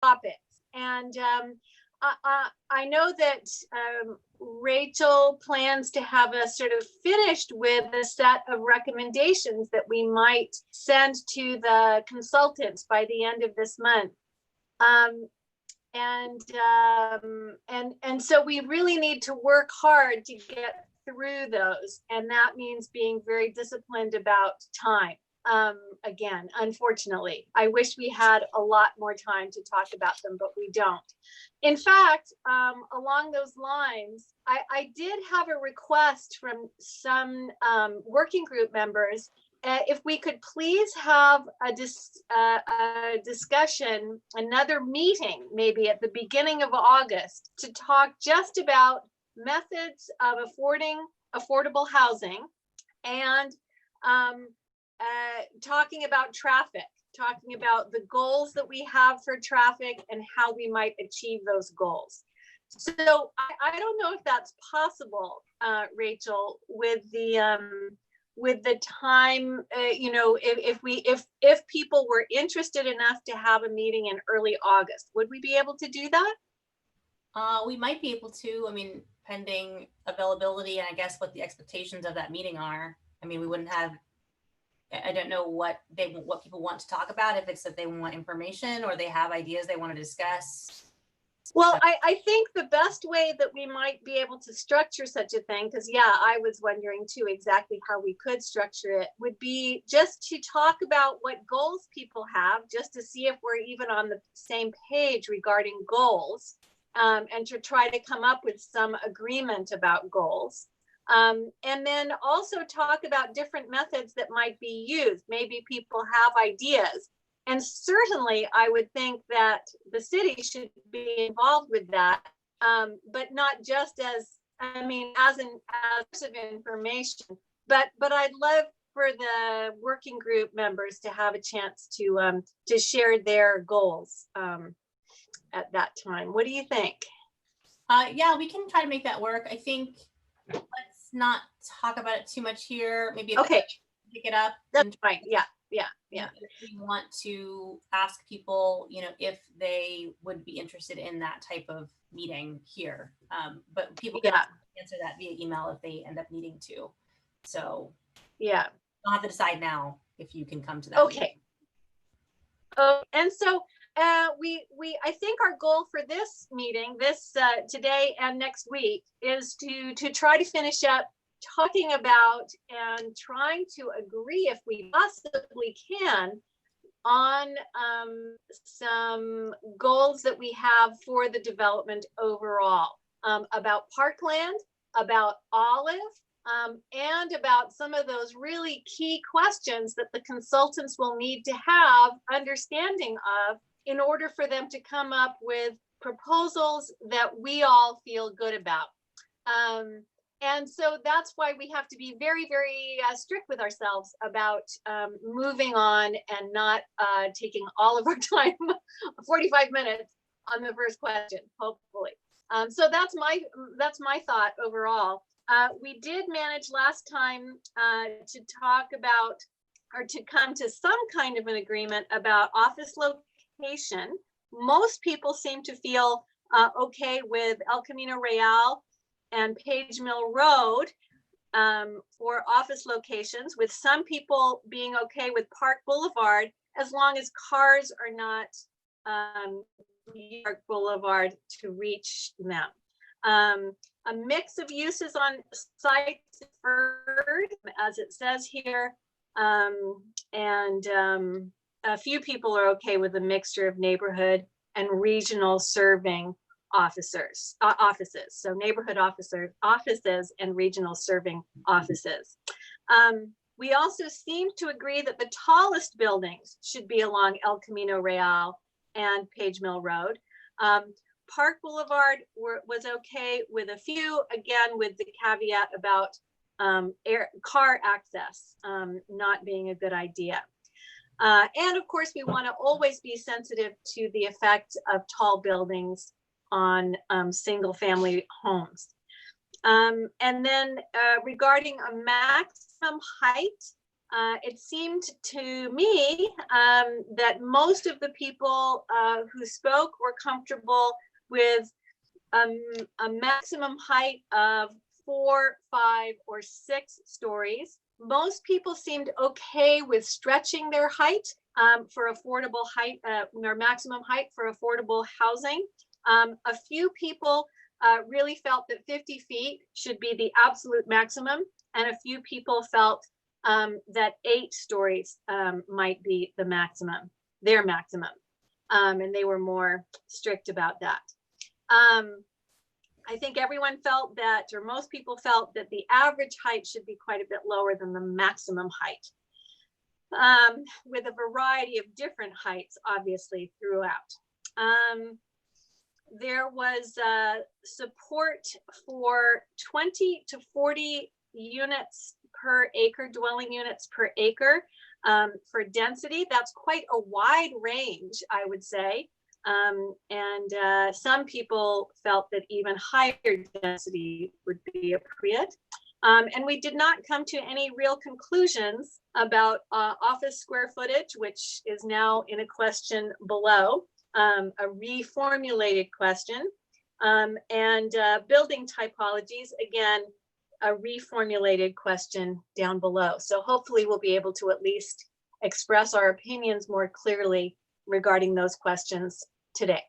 topics. And I know that Rachel plans to have us sort of finished with a set of recommendations that we might send to the consultants by the end of this month. And so we really need to work hard to get through those. And that means being very disciplined about time. Again, unfortunately, I wish we had a lot more time to talk about them, but we don't. In fact, along those lines, I did have a request from some working group members if we could please have a discussion, another meeting, maybe at the beginning of August, to talk just about methods of affordable housing and talking about traffic, talking about the goals that we have for traffic and how we might achieve those goals. So I don't know if that's possible, Rachel, with the time, if people were interested enough to have a meeting in early August, would we be able to do that? We might be able to, I mean, pending availability and I guess what the expectations of that meeting are. I mean, we wouldn't have, I don't know what people want to talk about, if it's that they want information or they have ideas they want to discuss. Well, I think the best way that we might be able to structure such a thing, because yeah, I was wondering too exactly how we could structure it, would be just to talk about what goals people have, just to see if we're even on the same page regarding goals, and to try to come up with some agreement about goals. And then also talk about different methods that might be used. Maybe people have ideas. And certainly I would think that the city should be involved with that, but not just as of information, but I'd love for the working group members to have a chance to share their goals at that time. What do you think? Yeah, we can try to make that work. I think let's not talk about it too much here. Maybe okay, pick it up. That's fine. Yeah. If we want to ask people, if they would be interested in that type of meeting here, but people can answer that via email if they end up needing to. So yeah, I'll have to decide now if you can come to that. Okay. And so I think our goal for this meeting, today and next week, is to try to finish up talking about and trying to agree, if we possibly can, on some goals that we have for the development overall, about parkland, about Olive, and about some of those really key questions that the consultants will need to have understanding of in order for them to come up with proposals that we all feel good about. And so that's why we have to be very, very strict with ourselves about moving on and not taking all of our time, 45 minutes on the first question, hopefully. So that's my thought overall. We did manage last time to talk about, or to come to some kind of an agreement about office location. Most people seem to feel okay with El Camino Real and Page Mill Road for office locations, with some people being okay with Park Boulevard as long as cars are not Park Boulevard to reach them. A mix of uses on site preferred, as it says here, and a few people are okay with a mixture of neighborhood and regional serving offices. So neighborhood offices and regional serving offices. We also seem to agree that the tallest buildings should be along El Camino Real and Page Mill Road. Park Boulevard was okay with a few, again, with the caveat about car access not being a good idea. And of course, we want to always be sensitive to the effect of tall buildings on single family homes. And then regarding a maximum height it seemed to me that most of the people who spoke were comfortable with a maximum height of 4, 5, or 6 stories. Most people seemed okay with stretching their height for affordable height, their maximum height for affordable housing. A few people really felt that 50 feet should be the absolute maximum, and a few people felt that 8 stories might be the maximum, their maximum, and they were more strict about that. I think everyone felt that, or most people felt that the average height should be quite a bit lower than the maximum height, with a variety of different heights, obviously, throughout. There was support for 20 to 40 units per acre, dwelling units per acre for density. That's quite a wide range, I would say. And some people felt that even higher density would be appropriate. And we did not come to any real conclusions about office square footage, which is now in a question below, a reformulated question, and building typologies, again, a reformulated question down below. So hopefully we'll be able to at least express our opinions more clearly regarding those questions today.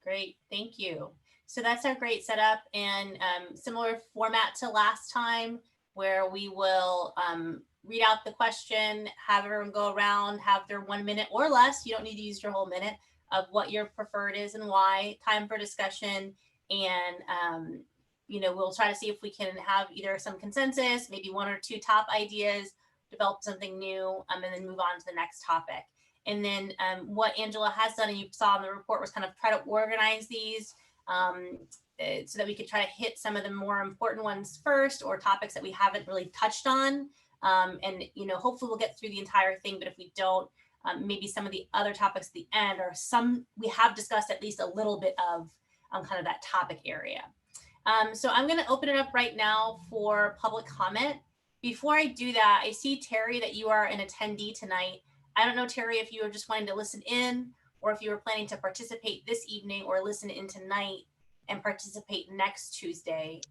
Great, thank you. So that's our great setup, and similar format to last time, where we will read out the question, have everyone go around, have their 1 minute or less, you don't need to use your whole minute, of what your preferred is and why, time for discussion, and you know, we'll try to see if we can have either some consensus, maybe 1 or 2 top ideas, develop something new, and then move on to the next topic. And then what Angela has done, and you saw in the report, was kind of try to organize these so that we could try to hit some of the more important ones first, or topics that we haven't really touched on. And, you know, hopefully we'll get through the entire thing, but if we don't, maybe some of the other topics at the end are some we have discussed at least a little bit of kind of that topic area. So I'm going to open it up right now for public comment. Before I do that, I see, Terry, that you are an attendee tonight. I don't know, Terry, if you were just wanting to listen in, or if you were planning to participate this evening or listen in tonight and participate next Tuesday.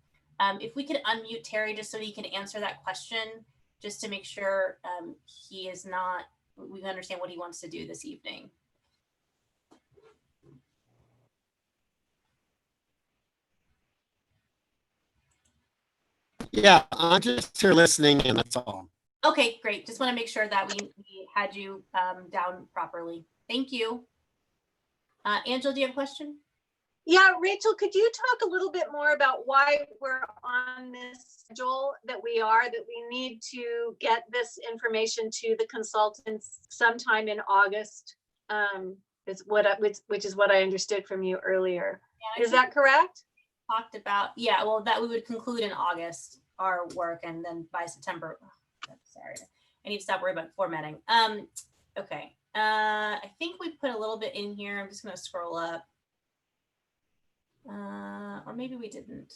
If we could unmute Terry just so he can answer that question, just to make sure he is not, we understand what he wants to do this evening. Yeah, I'm just here listening, and that's all. Okay, great. Just want to make sure that we had you down properly. Thank you. Angela, do you have a question? Yeah, Rachel, could you talk a little bit more about why we're on this schedule that we are, that we need to get this information to the consultants sometime in August, which is what I understood from you earlier. Yeah, is that correct? Talked about, yeah, well, that we would conclude in August our work, and then by September, sorry, I need to stop worrying about formatting. Okay, I think we put a little bit in here. I'm just going to scroll up. Or maybe we didn't.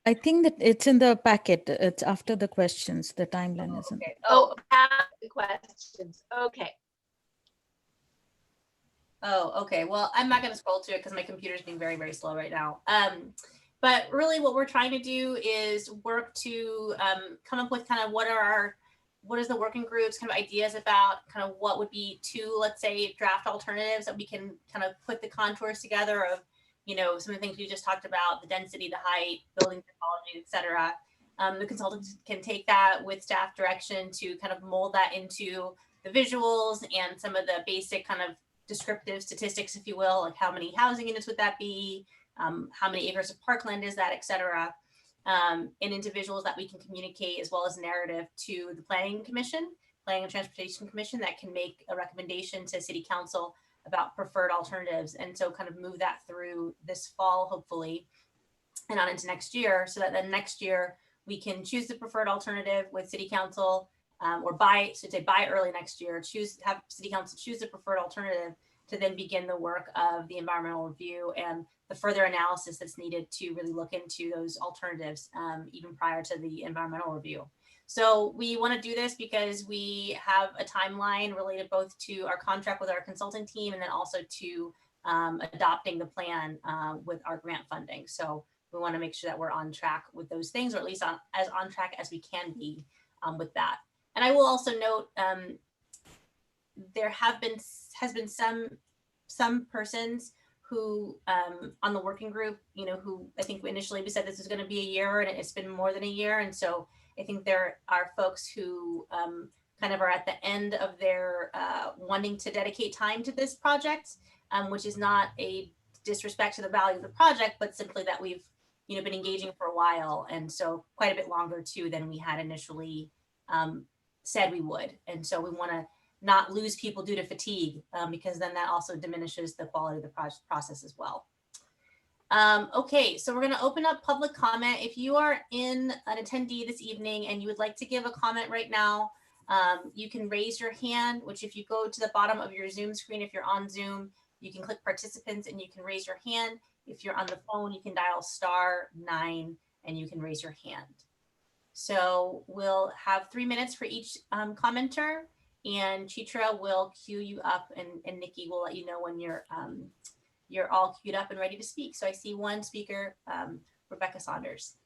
I think that it's in the packet. It's after the questions. The timeline isn't. Okay. Oh, after the questions. Okay. Oh, okay. Well, I'm not going to scroll to it because my computer's being very, very slow right now. But really what we're trying to do is work to come up with kind of what is the working groups kind of ideas about kind of what would be 2, let's say, draft alternatives that we can kind of put the contours together of, you know, some of the things we just talked about, the density, the height, building typology, et cetera. The consultants can take that with staff direction to kind of mold that into the visuals and some of the basic kind of descriptive statistics, if you will, like how many housing units would that be, how many acres of parkland is that, et cetera, and into visuals that we can communicate, as well as narrative, to the Planning and Transportation Commission, that can make a recommendation to City Council about preferred alternatives. And so kind of move that through this fall, hopefully, and on into next year, so that then next year we can choose the preferred alternative with City Council, or by early next year, have City Council choose the preferred alternative, to then begin the work of the environmental review and the further analysis that's needed to really look into those alternatives, even prior to the environmental review. So we want to do this because we have a timeline related both to our contract with our consulting team and then also to adopting the plan with our grant funding. So we want to make sure that we're on track with those things, or at least as on track as we can be with that. And I will also note there has been some persons who on the working group, who I think initially we said this is going to be a year, and it's been more than a year. And so I think there are folks who kind of are at the end of their wanting to dedicate time to this project, which is not a disrespect to the value of the project, but simply that we've been engaging for a while, and so quite a bit longer too than we had initially said we would. And so we want to not lose people due to fatigue, because then that also diminishes the quality of the process as well. Okay, so we're going to open up public comment. If you are an attendee this evening and you would like to give a comment right now, you can raise your hand, which if you go to the bottom of your Zoom screen, if you're on Zoom, you can click participants and you can raise your hand. If you're on the phone, you can dial *9 and you can raise your hand. So we'll have 3 minutes for each commenter, and Chitra will queue you up, and Nikki will let you know when you're all queued up and ready to speak. So I see one speaker, Rebecca Saunders.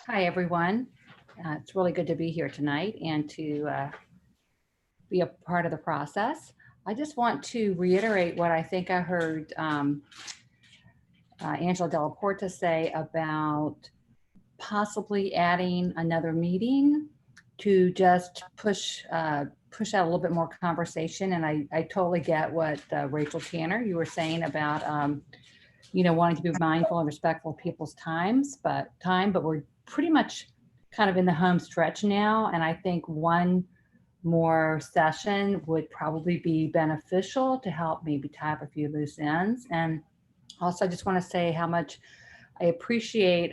Hi, everyone. It's really good to be here tonight and to be a part of the process. I just want to reiterate what I think I heard Angela Delaporta say about possibly adding another meeting to just push out a little bit more conversation. And I totally get what Rachel Tanner, you were saying about, wanting to be mindful and respectful of people's time, but we're pretty much kind of in the home stretch now. And I think one more session would probably be beneficial to help maybe tie up a few loose ends. And also I just want to say how much I appreciate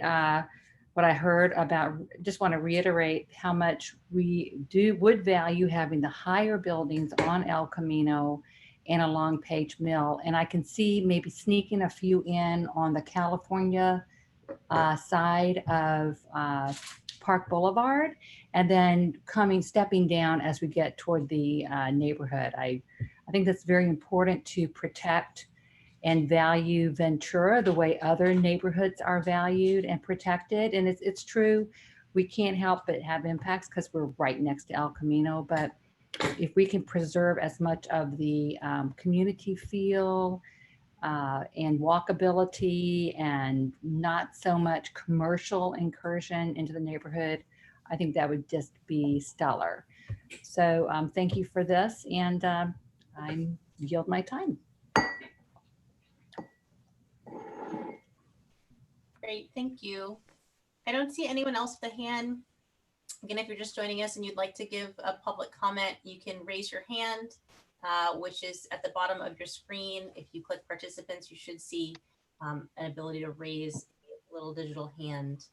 what I heard about, just want to reiterate how much we would value having the higher buildings on El Camino and along Page Mill. And I can see maybe sneaking a few in on the California side of Park Boulevard, and then stepping down as we get toward the neighborhood. I think that's very important to protect and value Ventura the way other neighborhoods are valued and protected. And it's true, we can't help but have impacts because we're right next to El Camino. But if we can preserve as much of the community feel and walkability and not so much commercial incursion into the neighborhood, I think that would just be stellar. So thank you for this, and I yield my time. Great, thank you. I don't see anyone else with a hand. Again, if you're just joining us and you'd like to give a public comment, you can raise your hand, which is at the bottom of your screen. If you click participants, you should see an ability to raise a little digital hand.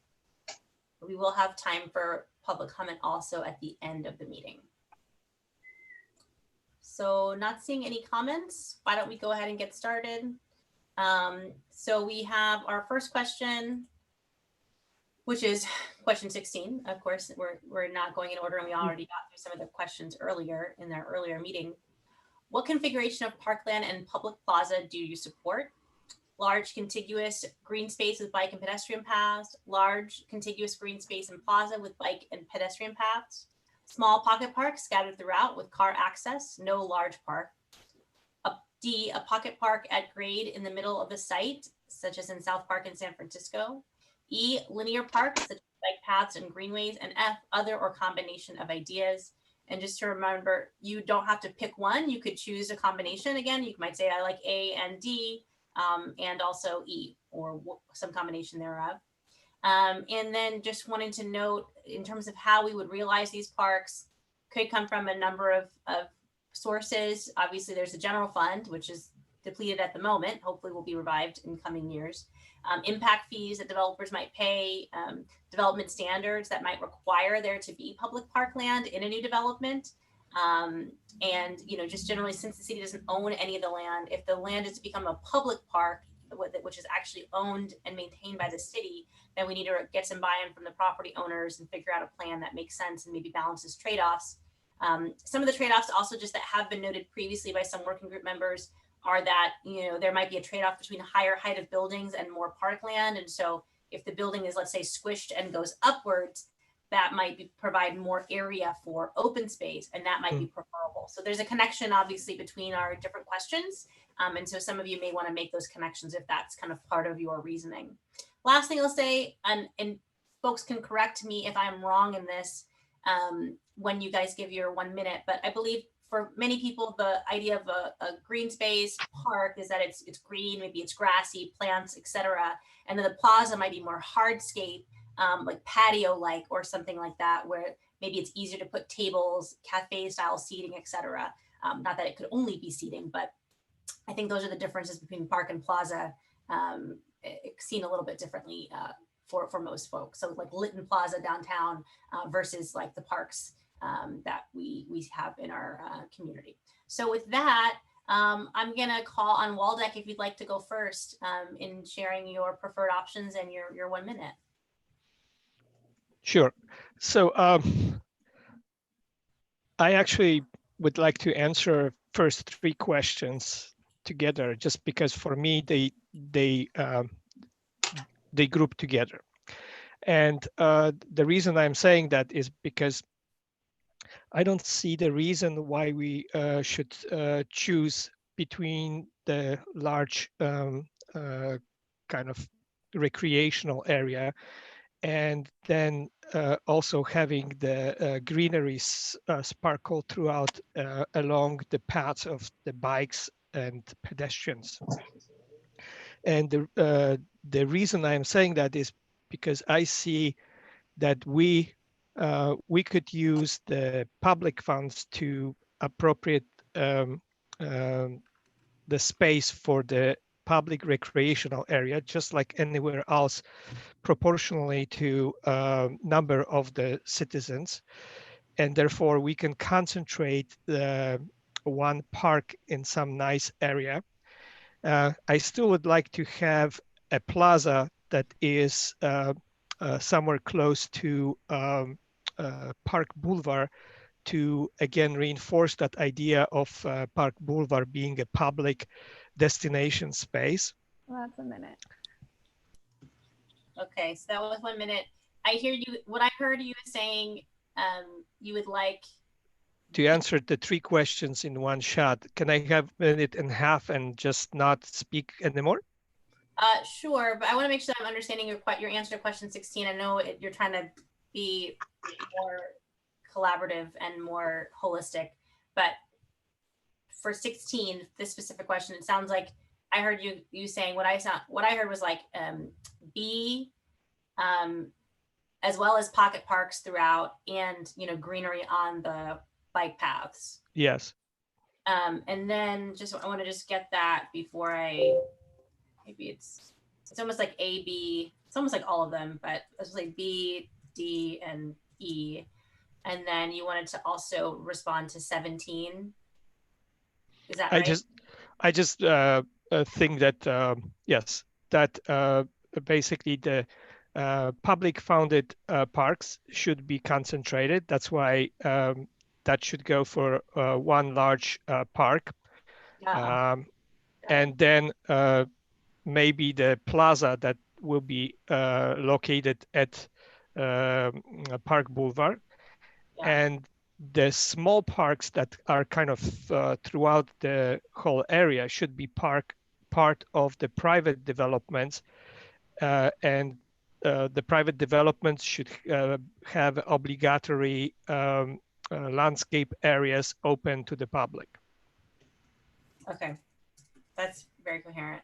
We will have time for public comment also at the end of the meeting. So not seeing any comments, why don't we go ahead and get started? So we have our first question, which is question 16. Of course, we're not going in order, and we already got through some of the questions earlier in our earlier meeting. What configuration of parkland and public plaza do you support? Large contiguous green space with bike and pedestrian paths, large contiguous green space and plaza with bike and pedestrian paths, small pocket parks scattered throughout with car access, no large park. D, a pocket park at grade in the middle of the site, such as in South Park in San Francisco. E, linear parks such as bike paths and greenways. And F, other or combination of ideas. And just to remember, you don't have to pick one. You could choose a combination. Again, you might say I like A and D, and also E, or some combination thereof. And then just wanted to note, in terms of how we would realize these parks, could come from a number of sources. Obviously, there's the general fund, which is depleted at the moment, hopefully will be revived in coming years. Impact fees that developers might pay, development standards that might require there to be public parkland in a new development. And just generally, since the city doesn't own any of the land, if the land is to become a public park, which is actually owned and maintained by the city, then we need to get some buy-in from the property owners and figure out a plan that makes sense and maybe balances trade-offs. Some of the trade-offs also just that have been noted previously by some working group members are that, there might be a trade-off between higher height of buildings and more parkland. And so if the building is, let's say, squished and goes upwards, that might provide more area for open space, and that might be preferable. So there's a connection, obviously, between our different questions. And so some of you may want to make those connections if that's kind of part of your reasoning. Last thing I'll say, and folks can correct me if I'm wrong in this when you guys give your 1 minute, but I believe for many people, the idea of a green space park is that it's green, maybe it's grassy, plants, etc. And then the plaza might be more hardscape, like patio-like or something like that, where maybe it's easier to put tables, cafe-style seating, etc. Not that it could only be seating, but I think those are the differences between park and plaza, seen a little bit differently for most folks. So like Lytton Plaza downtown versus like the parks that we have in our community. So with that, I'm gonna call on Waldeck if you'd like to go first in sharing your preferred options and your 1 minute. Sure. So I actually would like to answer first 3 questions together, just because for me they group together. And the reason I'm saying that is because I don't see the reason why we should choose between the large kind of recreational area and then also having the greenery sparkle throughout along the paths of the bikes and pedestrians. And the reason I'm saying that is because I see that we could use the public funds to appropriate the space for the public recreational area, just like anywhere else, proportionally to number of the citizens. And therefore we can concentrate the one park in some nice area. I still would like to have a plaza that is somewhere close to Park Boulevard to again reinforce that idea of Park Boulevard being a public destination space. Well, that's a minute. Okay, so that was 1 minute. I hear you. What I heard you saying, you would like to answer the 3 questions in one shot. Can I have a minute and a half and just not speak anymore? Sure, but I want to make sure I'm understanding your answer to question 16. I know you're trying to be more collaborative and more holistic, but for 16, this specific question, it sounds like I heard you saying what I heard was like B, as well as pocket parks throughout, and greenery on the bike paths. Yes. And then I want to just get that before maybe it's almost like A, B. It's almost like all of them, but let's say B, D, and E. And then you wanted to also respond to 17. Is that right? I just think that yes, that basically the public funded parks should be concentrated. That's why that should go for one large park. Yeah. And then maybe the plaza that will be located at Park Boulevard. Yeah. And the small parks that are kind of throughout the whole area should be part of the private developments, and the private developments should have obligatory landscape areas open to the public. Okay, that's very coherent.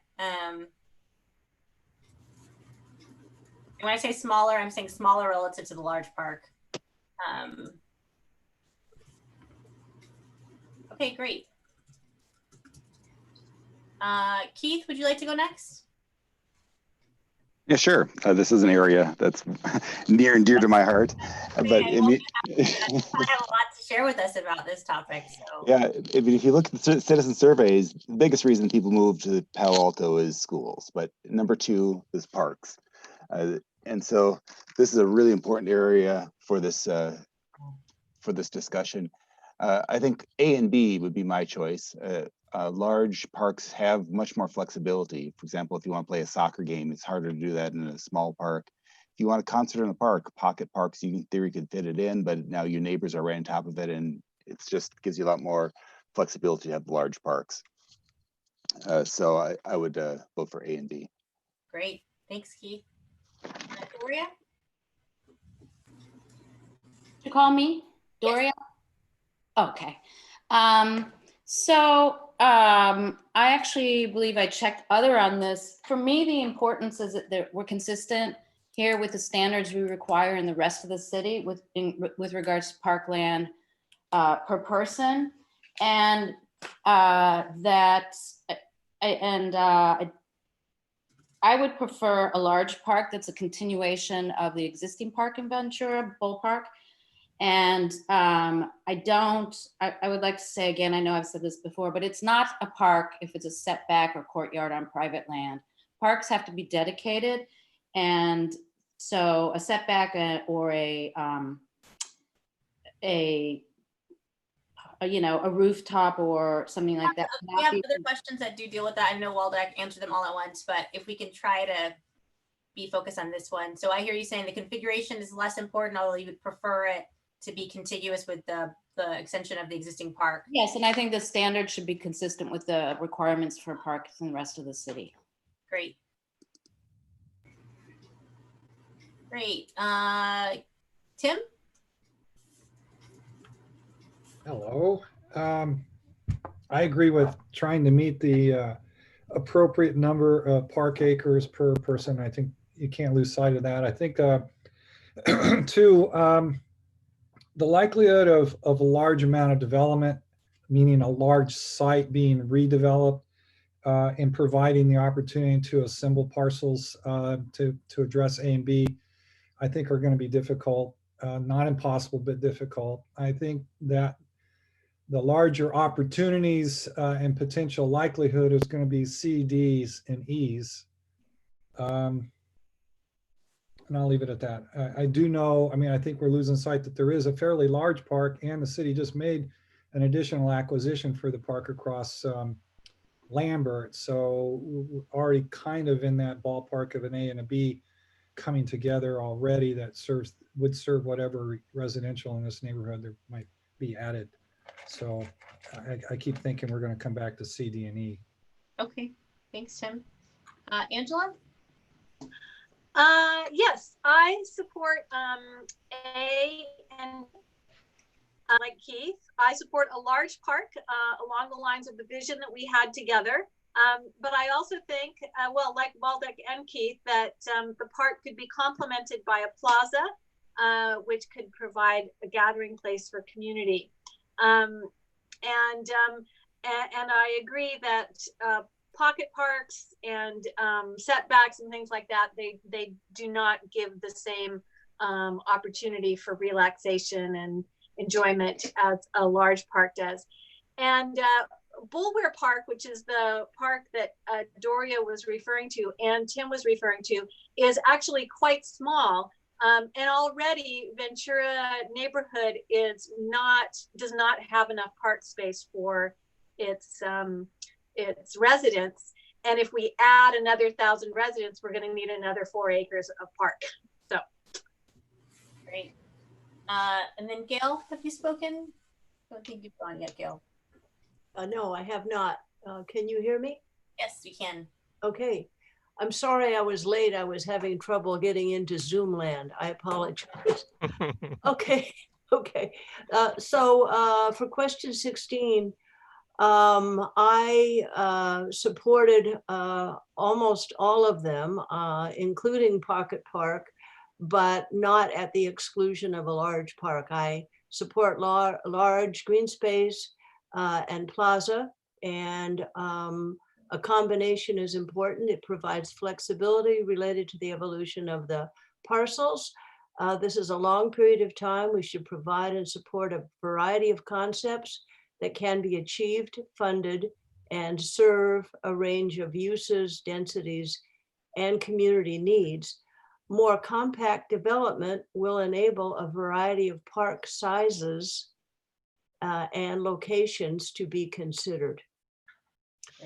When I say smaller, I'm saying smaller relative to the large park. Okay, great. Keith, would you like to go next? Yeah, sure. This is an area that's near and dear to my heart. Okay, But I have a lot to share with us about this topic. So Yeah, I mean, if you look at the citizen surveys, the biggest reason people move to Palo Alto is schools, but number 2 is parks. And so this is a really important area for this discussion. I think A and B would be my choice. Large parks have much more flexibility. For example, if you want to play a soccer game, it's harder to do that in a small park. If you want a concert in a park, pocket parks, you in theory could fit it in, but now your neighbors are right on top of it, and it's just gives you a lot more flexibility to have large parks. So I would vote for A and B. great. Thanks, Keith. Doria? You call me Doria? Okay. I actually believe I checked other on this. For me, the importance is that we're consistent here with the standards we require in the rest of the city with regards to parkland per person, and I would prefer a large park that's a continuation of the existing park in Ventura, Bull Park. And I would like to say again, I know I've said this before, but it's not a park if it's a setback or courtyard on private land. Parks have to be dedicated. And so a setback or a rooftop or something like that. We have other questions that do deal with that. I know Waldeck answered them all at once, but if we can try to be focused on this one. So I hear you saying the configuration is less important, although you would prefer it to be contiguous with the extension of the existing park. Yes, and I think the standard should be consistent with the requirements for parks in the rest of the city. Great. Great. Tim? Hello. I agree with trying to meet the appropriate number of park acres per person. I think you can't lose sight of that. I think two, the likelihood of a large amount of development, meaning a large site being redeveloped and providing the opportunity to assemble parcels to address A and B, I think are going to be difficult, not impossible, but difficult. I think that the larger opportunities and potential likelihood is going to be C, Ds, and Es. And I'll leave it at that. I do know, I mean, I think we're losing sight that there is a fairly large park, and the city just made an additional acquisition for the park across Lambert. So we're already kind of in that ballpark of an A and a B coming together already that would serve whatever residential in this neighborhood there might be added. So I keep thinking we're going to come back to C, D, and E. Okay, thanks, Tim. Angela? Yes, I support A, and like Keith, I support a large park along the lines of the vision that we had together. But I also think, well, like Waldeck and Keith, that the park could be complemented by a plaza, which could provide a gathering place for community. And I agree that pocket parks and setbacks and things like that, they do not give the same opportunity for relaxation and enjoyment as a large park does. And Bulwer Park, which is the park that Doria was referring to and Tim was referring to, is actually quite small. And already Ventura neighborhood does not have enough park space for its residents. And if we add another 1,000 residents, we're going to need another 4 acres of park. So great. And then Gail, have you spoken? I don't think you've gone yet, Gail. No, I have not. Can you hear me? Yes, we can. Okay. I'm sorry I was late. I was having trouble getting into Zoom land. I apologize. Okay. Okay. So for question 16, I supported almost all of them, including Pocket Park, but not at the exclusion of a large park. I support large green space and plaza, and a combination is important. It provides flexibility related to the evolution of the parcels. This is a long period of time. We should provide and support a variety of concepts that can be achieved, funded, and serve a range of uses, densities, and community needs. More compact development will enable a variety of park sizes and locations to be considered.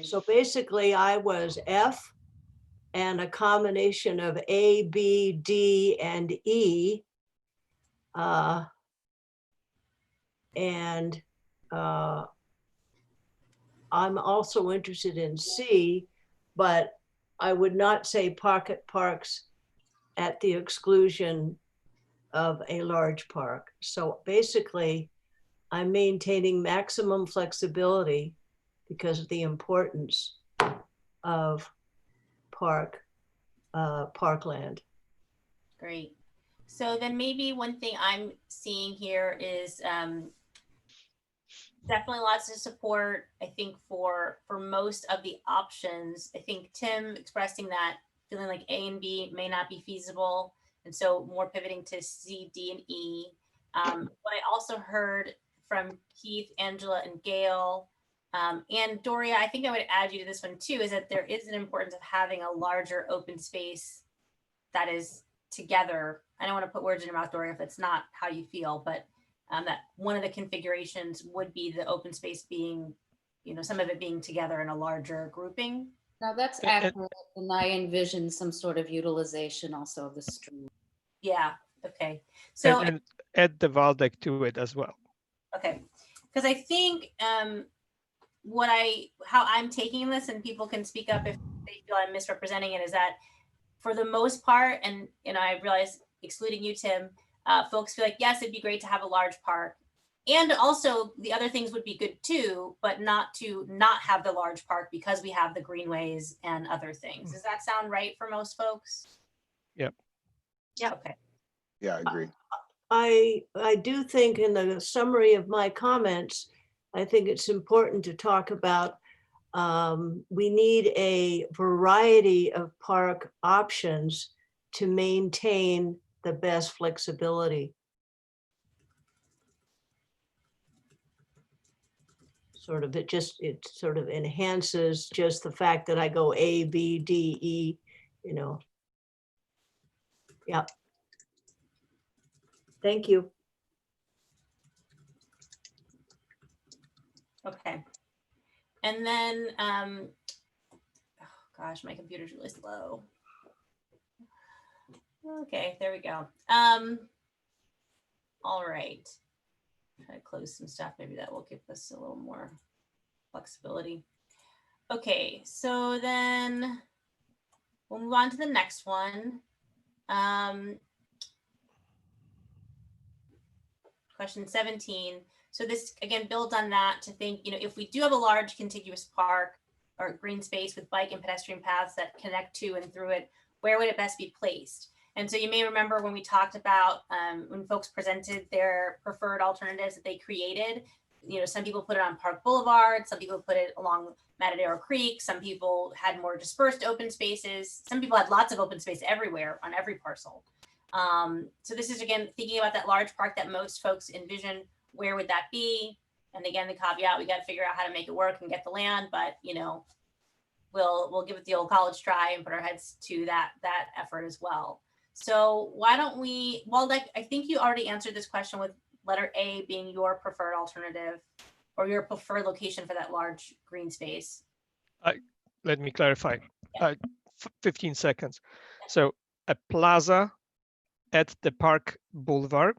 So basically I was F and a combination of A, B, D, and E. I'm also interested in C, but I would not say pocket parks at the exclusion of a large park. So basically, I'm maintaining maximum flexibility because of the importance of parkland. Great. So then maybe one thing I'm seeing here is definitely lots of support, I think, for most of the options. I think Tim expressing that feeling like A and B may not be feasible, and so more pivoting to C, D, and E. What I also heard from Keith, Angela, and Gail, and Doria, I think I would add you to this one too, is that there is an importance of having a larger open space that is together. I don't want to put words in your mouth, Doria, if it's not how you feel, but that one of the configurations would be the open space being, some of it being together in a larger grouping. No, that's accurate. And I envision some sort of utilization also of the street. Yeah. Okay. So and add the Waldeck to it as well. Okay, because I think how I'm taking this, and people can speak up if they feel I'm misrepresenting it, is that for the most part, and I realize excluding you, Tim, folks feel like, yes, it'd be great to have a large park. And also the other things would be good too, but not have the large park because we have the greenways and other things. Does that sound right for most folks? Yep. Yeah. Okay. Yeah, I agree. I do think in the summary of my comments, I think it's important to talk about we need a variety of park options to maintain the best flexibility. It sort of enhances just the fact that I go A, B, D, E, Yeah. Thank you. Okay. And then, oh gosh, my computer's really slow. Okay, there we go. All right. Try to close some stuff. Maybe that will give us a little more flexibility. Okay, so then we'll move on to the next one. Question 17. So this again builds on that to think, if we do have a large contiguous park or green space with bike and pedestrian paths that connect to and through it, where would it best be placed? And so you may remember when we talked about when folks presented their preferred alternatives that they created, some people put it on Park Boulevard, some people put it along Matadero Creek, some people had more dispersed open spaces, some people had lots of open space everywhere on every parcel. So this is, again, thinking about that large park that most folks envision. Where would that be? And again, the caveat, we got to figure out how to make it work and get the land, but we'll give it the old college try and put our heads to that effort as well. So why don't we, Waldeck, I think you already answered this question with letter A being your preferred alternative or your preferred location for that large green space. Let me clarify. 15 seconds. So a plaza at the Park Boulevard,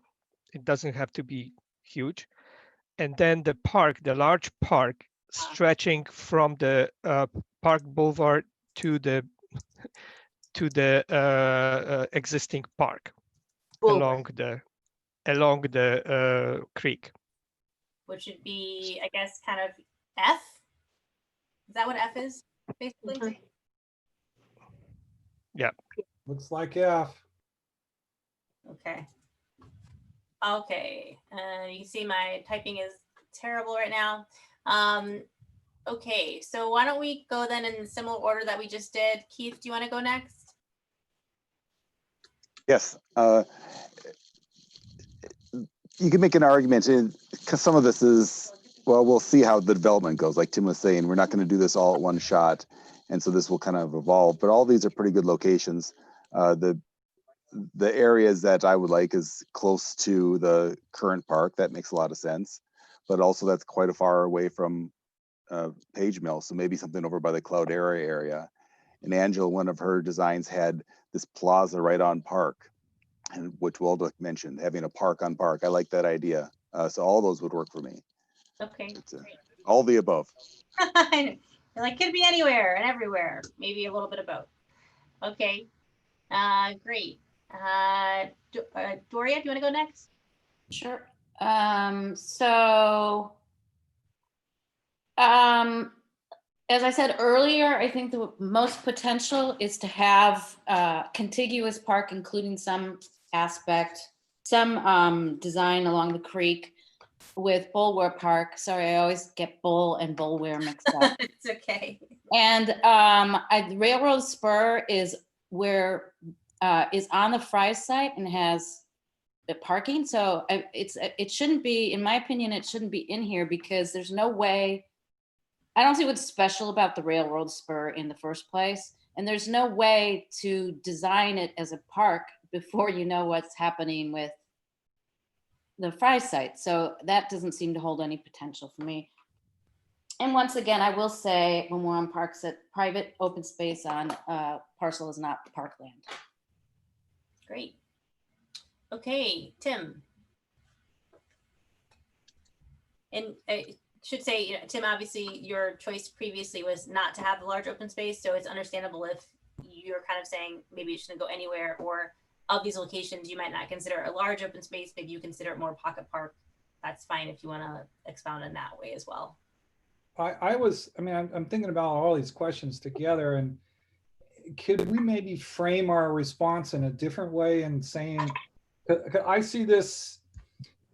it doesn't have to be huge. And then the park, the large park stretching from the Park Boulevard to the existing park along the creek. Which would be, I guess, kind of F. Is that what F is, basically? Yeah. Looks like F. Okay. Okay. You can see my typing is terrible right now. Okay, so why don't we go then in the similar order that we just did. Keith, do you want to go next? Yes. You can make an argument, because some of this is, well, we'll see how the development goes. Like Tim was saying, we're not going to do this all at one shot. And so this will kind of evolve, but all these are pretty good locations. The areas that I would like is close to the current park. That makes a lot of sense. But also that's quite a far away from Page Mill. So maybe something over by the Cloudera area. And Angela, one of her designs had this plaza right on Park, and which Waldo mentioned, having a park on Park. I like that idea. So all those would work for me. Okay. All the above. Like could be anywhere and everywhere, maybe a little bit of both. Okay, great. Doria, do you want to go next? Sure. As I said earlier, I think the most potential is to have contiguous park, including some design along the creek with Bulwer Park. Sorry, I always get Bull and Bulwer mixed up. It's okay. And the railroad spur is where is on the Fry site and has the parking. So it shouldn't be, in my opinion, it shouldn't be in here because there's no way. I don't see what's special about the railroad spur in the first place. And there's no way to design it as a park before you know what's happening with the Fry site. So that doesn't seem to hold any potential for me. And once again, I will say when we're on parks that private open space on parcel is not parkland. Great. Okay, Tim. And I should say, you know, Tim, obviously your choice previously was not to have the large open space. So it's understandable if you're kind of saying maybe it shouldn't go anywhere, or of these locations, you might not consider a large open space, maybe you consider it more pocket park. That's fine if you want to expound in that way as well. I'm thinking about all these questions together, and could we maybe frame our response in a different way and saying, I see this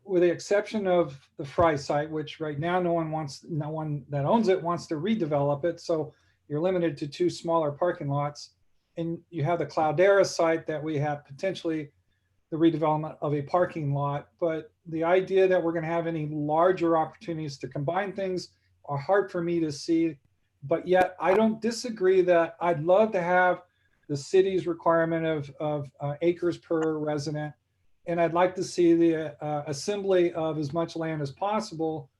with the exception of the Fry site, which right now no one that owns it wants to redevelop it. So you're limited to 2 smaller parking lots. And you have the Cloudera site that we have potentially the redevelopment of a parking lot. But the idea that we're going to have any larger opportunities to combine things are hard for me to see. But yet I don't disagree that I'd love to have the city's requirement of acres per resident. And I'd like to see the assembly of as much land as possible,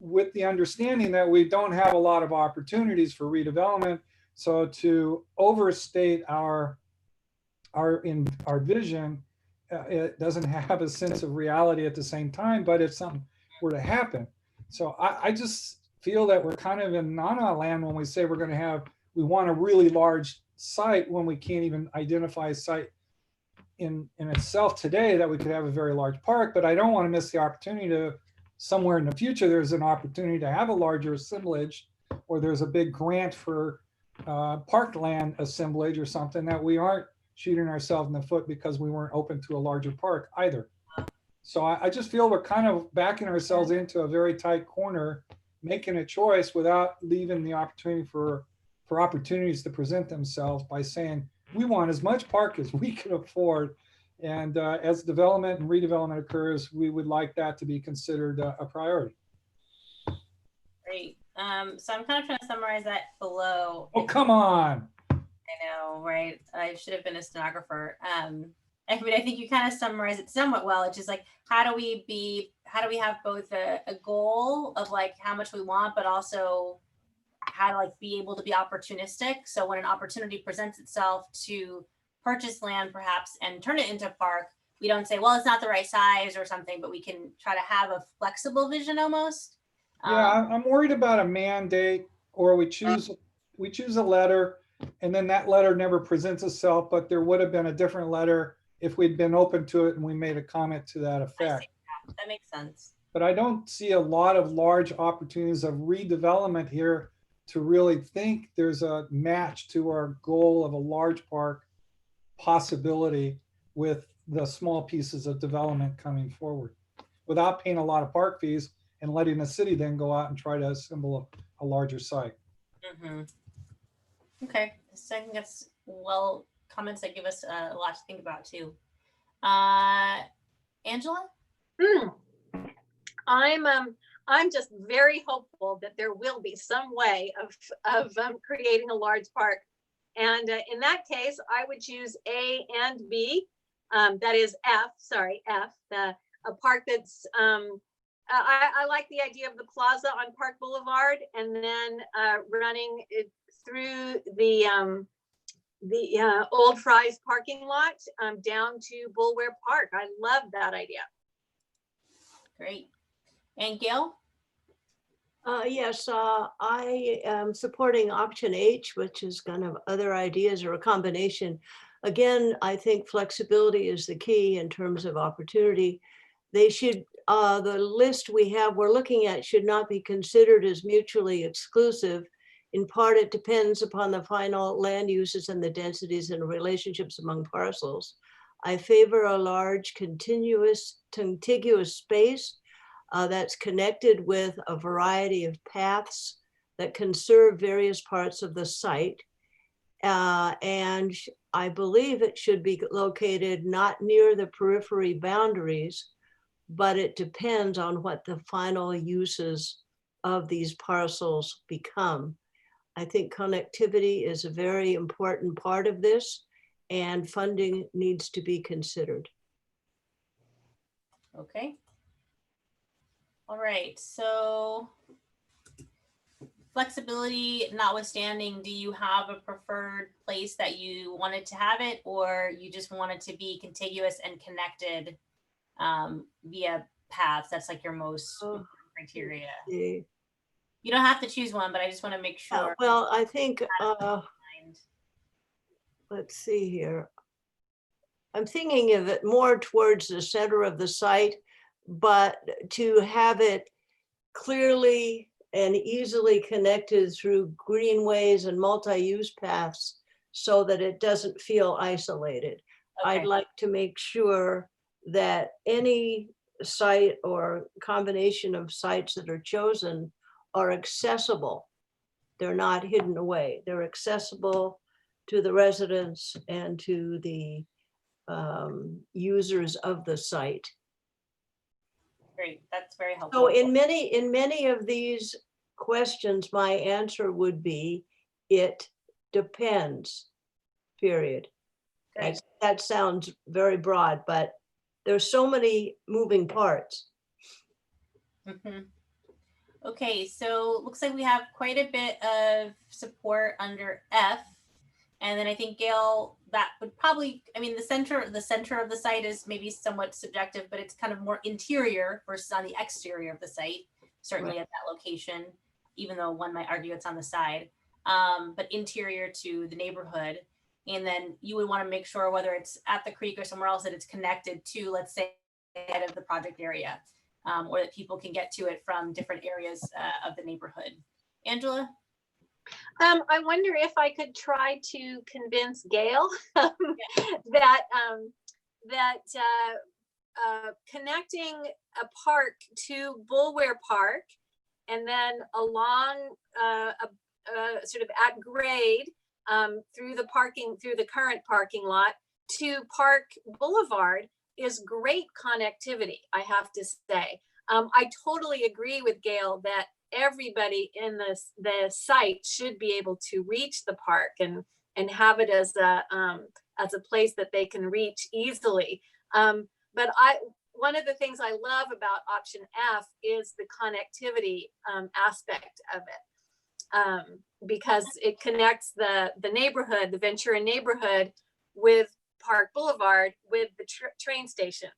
with the understanding that we don't have a lot of opportunities for redevelopment. So to overstate our vision, it doesn't have a sense of reality at the same time. But if something were to happen, so I just feel that we're kind of in na-na land when we say we want a really large site when we can't even identify a site in itself today that we could have a very large park. But I don't want to miss the opportunity to somewhere in the future, there's an opportunity to have a larger assemblage, or there's a big grant for parkland assemblage or something, that we aren't shooting ourselves in the foot because we weren't open to a larger park either. So I just feel we're kind of backing ourselves into a very tight corner, making a choice without leaving the opportunity for opportunities to present themselves by saying, we want as much park as we can afford. And as development and redevelopment occurs, we would like that to be considered a priority. Great. So I'm kind of trying to summarize that below. Oh, come on. I know, right? I should have been a stenographer. I mean, I think you kind of summarize it somewhat well. It's just like, how do we have both a goal of like how much we want, but also how to like be able to be opportunistic. So when an opportunity presents itself to purchase land perhaps and turn it into a park, we don't say, well, it's not the right size or something, but we can try to have a flexible vision almost. Yeah, I'm worried about a mandate, or we choose a letter and then that letter never presents itself, but there would have been a different letter if we'd been open to it and we made a comment to that effect. That makes sense. But I don't see a lot of large opportunities of redevelopment here to really think there's a match to our goal of a large park possibility with the small pieces of development coming forward, without paying a lot of park fees and letting the city then go out and try to assemble a larger site. Mm-hmm. Okay, so I think that's comments that give us a lot to think about too. Angela? Hmm. I'm just very hopeful that there will be some way of creating a large park. And in that case, I would choose A and B. That is F, sorry, F, a park that's, I like the idea of the plaza on Park Boulevard and then running it through the Old Fry's parking lot down to Bullware Park. I love that idea. Great. And Gail? Yes, I am supporting option H, which is kind of other ideas or a combination. Again, I think flexibility is the key in terms of opportunity. They should, the list we're looking at should not be considered as mutually exclusive. In part, it depends upon the final land uses and the densities and relationships among parcels. I favor a large contiguous space that's connected with a variety of paths that can serve various parts of the site. And I believe it should be located not near the periphery boundaries, but it depends on what the final uses of these parcels become. I think connectivity is a very important part of this, and funding needs to be considered. Okay. All right, so flexibility notwithstanding, do you have a preferred place that you wanted to have it, or you just want it to be contiguous and connected via paths? That's like your most criteria. Yeah. You don't have to choose one, but I just want to make sure. Well, I think, let's see here. I'm thinking of it more towards the center of the site, but to have it clearly and easily connected through greenways and multi-use paths so that it doesn't feel isolated. Okay. I'd like to make sure that any site or combination of sites that are chosen are accessible. They're not hidden away. They're accessible to the residents and to the users of the site. Great, that's very helpful. So in many of these questions, my answer would be, it depends, period. That sounds very broad, but there's so many moving parts. Mm-hmm. Okay, so looks like we have quite a bit of support under F. And then I think, Gail, that would probably, I mean, the center of the site is maybe somewhat subjective, but it's kind of more interior versus on the exterior of the site, certainly at that location, even though one might argue it's on the side, but interior to the neighborhood. And then you would want to make sure whether it's at the creek or somewhere else that it's connected to, let's say, head of the project area, or that people can get to it from different areas of the neighborhood. Angela? I wonder if I could try to convince Gail that connecting a park to Bullware Park and then along sort of at grade through the current parking lot to Park Boulevard is great connectivity, I have to say. I totally agree with Gail that everybody in the site should be able to reach the park and have it as a place that they can reach easily. But one of the things I love about option F is the connectivity aspect of it, because it connects the neighborhood, the Ventura neighborhood, with Park Boulevard, with the train station.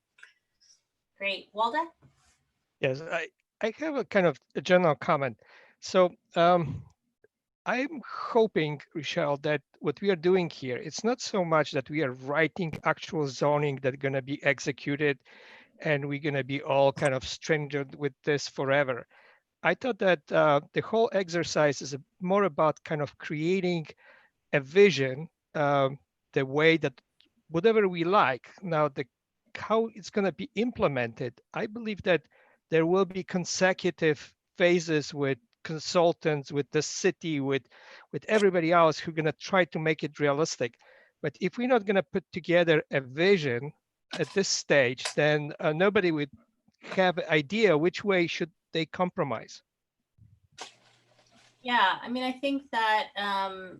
Great. Walda? Yes, I have a kind of a general comment. So I'm hoping, Rochelle, that what we are doing here, it's not so much that we are writing actual zoning that's going to be executed and we're going to be all kind of strangled with this forever. I thought that the whole exercise is more about kind of creating a vision, the way that whatever we like. Now, how it's going to be implemented, I believe that there will be consecutive phases with consultants, with the city, with everybody else who are going to try to make it realistic. But if we're not going to put together a vision at this stage, then nobody would have an idea which way should they compromise. Yeah, I mean, I think that I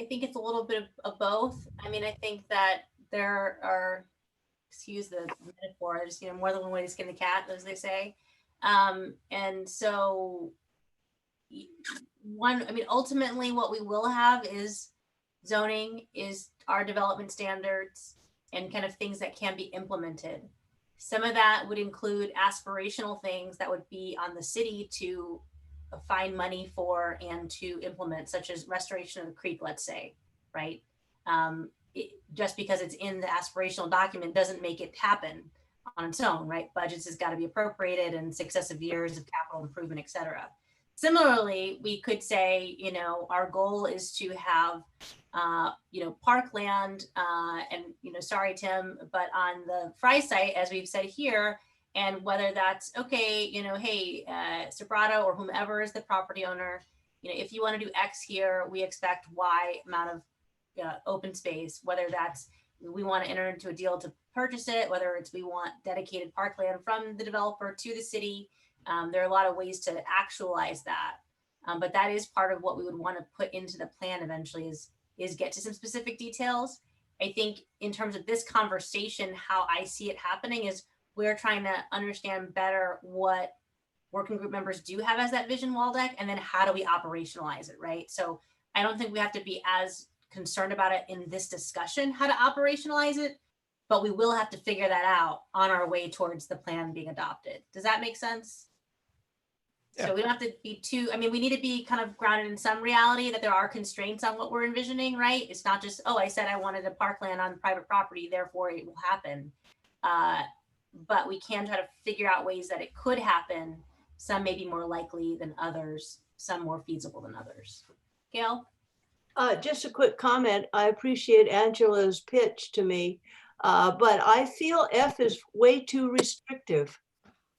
think it's a little bit of both. I mean, I think that there are, excuse the metaphor, there's more than one way to skin the cat, as they say. And so I mean, ultimately what we will have is zoning, is our development standards, and kind of things that can be implemented. Some of that would include aspirational things that would be on the city to find money for and to implement, such as restoration of the creek, let's say, right? Just because it's in the aspirational document doesn't make it happen on its own, right? Budgets has got to be appropriated and successive years of capital improvement, et cetera. Similarly, we could say, our goal is to have, parkland, and, sorry, Tim, but on the Fry site, as we've said here, and whether that's okay, hey, Sobrato or whomever is the property owner, if you want to do X here, we expect Y amount of open space, whether that's we want to enter into a deal to purchase it, whether it's we want dedicated parkland from the developer to the city. There are a lot of ways to actualize that, but that is part of what we would want to put into the plan eventually is get to some specific details. I think in terms of this conversation, how I see it happening is we're trying to understand better what working group members do have as that vision wall deck, and then how do we operationalize it, right? So I don't think we have to be as concerned about it in this discussion, how to operationalize it, but we will have to figure that out on our way towards the plan being adopted. Does that make sense? Yeah. So we don't have to be too, I mean, we need to be kind of grounded in some reality that there are constraints on what we're envisioning, right? It's not just, oh, I said I wanted a parkland on private property, therefore it will happen. But we can try to figure out ways that it could happen. Some may be more likely than others, some more feasible than others. Gail? Just a quick comment. I appreciate Angela's pitch to me, but I feel F is way too restrictive.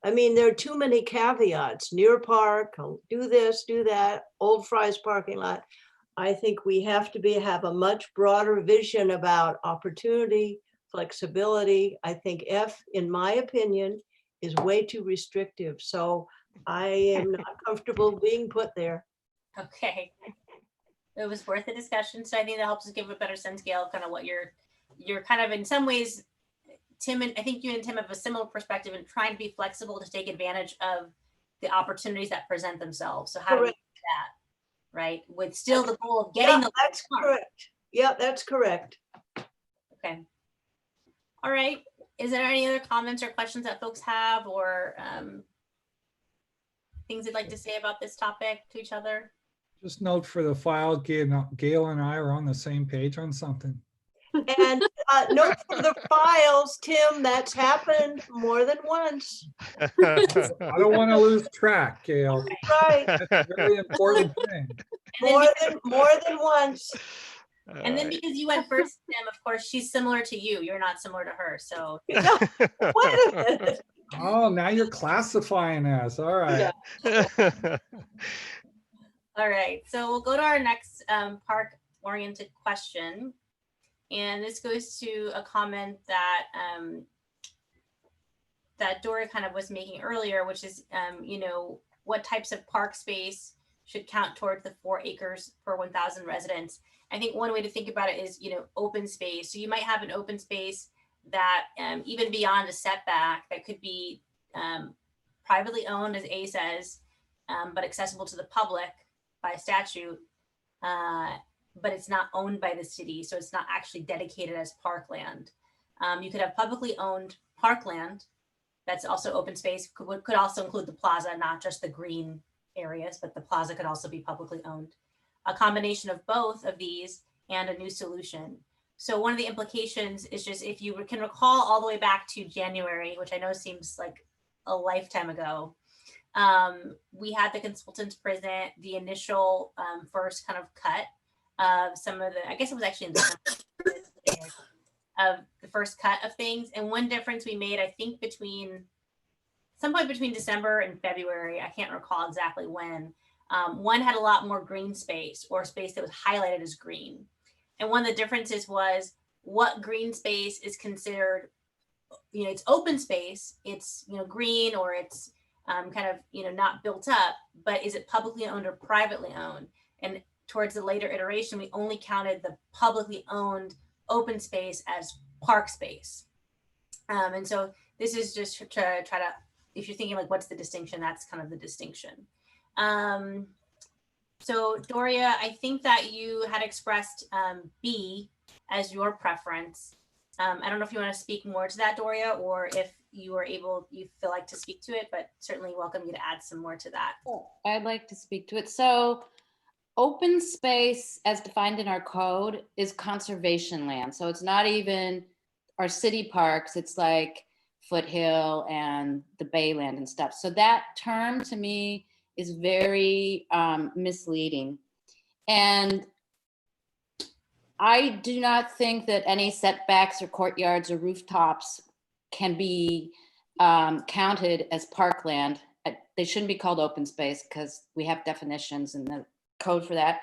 I mean, there are too many caveats. Near park, do this, do that, Old Fry's parking lot. I think we have to have a much broader vision about opportunity, flexibility. I think F, in my opinion, is way too restrictive. So I am not comfortable being put there. Okay. It was worth the discussion. So I think that helps us give a better sense, Gail, of kind of what you're kind of in some ways, Tim, and I think you and Tim have a similar perspective in trying to be flexible to take advantage of the opportunities that present themselves. So how do we do that, right? With still the goal of getting the that's correct. Yeah, that's correct. Okay. All right. Is there any other comments or questions that folks have, or things they'd like to say about this topic to each other? Just note for the file, Gail and I are on the same page on something. And note for the files, Tim, that's happened more than once. I don't want to lose track, Gail. Right. That's a very important thing. More than once. And then because you went first, Tim, of course, she's similar to you. You're not similar to her. So Wait a minute. Oh, now you're classifying us. All right. Yeah. All right. So we'll go to our next park-oriented question. And this goes to a comment that that Dora kind of was making earlier, which is, what types of park space should count towards the 4 acres per 1,000 residents. I think one way to think about it is, open space. So you might have an open space that even beyond a setback that could be privately owned, as A says, but accessible to the public by statute. But it's not owned by the city, so it's not actually dedicated as parkland. You could have publicly owned parkland that's also open space, could also include the plaza, not just the green areas, but the plaza could also be publicly owned. A combination of both of these and a new solution. So one of the implications is just, if you can recall all the way back to January, which I know seems like a lifetime ago, we had the consultants present the initial first kind of cut of some of the, I guess it was actually in December, of the first cut of things. And one difference we made, I think some point between December and February, I can't recall exactly when, one had a lot more green space, or space that was highlighted as green. And one of the differences was what green space is considered, it's open space, it's, green, or it's kind of, not built up, but is it publicly owned or privately owned? And towards the later iteration, we only counted the publicly owned open space as park space. And so this is just to try to, if you're thinking like, what's the distinction? That's kind of the distinction. So Doria, I think that you had expressed B as your preference. I don't know if you want to speak more to that, Doria, or if you feel like to speak to it, but certainly welcome you to add some more to that. I'd like to speak to it. So open space as defined in our code is conservation land. So it's not even our city parks. It's like Foothill and the Bayland and stuff. So that term to me is very misleading. And I do not think that any setbacks or courtyards or rooftops can be counted as parkland. They shouldn't be called open space because we have definitions in the code for that,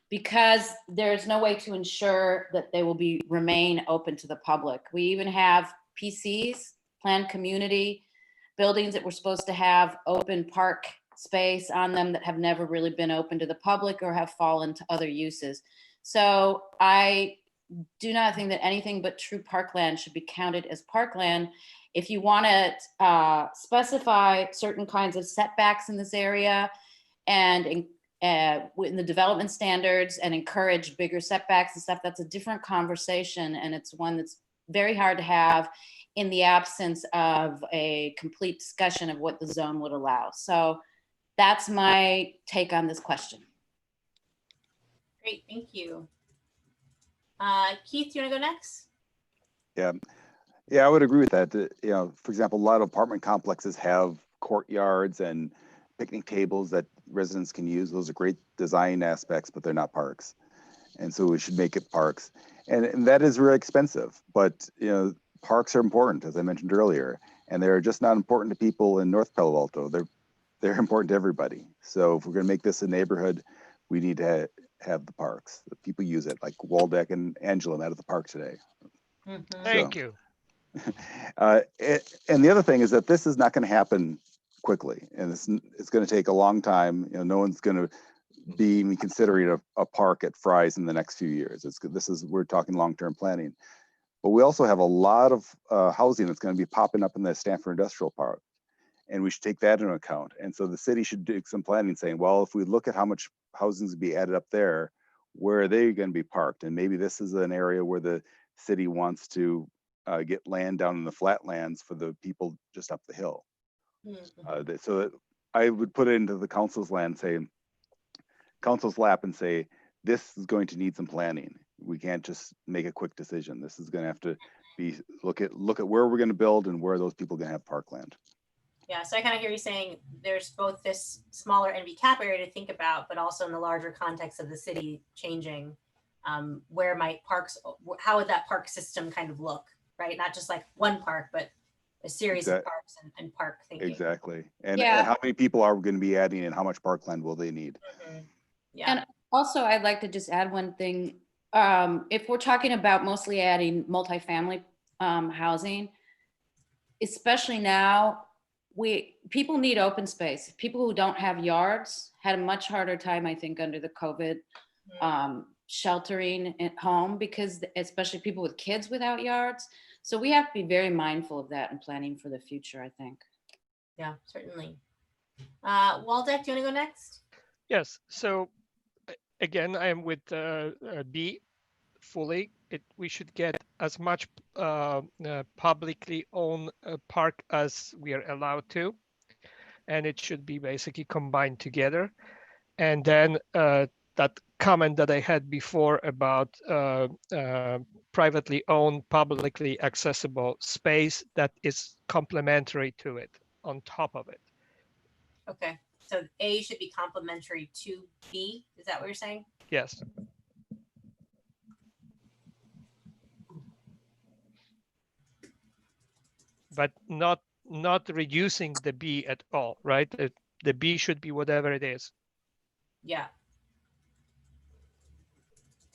because there's no way to ensure that they will remain open to the public. We even have PCs, planned community buildings, that were supposed to have open park space on them that have never really been open to the public or have fallen to other uses. So I do not think that anything but true parkland should be counted as parkland. If you want to specify certain kinds of setbacks in this area and in the development standards and encourage bigger setbacks and stuff, that's a different conversation. And it's one that's very hard to have in the absence of a complete discussion of what the zone would allow. So that's my take on this question. Great, thank you. Keith, do you want to go next? Yeah, I would agree with that. For example, a lot of apartment complexes have courtyards and picnic tables that residents can use. Those are great design aspects, but they're not parks. And so we should make it parks. And that is really expensive, but parks are important, as I mentioned earlier, and they're just not important to people in North Palo Alto. They're important to everybody. So if we're going to make this a neighborhood, we need to have the parks. The people use it, like Waldeck and Angela met at the park today. Mm-hmm. Thank you. And the other thing is that this is not going to happen quickly, and it's going to take a long time. No one's going to be even considering a park at Fry's in the next few years. We're talking long-term planning, but we also have a lot of housing that's going to be popping up in the Stanford Industrial Park, and we should take that into account. And so the city should do some planning, saying, well, if we look at how much housing is to be added up there, where are they going to be parked? And maybe this is an area where the city wants to get land down in the flatlands for the people just up the hill. Mm-hmm. So that I would put it into the council's lap and say, this is going to need some planning. We can't just make a quick decision. This is going to have to be look at where we're going to build and where those people are going to have parkland. Yeah, so I kind of hear you saying there's both this smaller NV cap area to think about, but also in the larger context of the city changing, where might parks, how would that park system kind of look, right? Not just like one park, but a series of parks and park thinking. Exactly. And how many people are we going to be adding and how much parkland will they need? Mm-hmm. Yeah. And also I'd like to just add one thing. If we're talking about mostly adding multifamily housing, especially now, people need open space. People who don't have yards had a much harder time, I think, under the COVID sheltering at home, because especially people with kids without yards. So we have to be very mindful of that and planning for the future, I think. Yeah, certainly. Waldeck, do you want to go next? Yes. So again, I am with B fully. We should get as much publicly owned park as we are allowed to, and it should be basically combined together. And then that comment that I had before about privately owned, publicly accessible space that is complementary to it, on top of it. Okay, so A should be complementary to B. Is that what you're saying? Yes. But not reducing the B at all, right? The B should be whatever it is. Yeah.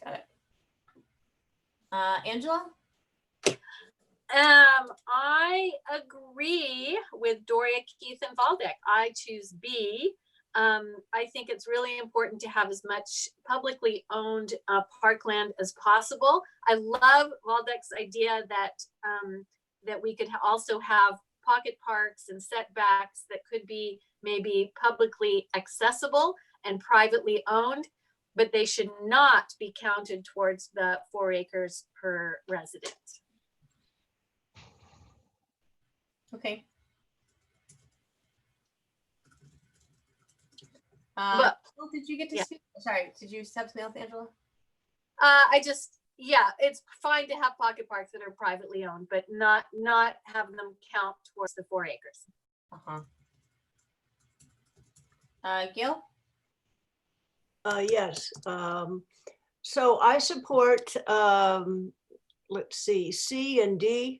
Got Angela? I agree with Doria, Keith, and Waldeck. I choose B. I think it's really important to have as much publicly owned parkland as possible. I love Waldeck's idea that that we could also have pocket parks and setbacks that could be maybe publicly accessible and privately owned, but they should not be counted towards the 4 acres per resident. Okay. But- Phil, did you get to yeah. speak? Sorry, did you have something else, Angela? Yeah, it's fine to have pocket parks that are privately owned, but not have them count towards the 4 acres. Gail? Yes. So I support, let's see, C and D,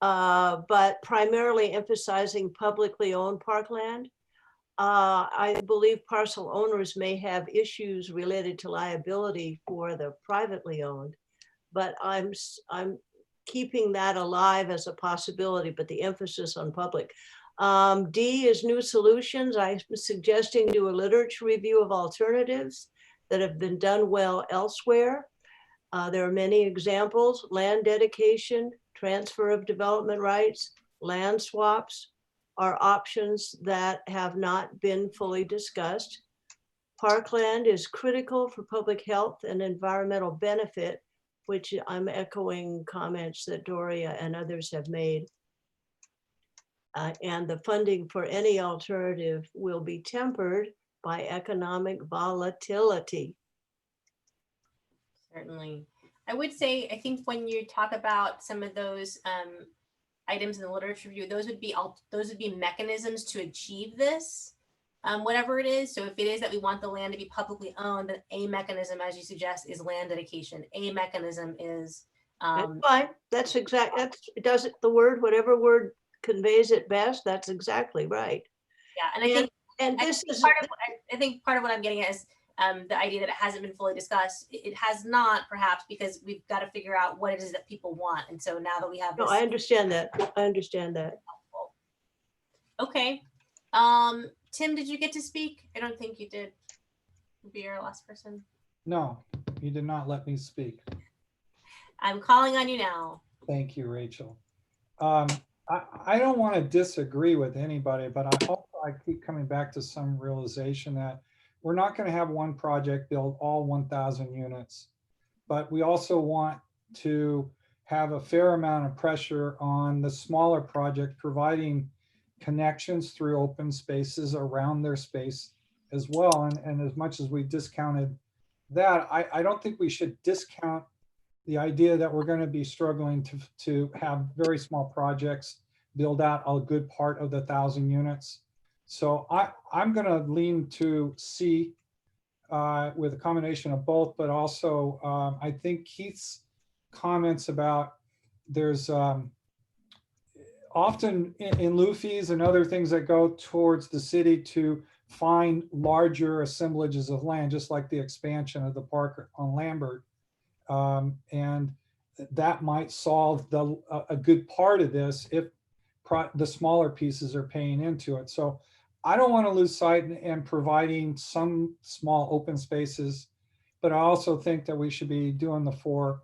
but primarily emphasizing publicly owned parkland. I believe parcel owners may have issues related to liability for the privately owned, but I'm keeping that alive as a possibility, but the emphasis on public. D is new solutions. I'm suggesting do a literature review of alternatives that have been done well elsewhere. There are many examples: land dedication, transfer of development rights, land swaps are options that have not been fully discussed. Parkland is critical for public health and environmental benefit, which I'm echoing comments that Doria and others have made. And the funding for any alternative will be tempered by economic volatility. Certainly. I would say, I think when you talk about some of those items in the literature review, those would be mechanisms to achieve this, whatever it is. So if it is that we want the land to be publicly owned, then a mechanism, as you suggest, is land dedication. A mechanism is That's fine. That's exact. Does it, the word, whatever word conveys it best. That's exactly right. Yeah, and I think this is I think part of what I'm getting at is the idea that it hasn't been fully discussed. It has not, perhaps, because we've got to figure out what it is that people want. And so now that we have this, no, I understand that. I understand that. Okay. Tim, did you get to speak? I don't think you did. Be our last person. No, you did not let me speak. I'm calling on you now. Thank you, Rachel. I don't want to disagree with anybody, but I keep coming back to some realization that we're not going to have one project build all 1,000 units, but we also want to have a fair amount of pressure on the smaller project, providing connections through open spaces around their space as well. And as much as we discounted that, I don't think we should discount the idea that we're going to be struggling to have very small projects build out a good part of the 1,000 units. So I'm going to lean to C with a combination of both, but also I think Keith's comments about there's often in lieu fees and other things that go towards the city to find larger assemblages of land, just like the expansion of the park on Lambert. And that might solve a good part of this if the smaller pieces are paying into it. So I don't want to lose sight in providing some small open spaces, but I also think that we should be doing the 4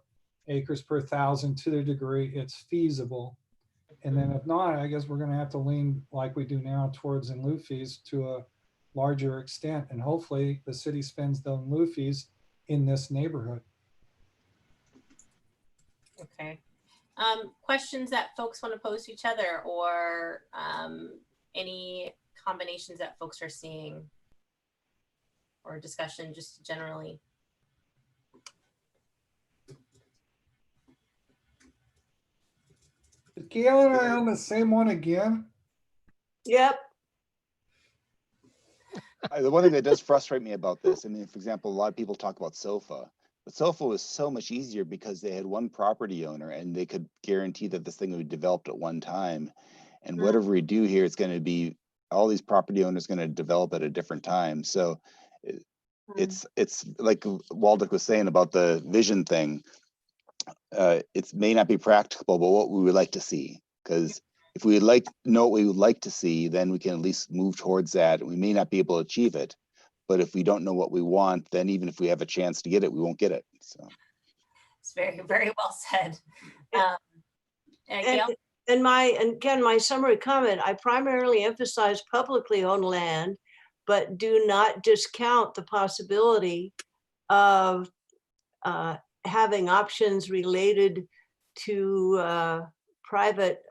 acres per 1,000 to the degree it's feasible. And then if not, I guess we're going to have to lean like we do now towards in lieu fees to a larger extent. And hopefully the city spends the in lieu fees in this neighborhood. Okay. Questions that folks want to pose to each other, or any combinations that folks are seeing, or discussion just generally? Is Gail and I on the same one again? Yep. The one thing that does frustrate me about this, I mean, for example, a lot of people talk about SOFA, but SOFA was so much easier because they had one property owner and they could guarantee that this thing would be developed at one time. And whatever we do here, it's going to be, all these property owners going to develop at a different time. So it's like Waldeck was saying about the vision thing. it may not be practicable, but what we would like to see. Because if we would like know what we would like to see, then we can at least move towards that. We may not be able to achieve it, but if we don't know what we want, then even if we have a chance to get it, we won't get it. So It's very, very well said. And And, Gail? and again, my summary comment, I primarily emphasize publicly owned land, but do not discount the possibility of having options related to private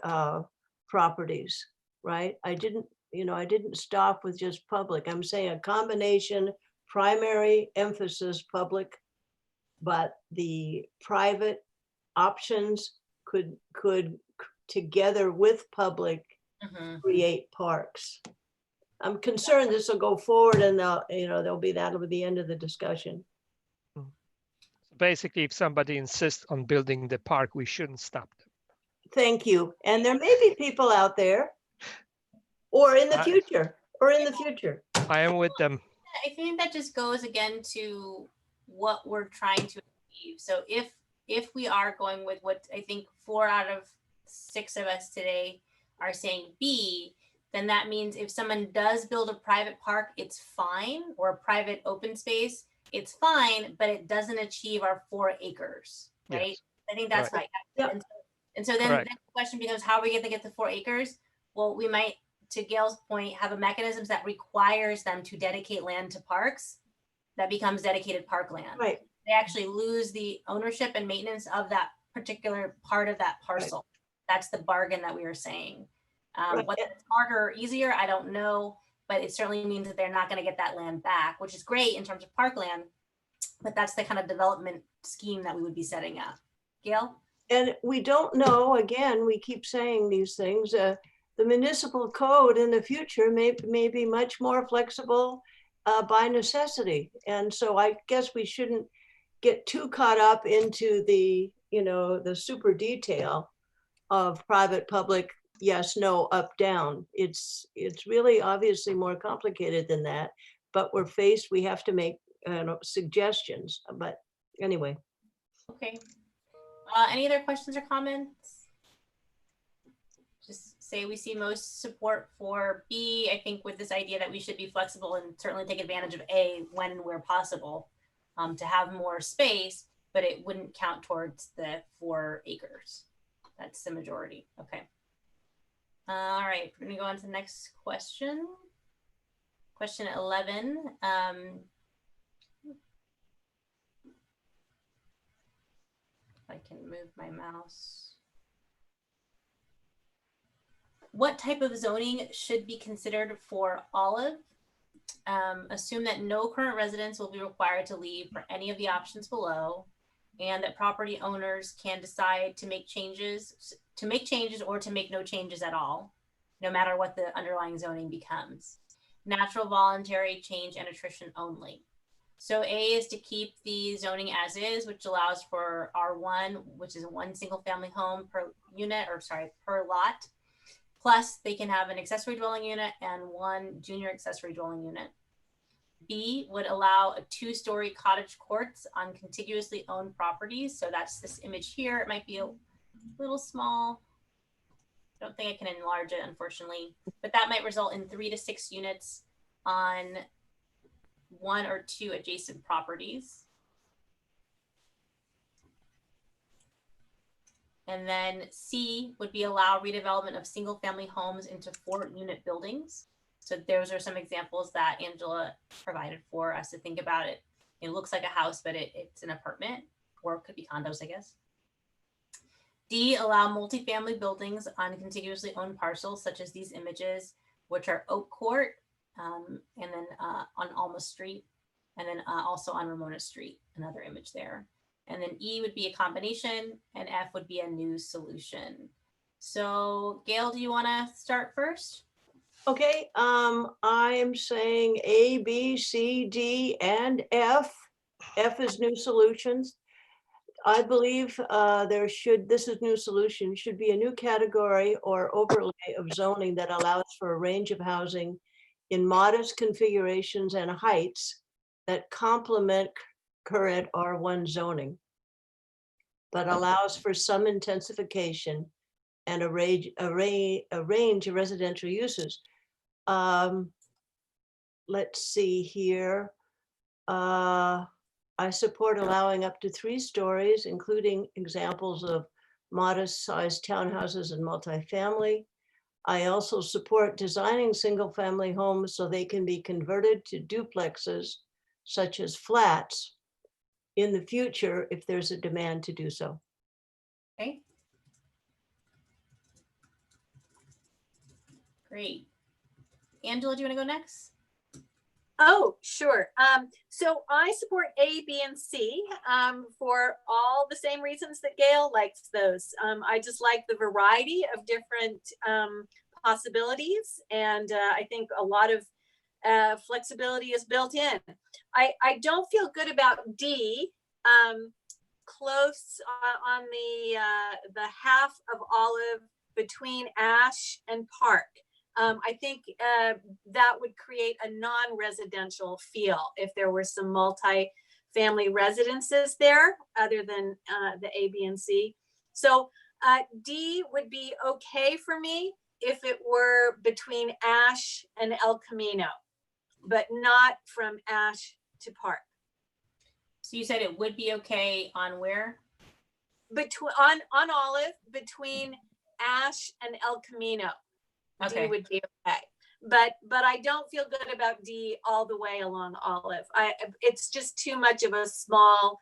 properties, right? I didn't stop with just public. I'm saying a combination, primary emphasis public, but the private options could together with public Mhm. create parks. I'm concerned this will go forward and that'll be the end of the discussion. Basically, if somebody insists on building the park, we shouldn't stop them. Thank you. And there may be people out there or in the future. I am with them. I think that just goes again to what we're trying to achieve. So if we are going with what I think 4 out of 6 of us today are saying B, then that means if someone does build a private park, it's fine, or a private open space, it's fine, but it doesn't achieve our 4 acres, right? Yes. I think that's Correct. right. Yep. And so then Correct. the question becomes, how are we going to get the 4 acres? Well, we might, to Gail's point, have a mechanisms that requires them to dedicate land to parks that becomes dedicated parkland. Right. They actually lose the ownership and maintenance of that particular part of that parcel. That's the bargain that we were saying. Right. Whether it's harder or easier, I don't know, but it certainly means that they're not going to get that land back, which is great in terms of parkland, but that's the kind of development scheme that we would be setting up. Gail? And we don't know, again, we keep saying these things, the municipal code in the future may be much more flexible by necessity. And so I guess we shouldn't get too caught up into the super detail of private, public, yes, no, up, down. It's really obviously more complicated than that, but we have to make suggestions. But anyway. Okay. Any other questions or comments? Just say we see most support for B. I think with this idea that we should be flexible and certainly take advantage of A when and where possible to have more space, but it wouldn't count towards the 4 acres. That's the majority. Okay. All right, we're gonna go on to the next question. Question 11. I can move my mouse. What type of zoning should be considered for Olive? Assume that no current residents will be required to leave for any of the options below, and that property owners can decide to make changes or to make no changes at all, no matter what the underlying zoning becomes. Natural, voluntary, change, and attrition only. So A is to keep the zoning as is, which allows for R1, which is 1 single family home per lot. Plus they can have an accessory dwelling unit and 1 junior accessory dwelling unit. B would allow a 2-story cottage courts on contiguously owned properties. So that's this image here. It might be a little small. I don't think I can enlarge it, unfortunately, but that might result in 3 to 6 units on 1 or 2 adjacent properties. And then C would be allow redevelopment of single family homes into 4-unit buildings. So those are some examples that Angela provided for us to think about it. It looks like a house, but it's an apartment, or it could be condos, I guess. D, allow multifamily buildings on contiguously owned parcels, such as these images, which are Oak Court, and then on Alma Street, and then also on Ramona Street, another image there. And then E would be a combination, and F would be a new solution. So Gail, do you want to start first? Okay, I am saying A, B, C, D, and F. F is new solutions. I believe this is new solution, should be a new category or overlay of zoning that allows for a range of housing in modest configurations and heights that complement current R1 zoning. but allows for some intensification and a range of residential uses. Let's see here. I support allowing up to 3 stories, including examples of modest-sized townhouses and multifamily. I also support designing single-family homes so they can be converted to duplexes, such as flats, in the future if there's a demand to do so. Okay. Great. Angela, do you want to go next? Oh, sure. So I support A, B, and C for all the same reasons that Gail likes those. I just like the variety of different possibilities, and I think a lot of flexibility is built in. I don't feel good about D, close on the half of Olive between Ash and Park. I think that would create a non-residential feel if there were some multi-family residences there other than the A, B, and C. So D would be okay for me if it were between Ash and El Camino, but not from Ash to Park. So you said it would be okay on where? On Olive, between Ash and El Camino. Okay. D would be okay, but I don't feel good about D all the way along Olive. It's just too much of a small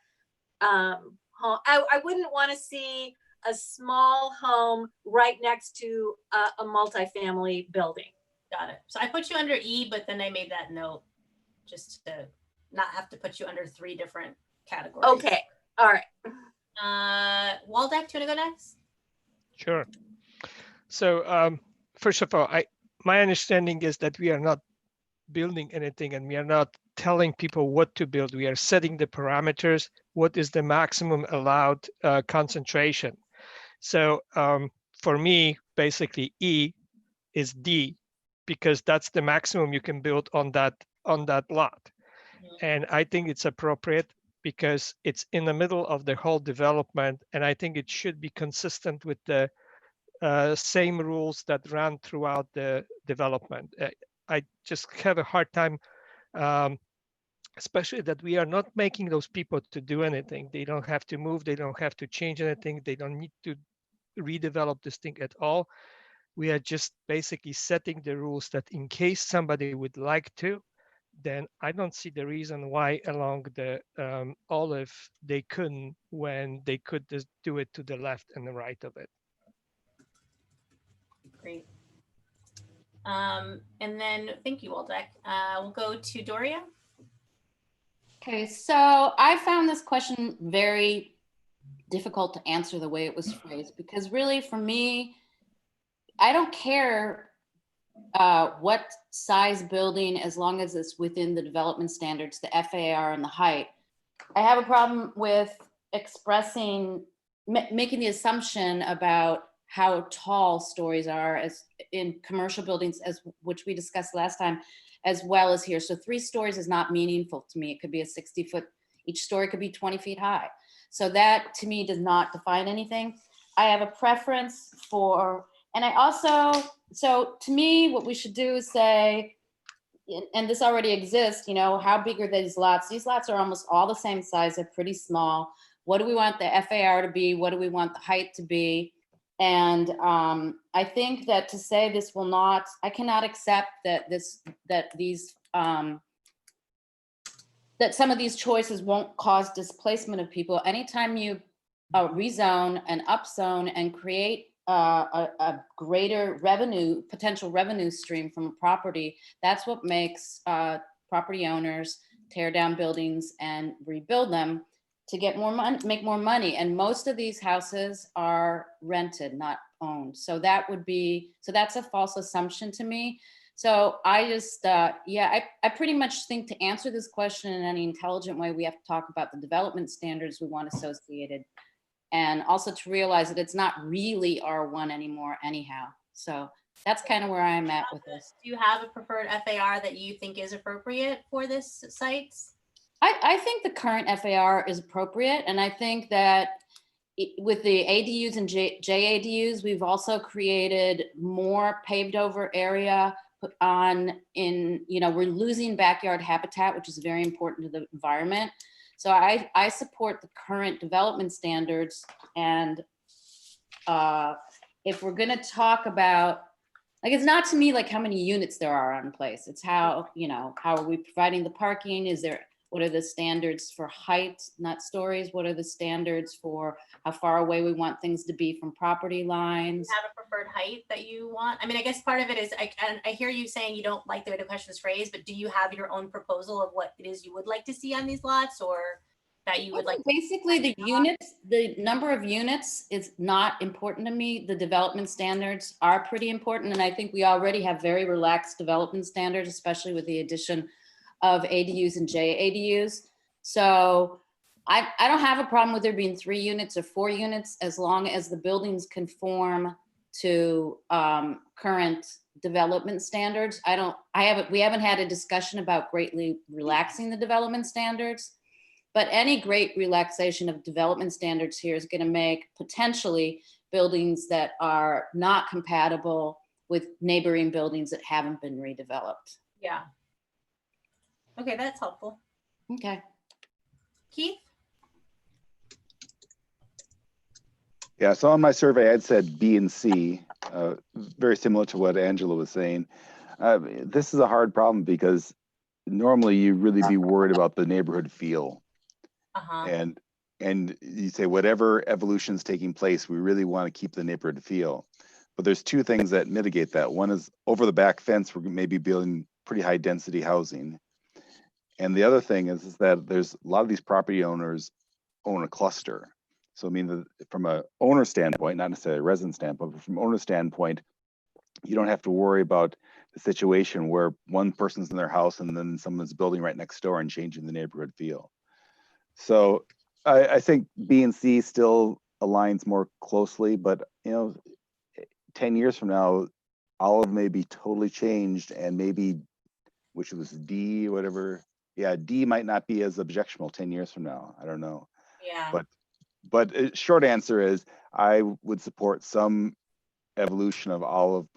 home. I wouldn't want to see a small home right next to a multifamily building. Got it. So I put you under E, but then I made that note just to not have to put you under 3 different categories. Okay. All right. Waldeck, do you want to go next? Sure. So first of all, my understanding is that we are not building anything and we are not telling people what to build. We are setting the parameters. What is the maximum allowed concentration? So for me, basically E is D, because that's the maximum you can build on that lot. And I think it's appropriate because it's in the middle of the whole development, and I think it should be consistent with the same rules that run throughout the development. I just have a hard time, especially that we are not making those people to do anything. They don't have to move. They don't have to change anything. They don't need to redevelop this thing at all. We are just basically setting the rules that in case somebody would like to, then I don't see the reason why along the Olive they couldn't, when they could just do it to the left and the right of it. Great. And then, thank you, Waldeck. We'll go to Doria. Okay, so I found this question very difficult to answer the way it was phrased, because really for me, I don't care what size building, as long as it's within the development standards, the FAR and the height. I have a problem with making the assumption about how tall stories are as in commercial buildings, as which we discussed last time, as well as here. So 3 stories is not meaningful to me. It could be a 60-foot, each story could be 20 feet high. So that to me does not define anything. I have a preference for, and I also, so to me, what we should do is say, and this already exists, you know, how big are these lots? These lots are almost all the same size. They're pretty small. What do we want the FAR to be? What do we want the height to be? And I think that to say this will not, I cannot accept that that some of these choices won't cause displacement of people. Anytime you rezone and upzone and create a greater potential revenue stream from a property, that's what makes property owners tear down buildings and rebuild them to get more money, make more money. And most of these houses are rented, not owned. So that's a false assumption to me. So I just, I pretty much think to answer this question in any intelligent way, we have to talk about the development standards we want associated, and also to realize that it's not really R1 anymore anyhow. So that's kind of where I'm at with this. Do you have a preferred FAR that you think is appropriate for this site? I think the current FAR is appropriate. And I think that with the ADUs and JADUs, we've also created more paved over area put on in, we're losing backyard habitat, which is very important to the environment. So I support the current development standards. And if we're gonna talk about, like, it's not to me like how many units there are on place. It's how, how are we providing the parking? What are the standards for height, not stories? What are the standards for how far away we want things to be from property lines? Have a preferred height that you want? I mean, I guess part of it is, I hear you saying you don't like the way the question is phrased, but do you have your own proposal of what it is you would like to see on these lots, or that you would like? Basically, the number of units is not important to me. The development standards are pretty important. And I think we already have very relaxed development standards, especially with the addition of ADUs and JADUs. So I don't have a problem with there being 3 units or 4 units, as long as the buildings conform to current development standards. We haven't had a discussion about greatly relaxing the development standards, but any great relaxation of development standards here is going to make potentially buildings that are not compatible with neighboring buildings that haven't been redeveloped. Yeah. Okay, that's helpful. Okay. Keith? Yeah, so on my survey, I'd said B and C, very similar to what Angela was saying. This is a hard problem because normally you really be worried about the neighborhood feel. And you say whatever evolution is taking place, we really want to keep the neighborhood feel. But there's 2 things that mitigate that. One is over the back fence, we're maybe building pretty high density housing. And the other thing is that there's a lot of these property owners own a cluster. So I mean, from a owner standpoint, not necessarily a resident standpoint, but from owner standpoint, you don't have to worry about the situation where one person's in their house and then someone's building right next door and changing the neighborhood feel. So I think B and C still aligns more closely, but 10 years from now, Olive may be totally changed, and maybe, which was D, whatever. Yeah, D might not be as objectionable 10 years from now. I don't know. Yeah. But short answer is I would support some evolution of Olive,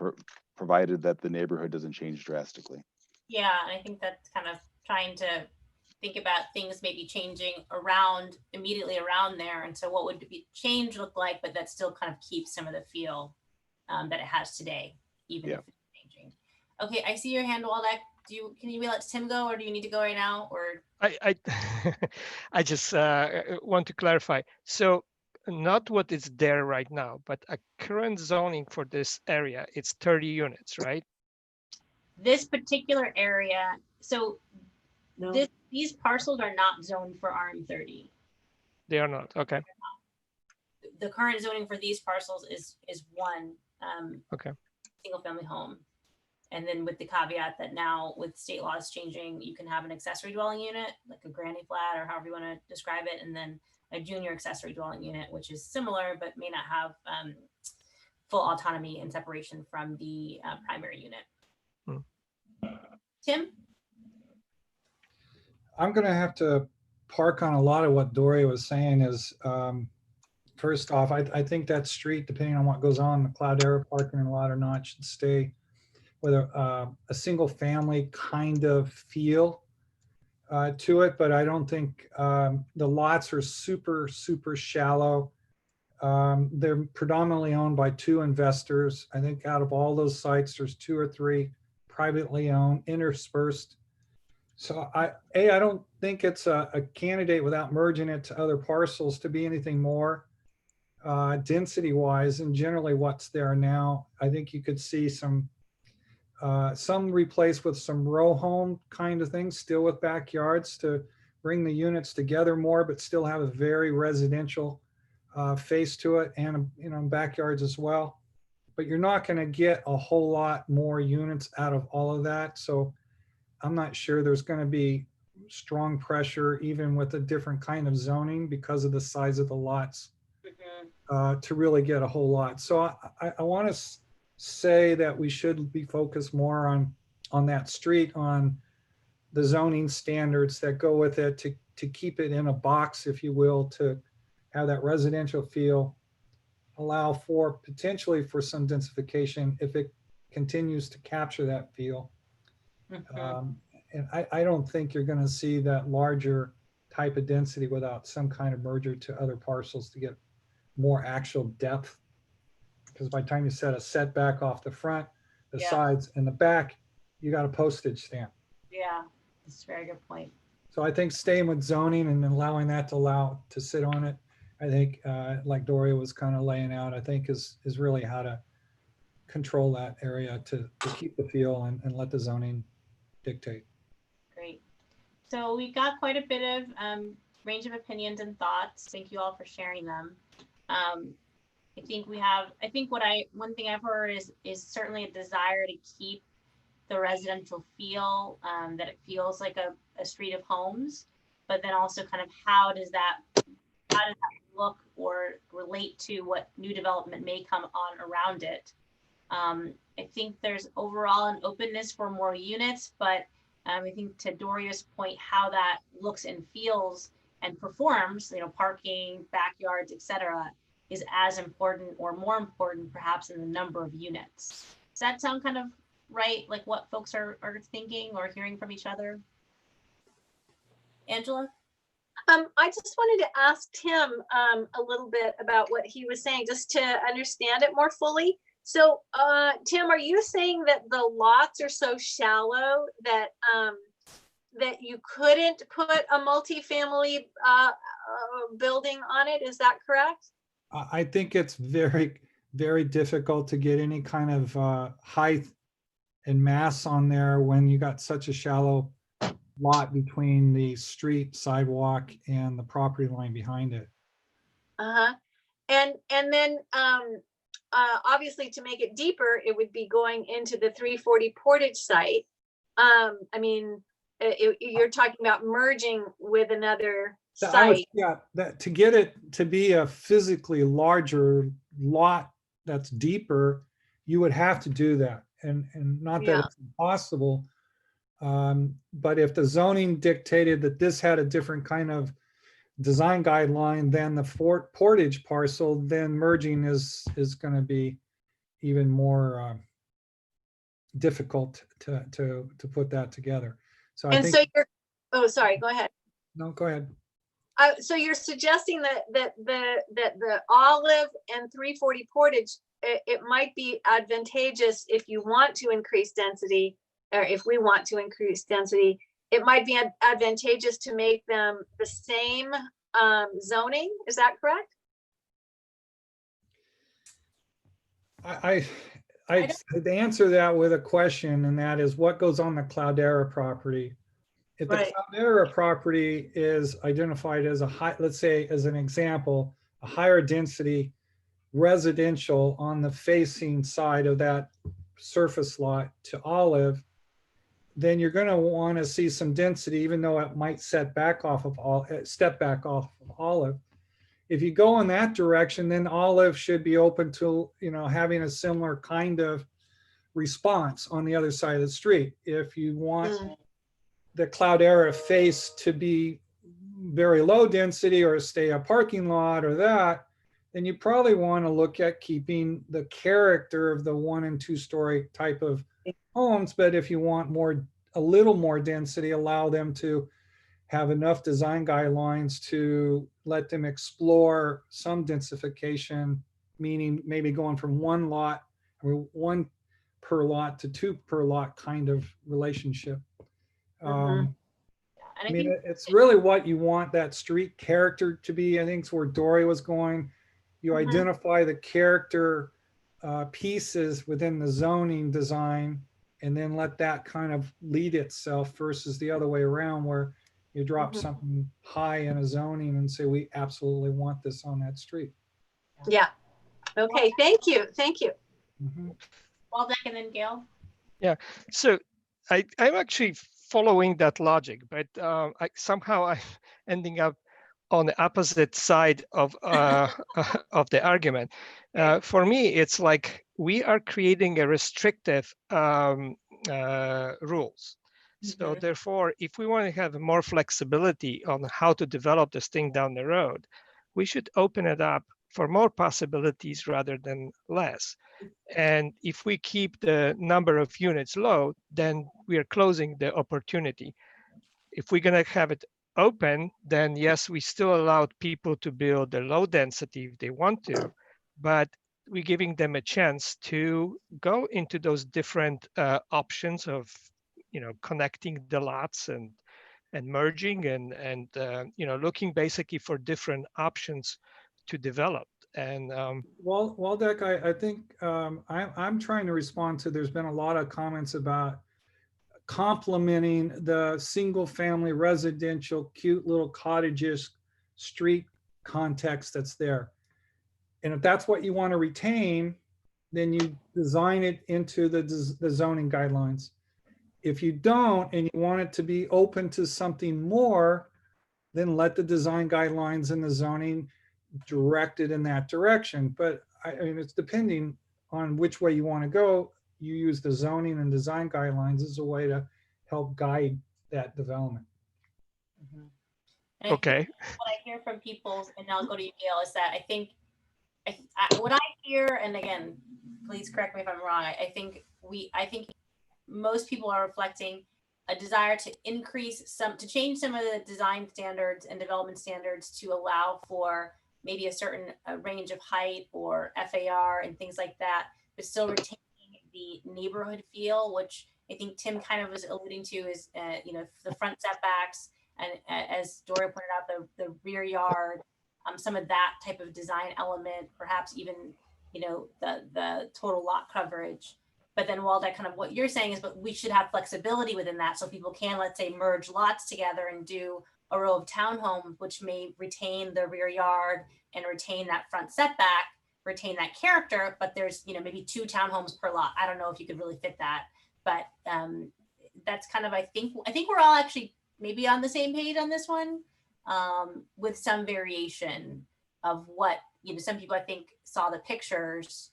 provided that the neighborhood doesn't change drastically. Yeah, and I think that's kind of trying to think about things maybe changing immediately around there. And so what would the change look like, but that still kind of keeps some of the feel that it has today, even if it's changing. Okay, I see your hand, Waldeck. Can you let Tim go, or do you need to go right now? Or I just want to clarify. So not what is there right now, but a current zoning for this area, it's 30 units, right? This particular area, so No. these parcels are not zoned for RM30. They are not. Okay. The current zoning for these parcels is one single family home. And then with the caveat that now with state laws changing, you can have an accessory dwelling unit, like a granny flat or however you want to describe it. And then a junior accessory dwelling unit, which is similar, but may not have full autonomy and separation from the primary unit. Tim? I'm going to have to park on a lot of what Doria was saying. Is first off, I think that street, depending on what goes on, the Cloud Era parking lot or not, should stay with a single family kind of feel to it. But I don't think the lots are super shallow. They're predominantly owned by 2 investors. I think out of all those sites, there's 2 or 3 privately owned, interspersed. So I don't think it's a candidate without merging it to other parcels to be anything more density wise. And generally what's there now, I think you could see some replaced with some row home kind of things, still with backyards to bring the units together more, but still have a very residential face to it, and backyards as well. But you're not going to get a whole lot more units out of all of that. So I'm not sure there's going to be strong pressure, even with a different kind of zoning, because of the size of the lots, to really get a whole lot. So I want to say that we should be focused more on that street, on the zoning standards that go with it, to keep it in a box, if you will, to have that residential feel, allow for potentially for some densification if it continues to capture that feel. And I don't think you're going to see that larger type of density without some kind of merger to other parcels to get more actual depth. Because by the time you set a setback off the front, the Yeah. sides, and the back, you got a postage stamp. Yeah, that's a very good point. So I think staying with zoning and allowing that to sit on it, I think, like Doria was kind of laying out, I think is really how to control that area to keep the feel and let the zoning dictate. Great. So we got quite a bit of range of opinions and thoughts. Thank you all for sharing them. I think one thing I've heard is certainly a desire to keep the residential feel, that it feels like a street of homes, but then also kind of how does that look or relate to what new development may come on around it. I think there's overall an openness for more units, but I think to Doria's point, how that looks and feels and performs, parking, backyards, etc., is as important or more important perhaps than the number of units. Does that sound kind of right? Like what folks are thinking or hearing from each other? Angela? I just wanted to ask Tim a little bit about what he was saying, just to understand it more fully. So, Tim, are you saying that the lots are so shallow that that you couldn't put a multifamily building on it? Is that correct? I think it's very, very difficult to get any kind of height and mass on there when you got such a shallow lot between the street sidewalk and the property line behind it. And then obviously to make it deeper, it would be going into the 340 Portage site. I mean, you're talking about merging with another site. That to get it to be a physically larger lot that's deeper, you would have to do that. And not that it's impossible, but if the zoning dictated that this had a different kind of design guideline than the Portage parcel, then merging is going to be even more difficult to put that together. So I think. So you're, oh, sorry, go ahead. No, go ahead. So you're suggesting that the Olive and 340 Portage, it might be advantageous if you want to increase density, or if we want to increase density, it might be advantageous to make them the same zoning. Is that correct? I'd answer that with a question, and that is what goes on the Cloudera property. If the Cloudera property is identified as a high, let's say as an example, a higher density residential on the facing side of that surface lot to Olive, then you're going to want to see some density, even though it might step back off of Olive. If you go in that direction, then Olive should be open to, having a similar kind of response on the other side of the street. If you want the Cloudera face to be very low density or stay a parking lot or that, then you probably want to look at keeping the character of the 1 and 2 story type of homes. But if you want a little more density, allow them to have enough design guidelines to let them explore some densification, meaning maybe going from 1 lot or 1 per lot to 2 per lot kind of relationship. I mean, it's really what you want that street character to be. I think it's where Dory was going. You identify the character pieces within the zoning design, and then let that kind of lead itself versus the other way around, where you drop something high in a zoning and say, we absolutely want this on that street. Yeah. Okay. Thank you. Thank you. Waldeck and then Gail. Yeah. So I'm actually following that logic, but I'm ending up on the opposite side of of the argument. For me, it's like we are creating a restrictive rules. So therefore, if we want to have more flexibility on how to develop this thing down the road, we should open it up for more possibilities rather than less. And if we keep the number of units low, then we are closing the opportunity. If we're going to have it open, then yes, we still allowed people to build a low density if they want to, but we're giving them a chance to go into those different options of, connecting the lots and merging and looking basically for different options to develop. And Waldeck, I think I'm trying to respond to, there's been a lot of comments about complementing the single family residential, cute little cottages street context that's there. And if that's what you want to retain, then you design it into the zoning guidelines. If you don't, and you want it to be open to something more, then let the design guidelines and the zoning direct it in that direction. But I mean, it's depending on which way you want to go. You use the zoning and design guidelines as a way to help guide that development. And okay. what I hear from people, and I'll go to you, Gail, is that I think what I hear, and again, please correct me if I'm wrong. I think most people are reflecting a desire to change some of the design standards and development standards to allow for maybe a certain range of height or FAR and things like that, but still retaining the neighborhood feel, which I think Tim kind of was alluding to is, the front setbacks, and as Doria pointed out, the rear yard, some of that type of design element, perhaps even, the total lot coverage. But then, Waldeck, kind of what you're saying is, but we should have flexibility within that, so people can, let's say, merge lots together and do a row of townhomes, which may retain the rear yard and retain that front setback, retain that character, but there's, maybe 2 townhomes per lot. I don't know if you could really fit that, but that's kind of, I think we're all actually maybe on the same page on this one, with some variation of what, some people I think saw the pictures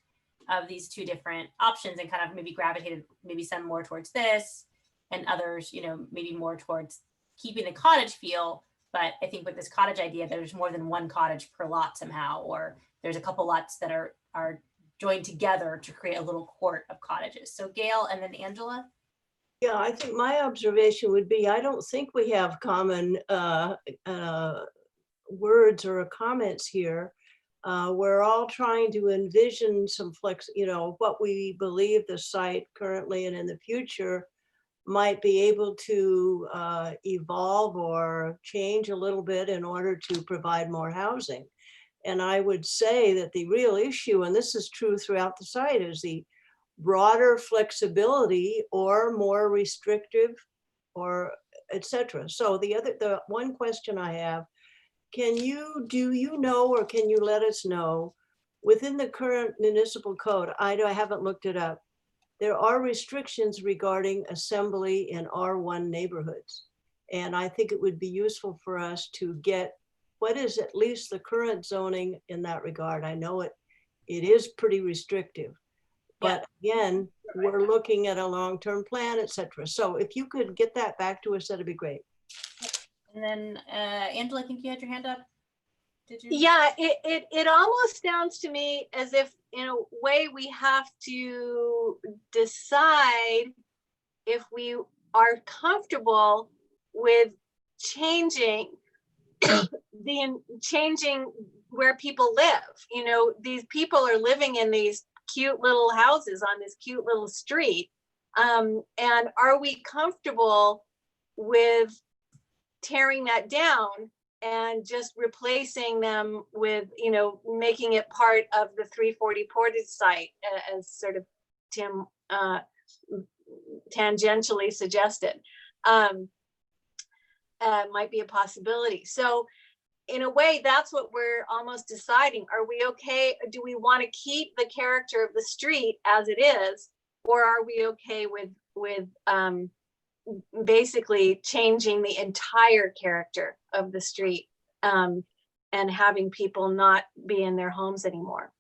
of these 2 different options and kind of maybe gravitated, maybe some more towards this and others, maybe more towards keeping the cottage feel. But I think with this cottage idea, there's more than 1 cottage per lot somehow, or there's a couple lots that are joined together to create a little court of cottages. So Gail and then Angela. Yeah, I think my observation would be, I don't think we have common words or comments here. We're all trying to envision some what we believe the site currently and in the future might be able to evolve or change a little bit in order to provide more housing. And I would say that the real issue, and this is true throughout the site, is the broader flexibility or more restrictive or etc. So the one question I have, do you know, or can you let us know, within the current municipal code, I haven't looked it up, there are restrictions regarding assembly in R1 neighborhoods. And I think it would be useful for us to get what is at least the current zoning in that regard. I know it is pretty restrictive, but again, we're looking at a long-term plan, etc. So if you could get that back to us, that'd be great. And then Angela, I think you had your hand up. Did you? Yeah, it almost sounds to me as if, in a way, we have to decide if we are comfortable with changing changing where people live. These people are living in these cute little houses on this cute little street, and are we comfortable with tearing that down and just replacing them with, making it part of the 340 Portage site, as sort of Tim tangentially suggested, might be a possibility. So in a way, that's what we're almost deciding. Are we okay? Do we want to keep the character of the street as it is, or are we okay with basically changing the entire character of the street, and having people not be in their homes anymore?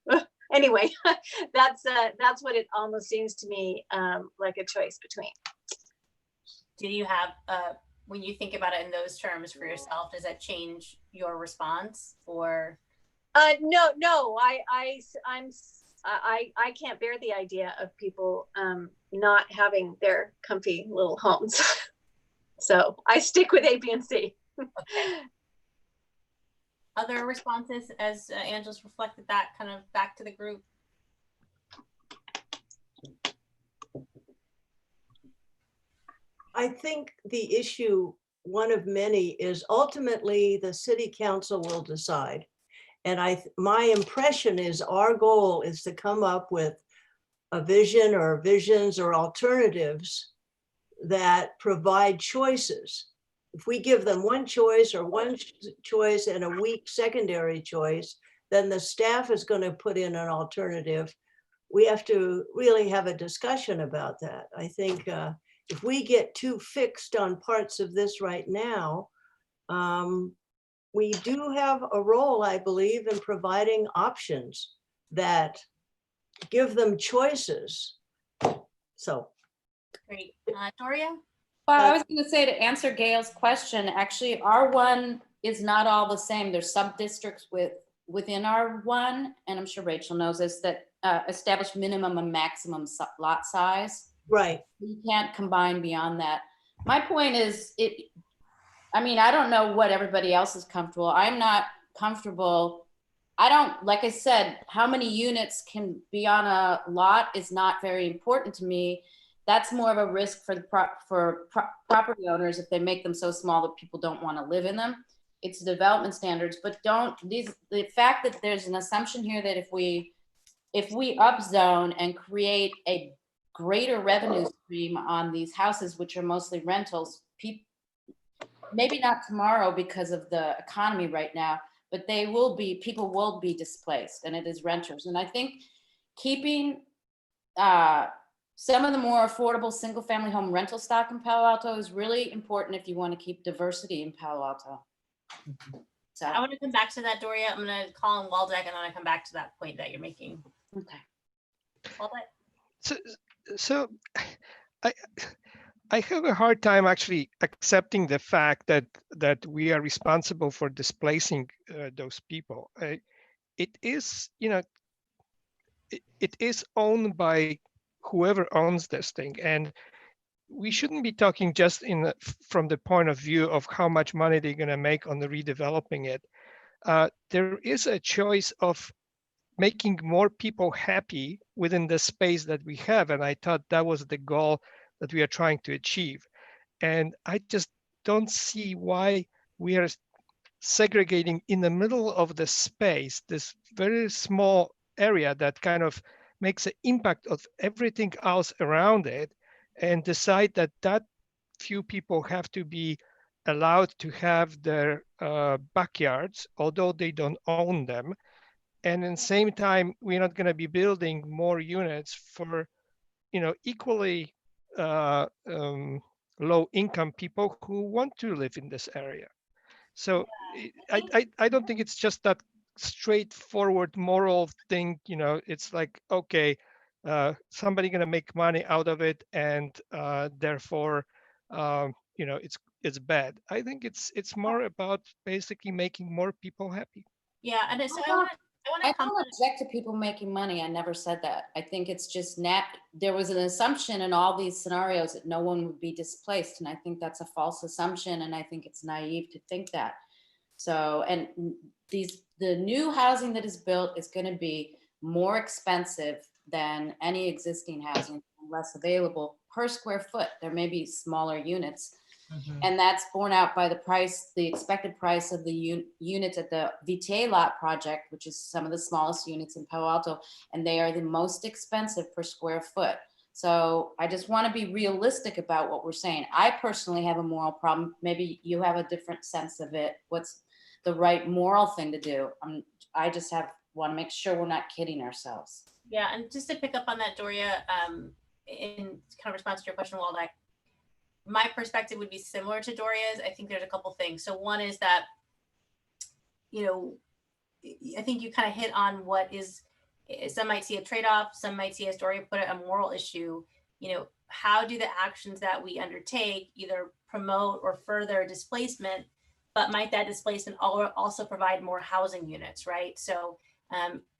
Anyway, that's what it almost seems to me like a choice between. Do you have, when you think about it in those terms for yourself, does that change your response? Or No, I can't bear the idea of people not having their comfy little homes. So I stick with A, B, and C. Okay. Other responses as Angela's reflected that kind of back to the group? I think the issue, one of many, is ultimately the city council will decide. And my impression is our goal is to come up with a vision or visions or alternatives that provide choices. If we give them one choice or one choice and a weak secondary choice, then the staff is going to put in an alternative. We have to really have a discussion about that. I think if we get too fixed on parts of this right now, we do have a role, I believe, in providing options that give them choices. So. Great. Doria? Well, I was going to say, to answer Gail's question, actually, R1 is not all the same. There's sub-districts within R1, and I'm sure Rachel knows this, that establish minimum and maximum lot size. Right. You can't combine beyond that. My point is, I mean, I don't know what everybody else is comfortable. I'm not comfortable. I don't, like I said, how many units can be on a lot is not very important to me. That's more of a risk for the property owners if they make them so small that people don't want to live in them. It's development standards, but the fact that there's an assumption here that if we upzone and create a greater revenue stream on these houses, which are mostly rentals, maybe not tomorrow because of the economy right now, but people will be displaced, and it is renters. And I think keeping some of the more affordable single family home rental stock in Palo Alto is really important if you want to keep diversity in Palo Alto. So I want to come back to that, Doria. I'm going to call on Waldeck, and then I come back to that point that you're making. Okay. Waldeck? So I have a hard time actually accepting the fact that we are responsible for displacing those people. It is, it is owned by whoever owns this thing, and we shouldn't be talking just from the point of view of how much money they're going to make on the redeveloping it. There is a choice of making more people happy within the space that we have, and I thought that was the goal that we are trying to achieve. And I just don't see why we are segregating in the middle of the space, this very small area that kind of makes an impact of everything else around it, and decide that few people have to be allowed to have their backyards, although they don't own them. And at the same time, we're not going to be building more units for, equally low income people who want to live in this area. So I don't think it's just that straightforward moral thing. It's like, okay, somebody going to make money out of it, and therefore, it's bad. I think it's more about basically making more people happy. Yeah, and so I don't object to people making money. I never said that. I think it's just there was an assumption in all these scenarios that no one would be displaced. And I think that's a false assumption. And I think it's naive to think that. So, and the new housing that is built is going to be more expensive than any existing housing, less available per square foot. There may be smaller units. Mm-hmm. And that's borne out by the expected price of the units at the VTA lot project, which is some of the smallest units in Palo Alto, and they are the most expensive per square foot. So I just want to be realistic about what we're saying. I personally have a moral problem. Maybe you have a different sense of it. What's the right moral thing to do? I just want to make sure we're not kidding ourselves. Yeah, and just to pick up on that, Doria, in kind of response to your question, Waldeck, my perspective would be similar to Doria's. I think there's a couple things. So one is that, I think you kind of hit on what is, some might see a trade-off, some might see, as Doria put it, a moral issue. How do the actions that we undertake either promote or further displacement but might that displacement also provide more housing units, right? So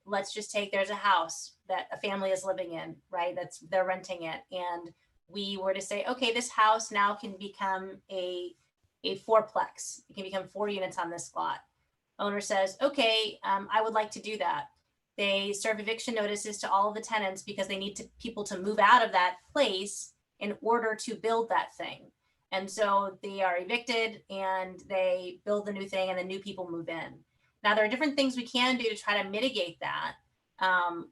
let's just take, there's a house that a family is living in, right? They're renting it. And we were to say, okay, this house now can become a fourplex. It can become 4 units on this lot. Owner says, okay, I would like to do that. They serve eviction notices to all of the tenants because they need people to move out of that place in order to build that thing. And so they are evicted and they build the new thing and the new people move in. Now, there are different things we can do to try to mitigate that.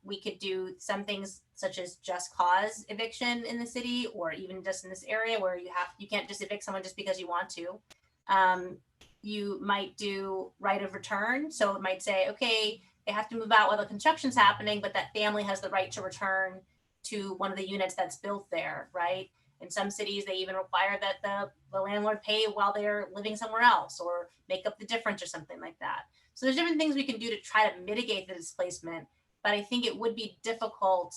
We could do some things such as just cause eviction in the city, or even just in this area where you can't just evict someone just because you want to. You might do right of return. So it might say, okay, they have to move out while the construction's happening, but that family has the right to return to one of the units that's built there, right? In some cities, they even require that the landlord pay while they're living somewhere else, or make up the difference or something like that. So there's different things we can do to try to mitigate the displacement, but I think it would be difficult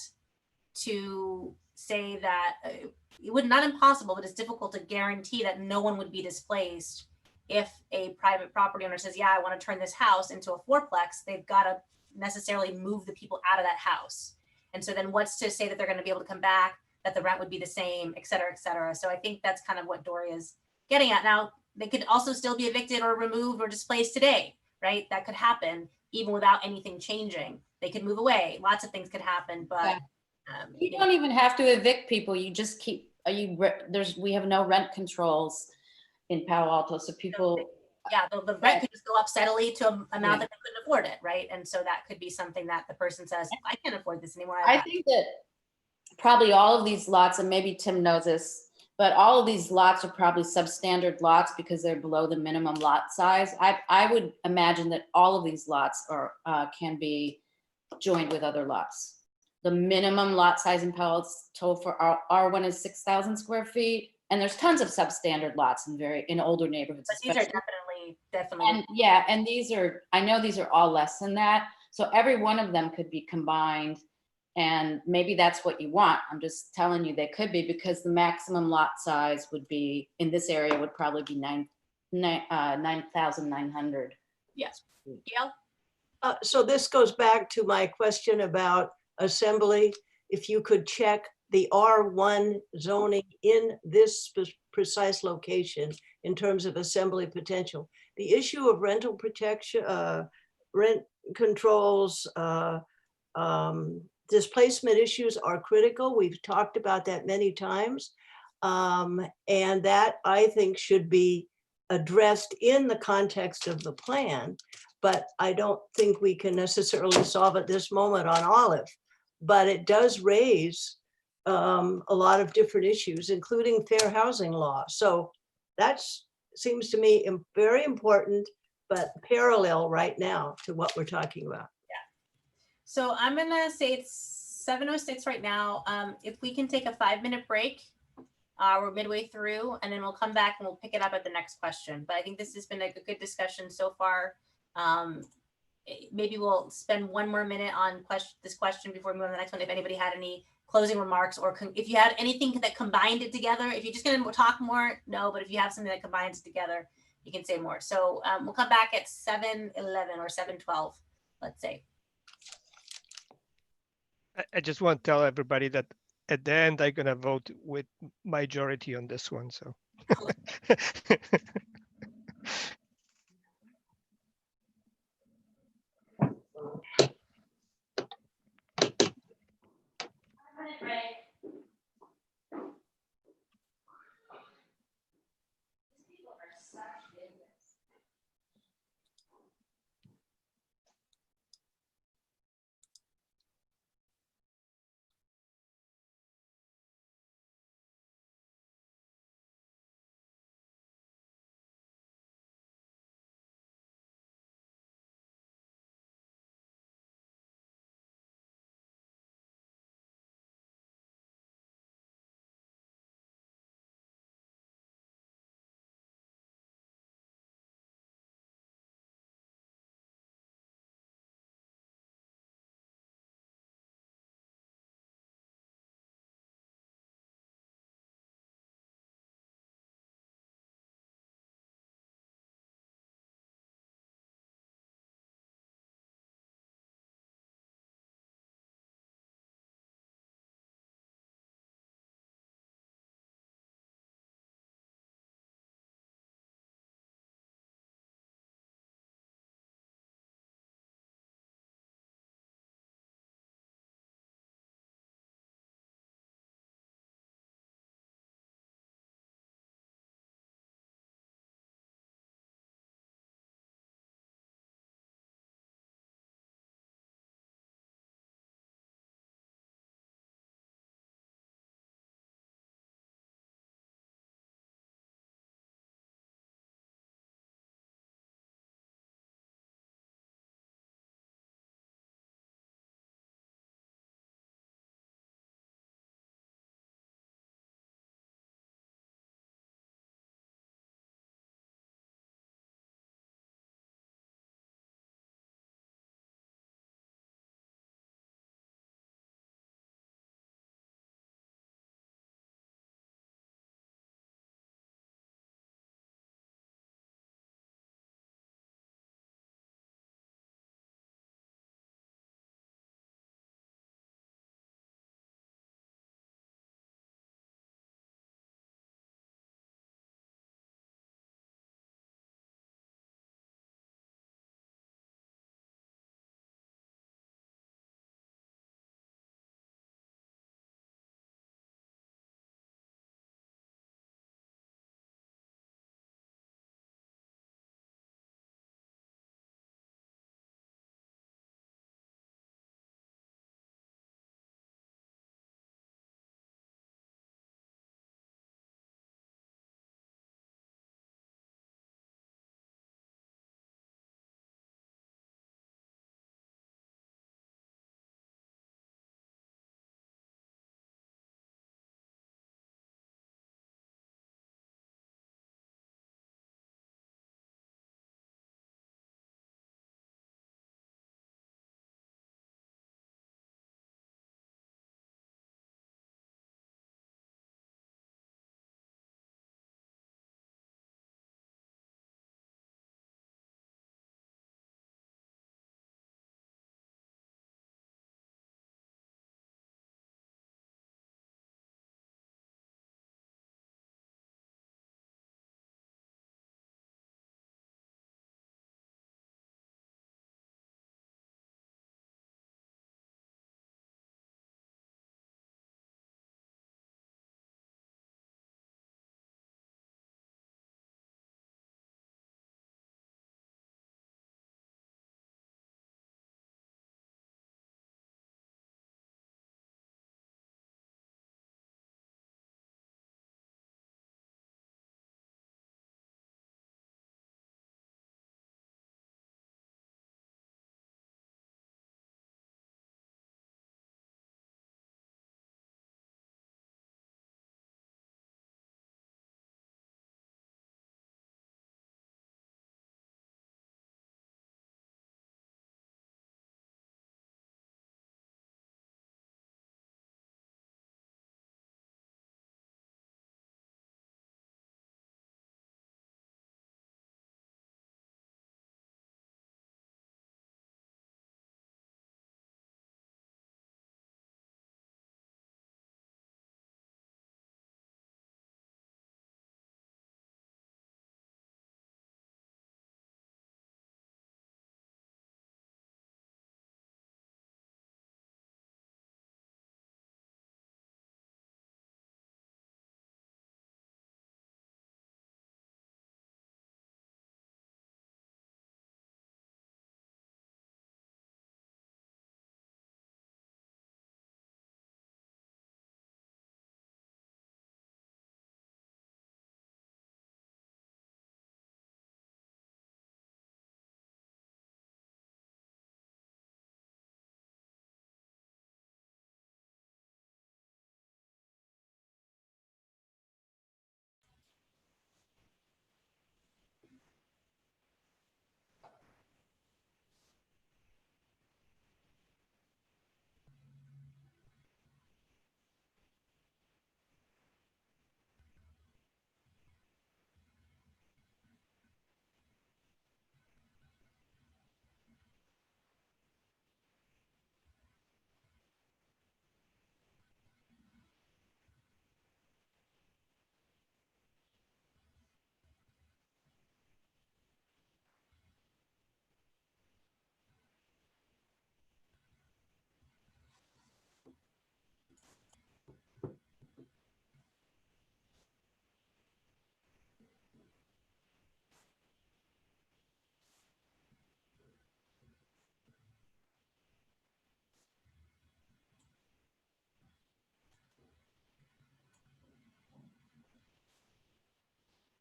to say that, it would not impossible, but it's difficult to guarantee that no one would be displaced. If a private property owner says, yeah, I want to turn this house into a fourplex, they've got to necessarily move the people out of that house. And so then what's to say that they're going to be able to come back, that the rent would be the same, et cetera, et cetera. So I think that's kind of what Dory is getting at. Now, they could also still be evicted or removed or displaced today, right? That could happen even without anything changing. They could move away. Lots of things could happen, but Yeah. You don't even have to evict people. You just keep, we have no rent controls in Palo Alto. So people. Yeah, the rent could just go up steadily to an amount that they couldn't afford it, right? And so that could be something that the person says, I can't afford this anymore. I think that probably all of these lots, and maybe Tim knows this, but all of these lots are probably substandard lots because they're below the minimum lot size. I would imagine that all of these lots can be joined with other lots. The minimum lot size in Palo Alto for R1 is 6,000 square feet. And there's tons of substandard lots in older neighborhoods. But these are definitely. And yeah, and these are, I know these are all less than that. So every one of them could be combined, and maybe that's what you want. I'm just telling you they could be, because the maximum lot size would be, in this area, would probably be 9,900. Yes. Gail? So this goes back to my question about assembly. If you could check the R1 zoning in this precise location in terms of assembly potential. The issue of rental protection, rent controls, displacement issues are critical. We've talked about that many times. And that, I think, should be addressed in the context of the plan. But I don't think we can necessarily solve at this moment on Olive. But it does raise a lot of different issues, including fair housing law. So that seems to me very important, but parallel right now to what we're talking about. Yeah. So I'm gonna say it's 7:06 right now. If we can take a 5-minute break, we're midway through, and then we'll come back and we'll pick it up at the next question. But I think this has been a good discussion so far. Maybe we'll spend 1 more minute on this question before we move on to the next one. If anybody had any closing remarks, or if you had anything that combined it together, if you're just going to talk more, no, but if you have something that combines it together, you can say more. So we'll come back at 7:11 or 7:12, let's say. I just want to tell everybody that at the end, I'm going to vote with majority on this one. So.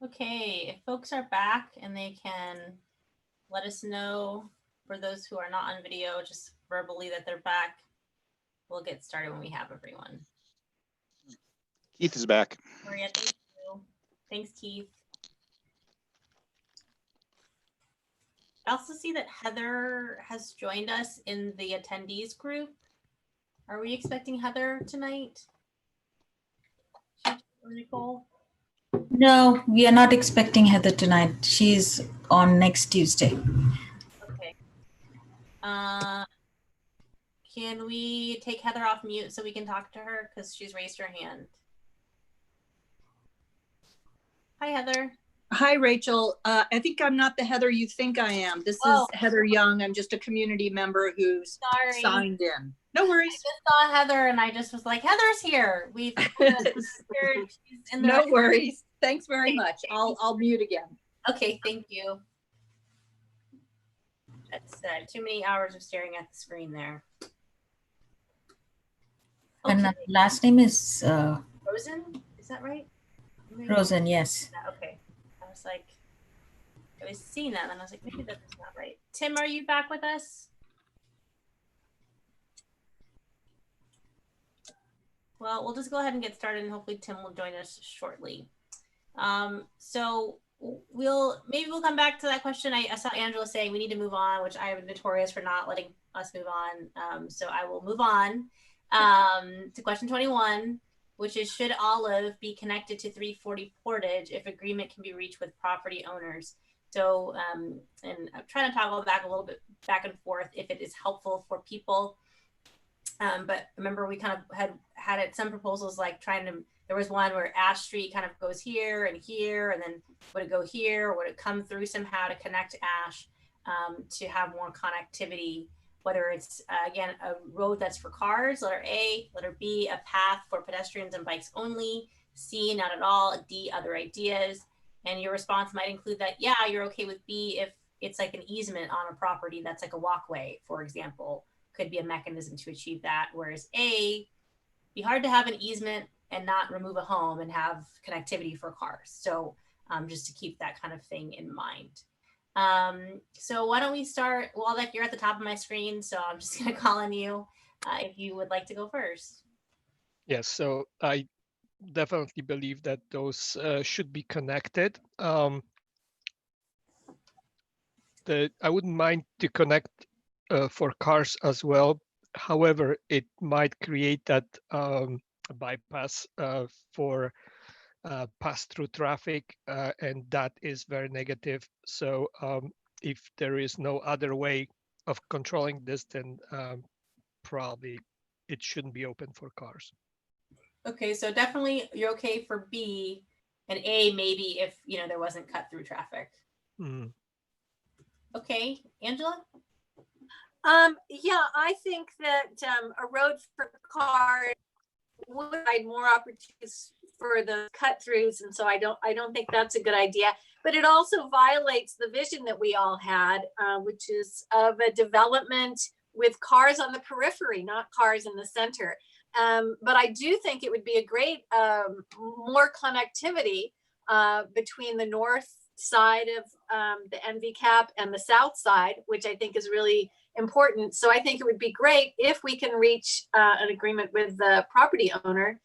Okay, if folks are back and they can let us know, for those who are not on video, just verbally that they're back, we'll get started when we have everyone. Keith is back. Maria, thank you. Thanks, Keith. I also see that Heather has joined us in the attendees group. Are we expecting Heather tonight? Or Nicole? No, we are not expecting Heather tonight. She's on next Tuesday. Okay. Can we take Heather off mute so we can talk to her? Because she's raised her hand. Hi, Heather. Hi, Rachel. I think I'm not the Heather you think I am. This is Heather Young. I'm just a community member who's Sorry. signed in. No worries. I just saw Heather and I just was like, Heather's here. We've No worries. Thanks very much. I'll mute again. Okay, thank you. That's too many hours of staring at the screen there. And last name is Rosen, is that right? Rosen, yes. Okay. I was like, I was seeing that and I was like, maybe that's not right. Tim, are you back with us? Well, we'll just go ahead and get started and hopefully Tim will join us shortly. So maybe we'll come back to that question. I saw Angela saying we need to move on, which I am notorious for not letting us move on. So I will move on to question 21, which is, should Olive be connected to 340 Portage if agreement can be reached with property owners? So, and I'm trying to toggle back a little bit back and forth if it is helpful for people. But remember, we kind of had it, some proposals like there was one where Ash Street kind of goes here, and then would it go here, or would it come through somehow to connect Ash to have more connectivity, whether it's, again, a road that's for cars, letter A, letter B, a path for pedestrians and bikes only, C, not at all, D, other ideas. And your response might include that, yeah, you're okay with B if it's like an easement on a property that's like a walkway, for example, could be a mechanism to achieve that. Whereas A, be hard to have an easement and not remove a home and have connectivity for cars. So just to keep that kind of thing in mind. So why don't we start, Waldek, you're at the top of my screen, so I'm just gonna call on you if you would like to go first. Yes, so I definitely believe that those should be connected. I wouldn't mind to connect for cars as well. However, it might create that bypass for pass-through traffic, and that is very negative. So if there is no other way of controlling this, then probably it shouldn't be open for cars. Okay, so definitely you're okay for B, and A maybe if there wasn't cut through traffic. Mm. Okay, Angela? Yeah, I think that a road for cars would provide more opportunities for the cut throughs, and so I don't think that's a good idea. But it also violates the vision that we all had, which is of a development with cars on the periphery, not cars in the center. But I do think it would be a great more connectivity between the north side of the NVCAP and the south side, which I think is really important. So I think it would be great if we can reach an agreement with the property owner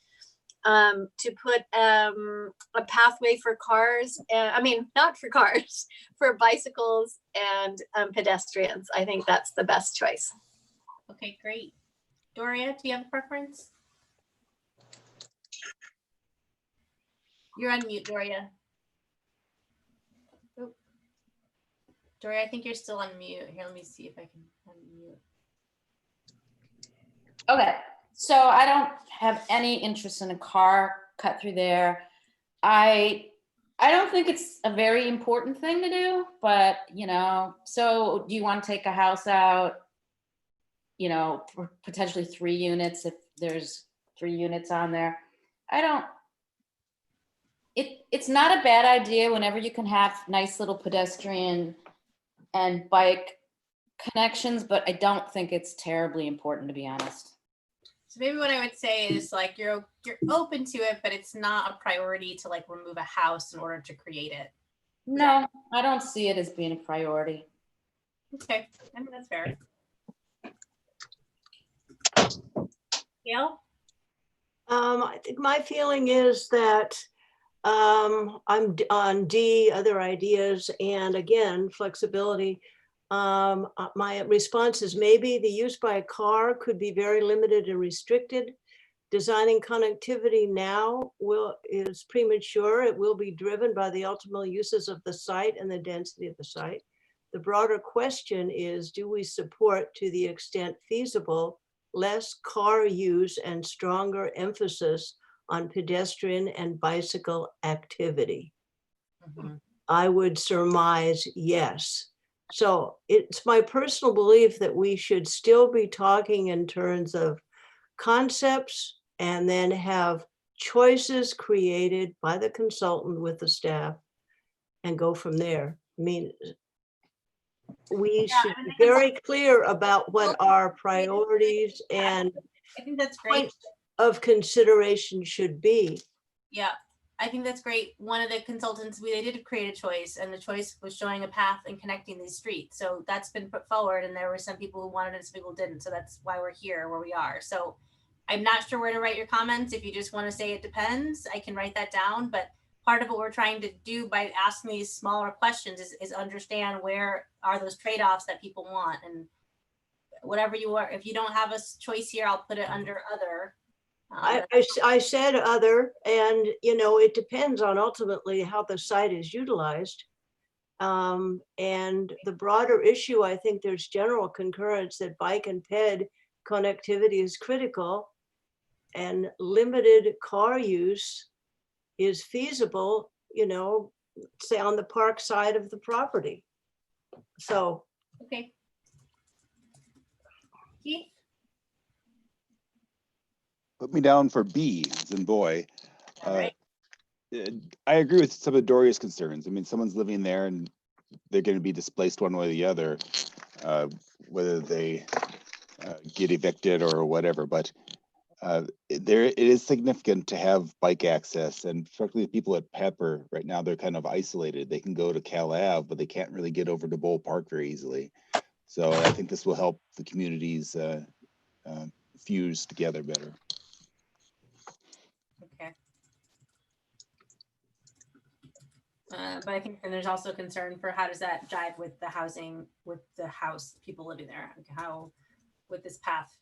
to put a pathway for cars, not for cars, for bicycles and pedestrians. I think that's the best choice. Okay, great. Doria, do you have a preference? You're on mute, Doria. Oop. Doria, I think you're still on mute. Here, let me see if I can unmute. Okay, so I don't have any interest in a car cut through there. I don't think it's a very important thing to do, but so do you want to take a house out, for potentially 3 units if there's 3 units on there? It's not a bad idea whenever you can have nice little pedestrian and bike connections, but I don't think it's terribly important, to be honest. So maybe what I would say is like, you're open to it, but it's not a priority to like remove a house in order to create it. No, I don't see it as being a priority. Okay, I think that's fair. Gail? I think my feeling is that I'm on D, other ideas, and again, flexibility. My response is maybe the use by a car could be very limited and restricted. Designing connectivity now is premature. It will be driven by the ultimate uses of the site and the density of the site. The broader question is, do we support, to the extent feasible, less car use and stronger emphasis on pedestrian and bicycle activity? Mhm. I would surmise yes. So it's my personal belief that we should still be talking in terms of concepts and then have choices created by the consultant with the staff and go from there. I mean, we should be very clear about what our priorities and I think that's great. points of consideration should be. Yeah, I think that's great. One of the consultants, they did create a choice, and the choice was showing a path and connecting these streets. So that's been put forward, and there were some people who wanted it, some people didn't. So that's why we're here where we are. So I'm not sure where to write your comments. If you just want to say it depends, I can write that down. But part of what we're trying to do by asking these smaller questions is understand where are those trade-offs that people want. And whatever you are, if you don't have a choice here, I'll put it under other. I said other, and it depends on ultimately how the site is utilized. And the broader issue, I think there's general concurrence that bike and ped connectivity is critical, and limited car use is feasible, say on the park side of the property. So. Okay. Keith? Put me down for B, as in boy. All right. I agree with some of Doria's concerns. I mean, someone's living there and they're going to be displaced one way or the other, whether they get evicted or whatever. But it is significant to have bike access, and particularly the people at Pepper right now, they're kind of isolated. They can go to Cal Ave, but they can't really get over to Bull Park very easily. So I think this will help the communities fuse together better. Okay. But I think then there's also concern for how does that jive with the housing, with the house, people living there, like how with this path,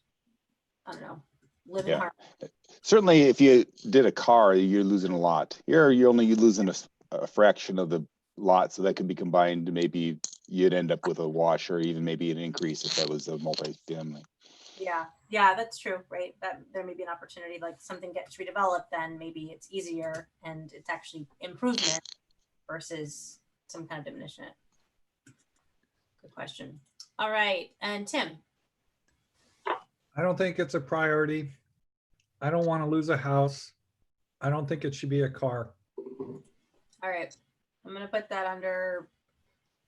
I don't know, live in harmony. Certainly, if you did a car, you're losing a lot. Here, you're only losing a fraction of the lot, so that could be combined. Maybe you'd end up with a wash or even maybe an increase if that was a multi-family. Yeah, that's true, right? That there may be an opportunity, like something gets redeveloped, then maybe it's easier and it's actually improvement versus some kind of diminution. Good question. All right, and Tim. I don't think it's a priority. I don't want to lose a house. I don't think it should be a car. All right, I'm gonna put that under,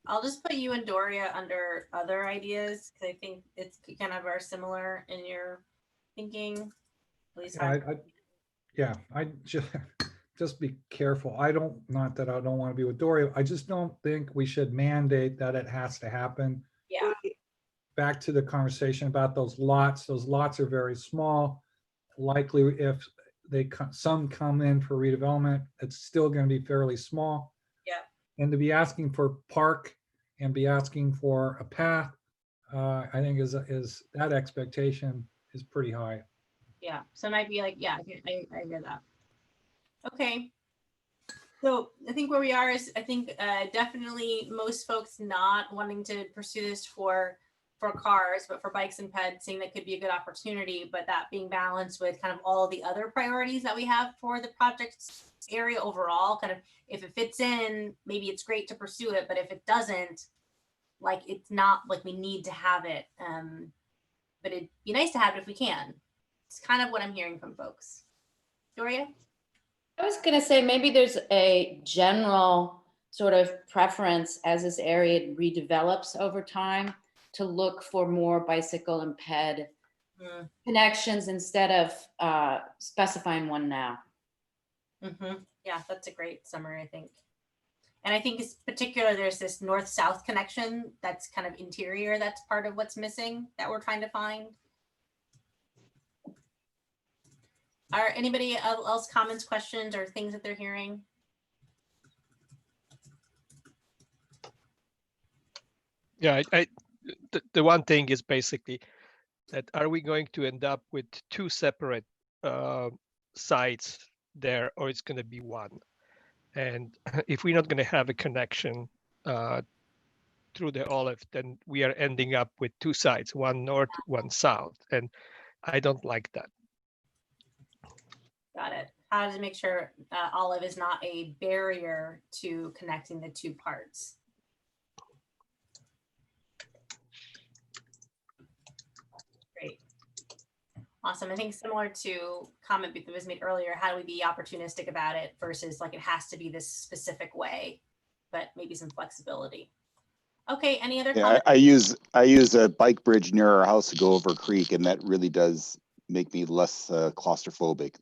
I'll just put you and Doria under other ideas, because I think it's kind of are similar in your thinking. At least I just be careful. Not that I don't want to be with Doria. I just don't think we should mandate that it has to happen. Yeah. Back to the conversation about those lots are very small. Likely if some come in for redevelopment, it's still going to be fairly small. Yeah. And to be asking for park and be asking for a path, I think is that expectation is pretty high. Yeah, so it might be like, yeah, I hear that. Okay. So I think where we are is, I think definitely most folks not wanting to pursue this for cars, but for bikes and peds, seeing that could be a good opportunity, but that being balanced with kind of all the other priorities that we have for the project area overall. Kind of, if it fits in, maybe it's great to pursue it, but if it doesn't, like, it's not like we need to have it. But it'd be nice to have it if we can. It's kind of what I'm hearing from folks. Doria? I was going to say maybe there's a general sort of preference as this area redevelops over time to look for more bicycle and ped connections instead of specifying one now. Yeah, that's a great summary, I think. And I think it's particular, there's this north-south connection that's kind of interior. That's part of what's missing that we're trying to find. Are anybody else comments, questions, or things that they're hearing? Yeah, the one thing is basically that are we going to end up with two separate sites there, or it's going to be one? And if we're not going to have a connection through the Olive, then we are ending up with two sides, one north, one south, and I don't like that. Got it. How to make sure Olive is not a barrier to connecting the two parts. Great. Awesome. I think similar to comment that was made earlier, how do we be opportunistic about it versus like it has to be this specific way, but maybe some flexibility. Okay, any other comments? I use a bike bridge near our house to go over a creek, and that really does make me less claustrophobic.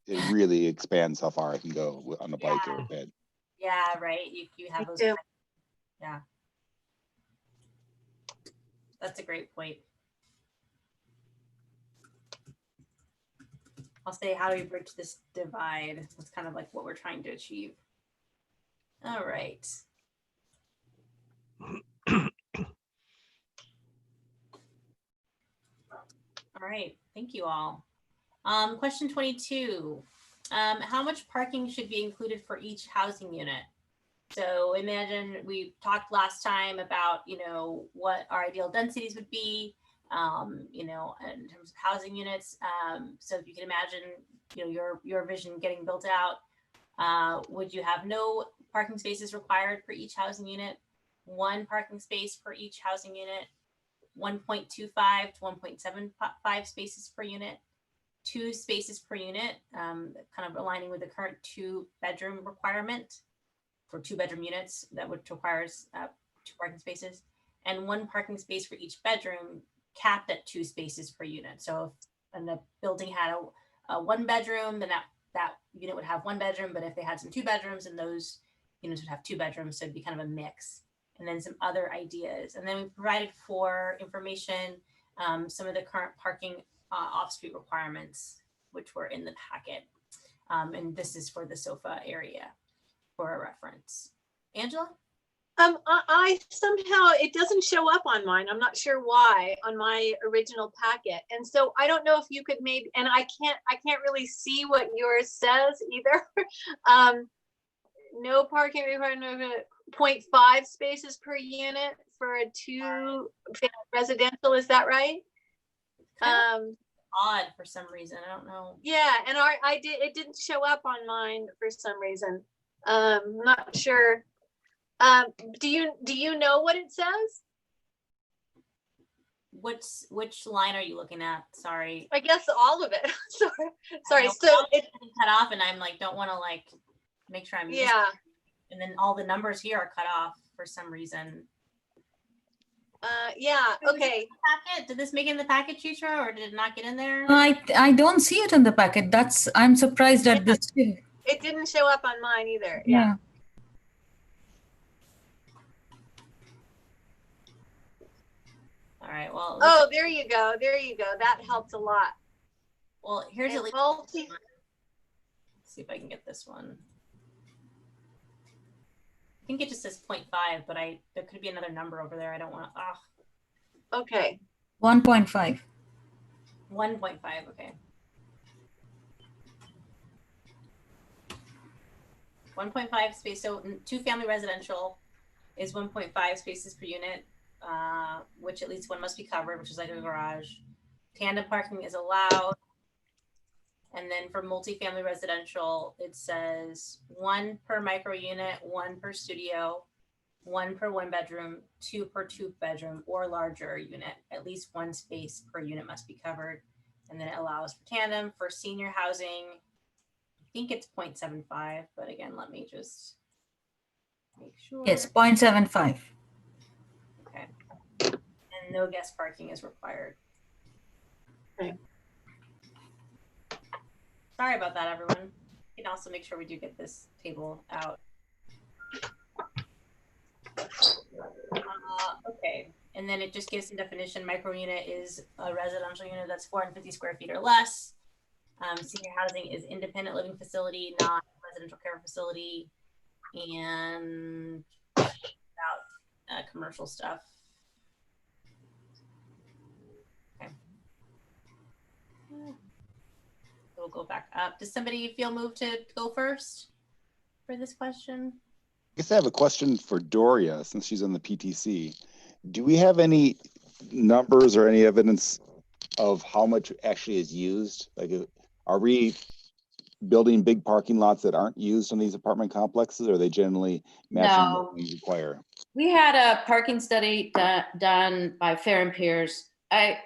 It really expands how far I can go on a bike or a bed. Yeah, right. You have those. Yeah. That's a great point. I'll say, how do we bridge this divide? That's kind of like what we're trying to achieve. All right. All right, thank you all. Question 22. How much parking should be included for each housing unit? So imagine we talked last time about, what our ideal densities would be, in terms of housing units. So if you can imagine, your vision getting built out, would you have no parking spaces required for each housing unit, one parking space per each housing unit, 1.25 to 1.75 spaces per unit, 2 spaces per unit, kind of aligning with the current 2-bedroom requirement for 2-bedroom units that would requires 2 parking spaces, and 1 parking space for each bedroom, capped at 2 spaces per unit. So if the building had a 1-bedroom, then that unit would have 1 bedroom, but if they had some 2 bedrooms, then those units would have 2 bedrooms. So it'd be kind of a mix. And then some other ideas. And then we provided for information, some of the current parking off-street requirements, which were in the packet. And this is for the sofa area for a reference. Angela? I somehow, it doesn't show up on mine. I'm not sure why on my original packet. And so I don't know if you could maybe, and I can't really see what yours says either. No parking required, 0.5 spaces per unit for a 2 residential. Is that right? Odd for some reason. I don't know. Yeah, and it didn't show up on mine for some reason. I'm not sure. Do you know what it says? Which line are you looking at? Sorry. I guess all of it. Sorry. So it's cut off, and I'm like, don't want to like make sure I'm and then all the numbers here are cut off for some reason. Yeah. Okay. Packet? Did this make it in the packet, Chitra, or did it not get in there? I don't see it in the packet. I'm surprised at this. It didn't show up on mine either. Yeah. All right. Well. Oh, there you go. There you go. That helps a lot. Well, here's and at least. Let's see if I can get this one. I think it just says 0.5, but there could be another number over there. I don't want to. Okay. 1.5. 1.5. Okay. 1.5 space. So 2-family residential is 1.5 spaces per unit, which at least one must be covered, which is like a garage. Tandem parking is allowed. And then for multifamily residential, it says 1 per micro unit, 1 per studio, 1 per 1-bedroom, 2 per 2-bedroom or larger unit. At least 1 space per unit must be covered. And then it allows for tandem. For senior housing, I think it's 0.75, but again, let me just make sure. Yes, 0.75. Okay. And no guest parking is required. Sorry about that, everyone. We can also make sure we do get this table out. Okay, and then it just gives some definition. Micro unit is a residential unit that's 450 square feet or less. Senior housing is independent living facility, not residential care facility, and about commercial stuff. Okay. We'll go back up. Does somebody feel moved to go first for this question? I guess I have a question for Doria, since she's on the PTC. Do we have any numbers or any evidence of how much actually is used? Like, are we building big parking lots that aren't used on these apartment complexes, or are they generally matching No. what we require? We had a parking study done by Fair and Peers. I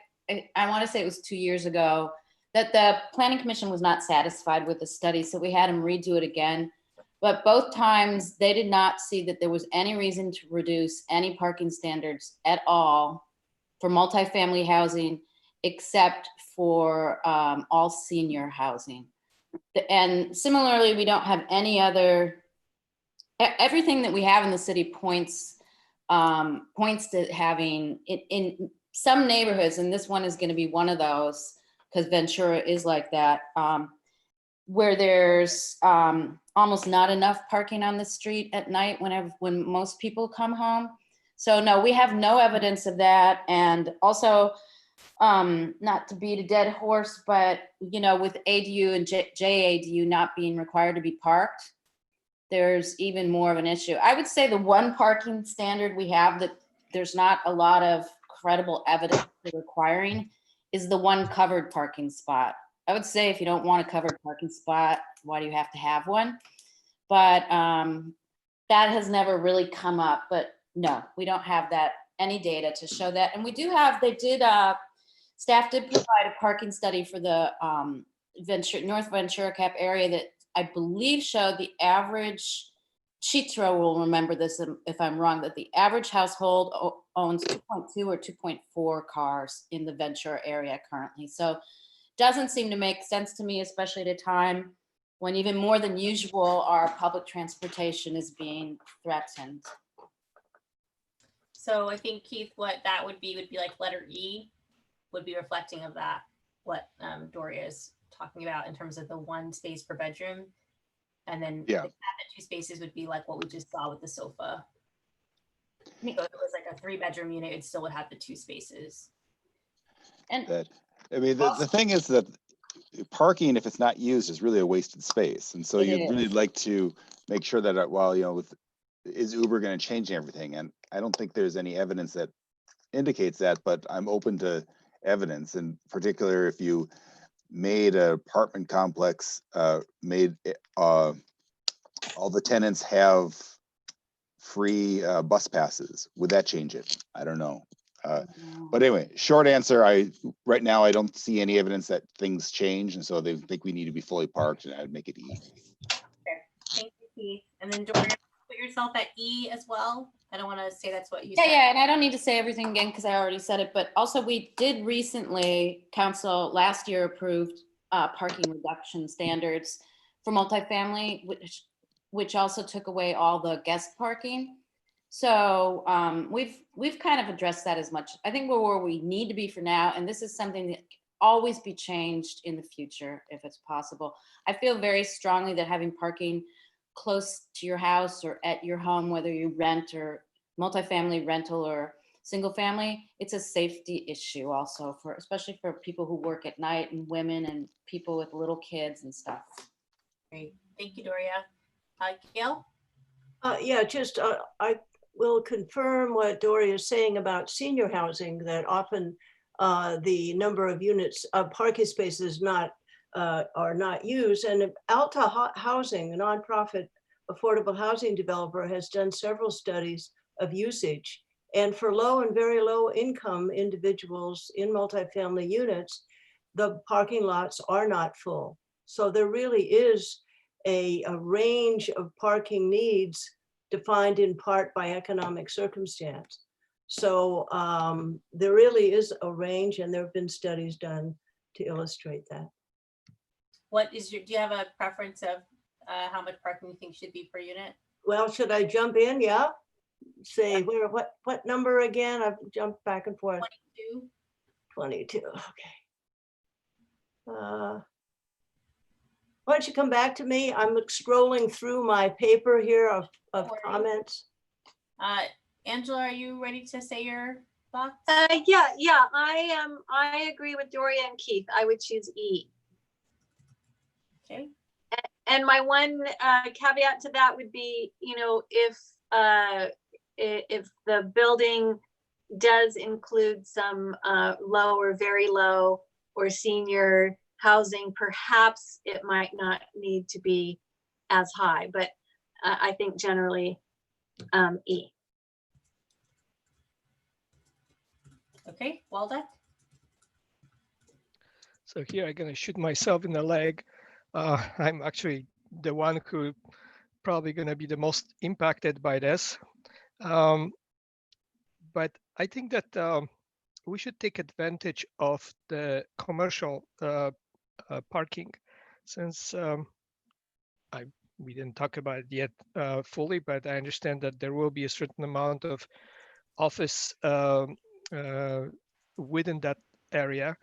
want to say it was 2 years ago, that the Planning Commission was not satisfied with the study, so we had them redo it again. But both times they did not see that there was any reason to reduce any parking standards at all for multifamily housing, except for all senior housing. And similarly, we don't have any other, everything that we have in the city points to having in some neighborhoods, and this one is going to be one of those because Ventura is like that, where there's almost not enough parking on the street at night when most people come home. So no, we have no evidence of that. And also, not to beat a dead horse, but you know, with ADU and JADU not being required to be parked, there's even more of an issue. I would say the one parking standard we have that there's not a lot of credible evidence for requiring is the one covered parking spot. I would say if you don't want a covered parking spot, why do you have to have one? But that has never really come up. But no, we don't have that, any data to show that. And we do have, staff did provide a parking study for the North Ventura Cap area that I believe showed the average, Chitro will remember this if I'm wrong, that the average household owns 2.2 or 2.4 cars in the Ventura area currently. So doesn't seem to make sense to me, especially at a time when even more than usual, our public transportation is being threatened. So I think, Keith, what that would be like letter E would be reflecting of that, what Doria is talking about in terms of the one space per bedroom. And then the 2 spaces would be like what we just saw with the sofa. So if it was like a 3-bedroom unit, it still would have the 2 spaces. And I mean, the thing is that parking, if it's not used, is really a wasted space. And so you'd really like to make sure that, well, you know, is Uber going to change everything? And I don't think there's any evidence that indicates that, but I'm open to evidence. In particular, if you made an apartment complex, made all the tenants have free bus passes, would that change it? I don't know. But anyway, short answer, right now I don't see any evidence that things change, and so they think we need to be fully parked, and I'd make it E. Okay, thank you, Keith. And then Doria, put yourself at E as well. I don't want to say that's what you said. Yeah, and I don't need to say everything again because I already said it, but also we did recently, council last year approved parking reduction standards for multifamily, which also took away all the guest parking. So we've kind of addressed that as much. I think we're where we need to be for now, and this is something that can always be changed in the future if it's possible. I feel very strongly that having parking close to your house or at your home, whether you rent or multifamily rental or single family, it's a safety issue also especially for people who work at night and women and people with little kids and stuff. Great, thank you, Doria. Gail? Yeah, just I will confirm what Doria is saying about senior housing, that often the number of units of parking spaces are not used. And Alto Housing, a nonprofit affordable housing developer, has done several studies of usage. And for low and very low income individuals in multifamily units, the parking lots are not full. So there really is a range of parking needs defined in part by economic circumstance. So there really is a range, and there have been studies done to illustrate that. What is your, do you have a preference of how much parking you think should be per unit? Well, should I jump in? Yeah. Say where, what number again? I've jumped back and forth. 22? 22, okay. Why don't you come back to me? I'm scrolling through my paper here of No worries. comments. Angela, are you ready to say your thoughts? Yeah, I agree with Doria and Keith. I would choose E. Okay. And my one caveat to that would be, you know, if the building does include some low or very low or senior housing, perhaps it might not need to be as high, but I think generally E. Okay, Waldeck? So here I'm gonna shoot myself in the leg. I'm actually the one who probably gonna be the most impacted by this. But I think that we should take advantage of the commercial parking, since we didn't talk about it yet fully, but I understand that there will be a certain amount of office within that area,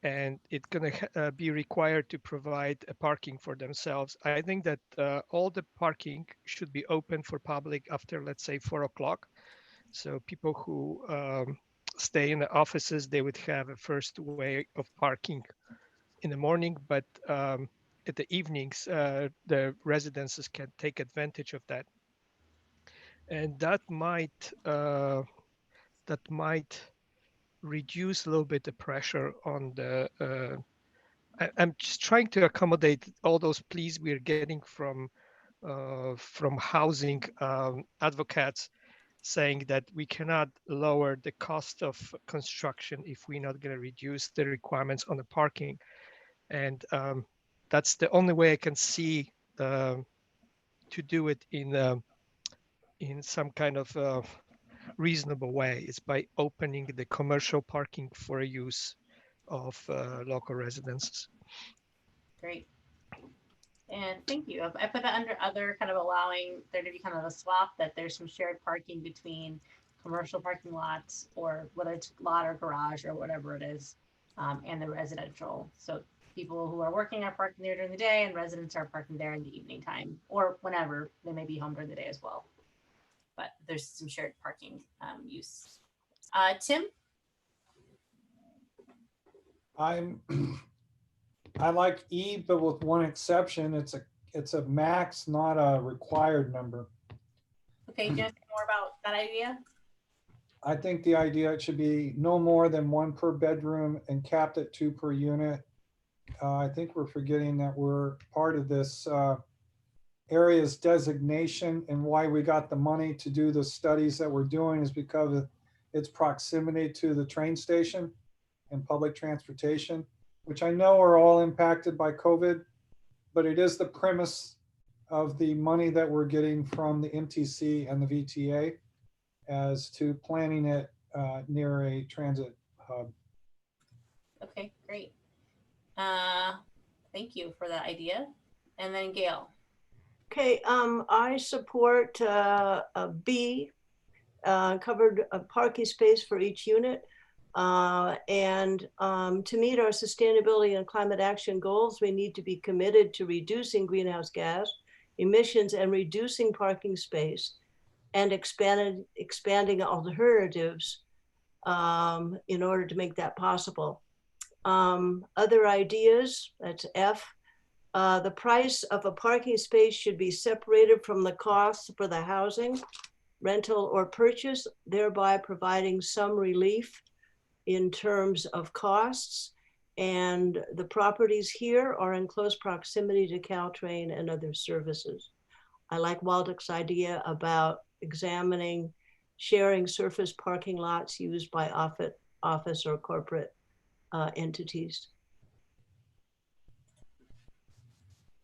and it's going to be required to provide a parking for themselves. I think that all the parking should be open for public after, let's say, 4 o'clock. So people who stay in the offices, they would have a first way of parking in the morning, but at the evenings, the residences can take advantage of that. And that might reduce a little bit the pressure on the I'm just trying to accommodate all those pleas we're getting from housing advocates saying that we cannot lower the cost of construction if we're not going to reduce the requirements on the parking. And that's the only way I can see to do it in some kind of reasonable way is by opening the commercial parking for use of local residents. Great. And thank you. I put that under other, kind of allowing there to be kind of a swap, that there's some shared parking between commercial parking lots, or whether it's lot or garage or whatever it is, and the residential. So people who are working are parking there during the day, and residents are parking there in the evening time, or whenever they may be home during the day as well. But there's some shared parking use. Tim? I like E, but with one exception. It's a max, not a required number. Okay, do you want to say more about that idea? I think the idea, it should be no more than 1 per bedroom and capped at 2 per unit. I think we're forgetting that we're part of this area's designation, and why we got the money to do the studies that we're doing is because of its proximity to the train station and public transportation, which I know are all impacted by COVID, but it is the premise of the money that we're getting from the MTC and the VTA as to planning it near a transit hub. Okay, great. Thank you for that idea. And then Gail. Okay, I support a B, covered parking space for each unit. And to meet our sustainability and climate action goals, we need to be committed to reducing greenhouse gas emissions and reducing parking space, and expanding alternatives in order to make that possible. Other ideas, that's F. The price of a parking space should be separated from the costs for the housing, rental, or purchase, thereby providing some relief in terms of costs. And the properties here are in close proximity to Caltrain and other services. I like Waldeck's idea about examining sharing surface parking lots used by office or corporate entities.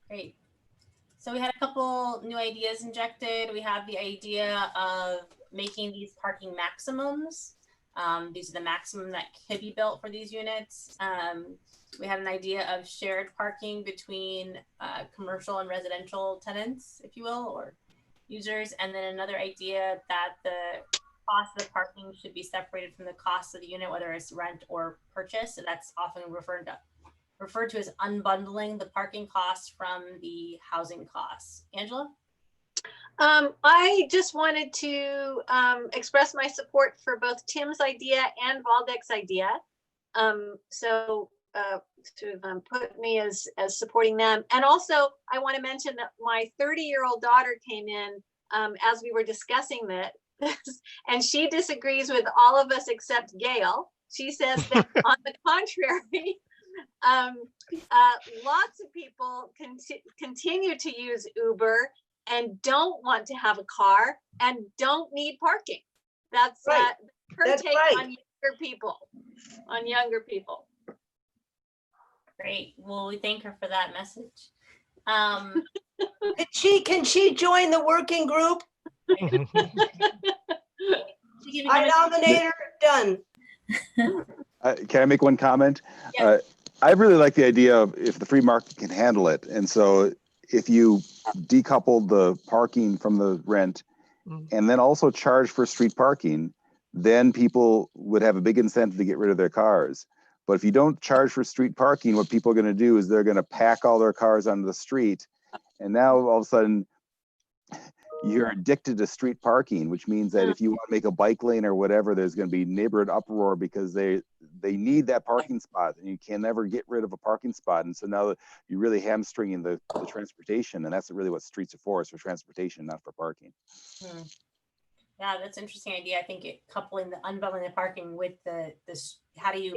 Great. So we had a couple new ideas injected. We have the idea of making these parking maximums. These are the maximum that could be built for these units. We had an idea of shared parking between commercial and residential tenants, if you will, or users. And then another idea that the cost of the parking should be separated from the cost of the unit, whether it's rent or purchase. And that's often referred to as unbundling the parking costs from the housing costs. Angela? I just wanted to express my support for both Tim's idea and Valdek's idea. To put me as supporting them. And also, I want to mention that my 30-year-old daughter came in as we were discussing this, and she disagrees with all of us except Gail. She says that on the contrary, lots of people continue to use Uber and don't want to have a car and don't need parking. That's right. Her That's take right. on younger people. Great. Well, we thank her for that message. Can she join the working group? I nominate her. Done. Can I make one comment? Yeah. I really like the idea of if the free market can handle it. And so if you decouple the parking from the rent and then also charge for street parking, then people would have a big incentive to get rid of their cars. But if you don't charge for street parking, what people are going to do is they're going to pack all their cars onto the street. And now all of a sudden you're addicted to street parking, which means that if you want to make a bike lane or whatever, there's going to be neighborhood uproar because they need that parking spot and you can never get rid of a parking spot. And so now you're really hamstringing the transportation. And that's really what streets are for, is for transportation, not for parking. Yeah, that's an interesting idea. I think coupling the unbundling the parking with this, how do you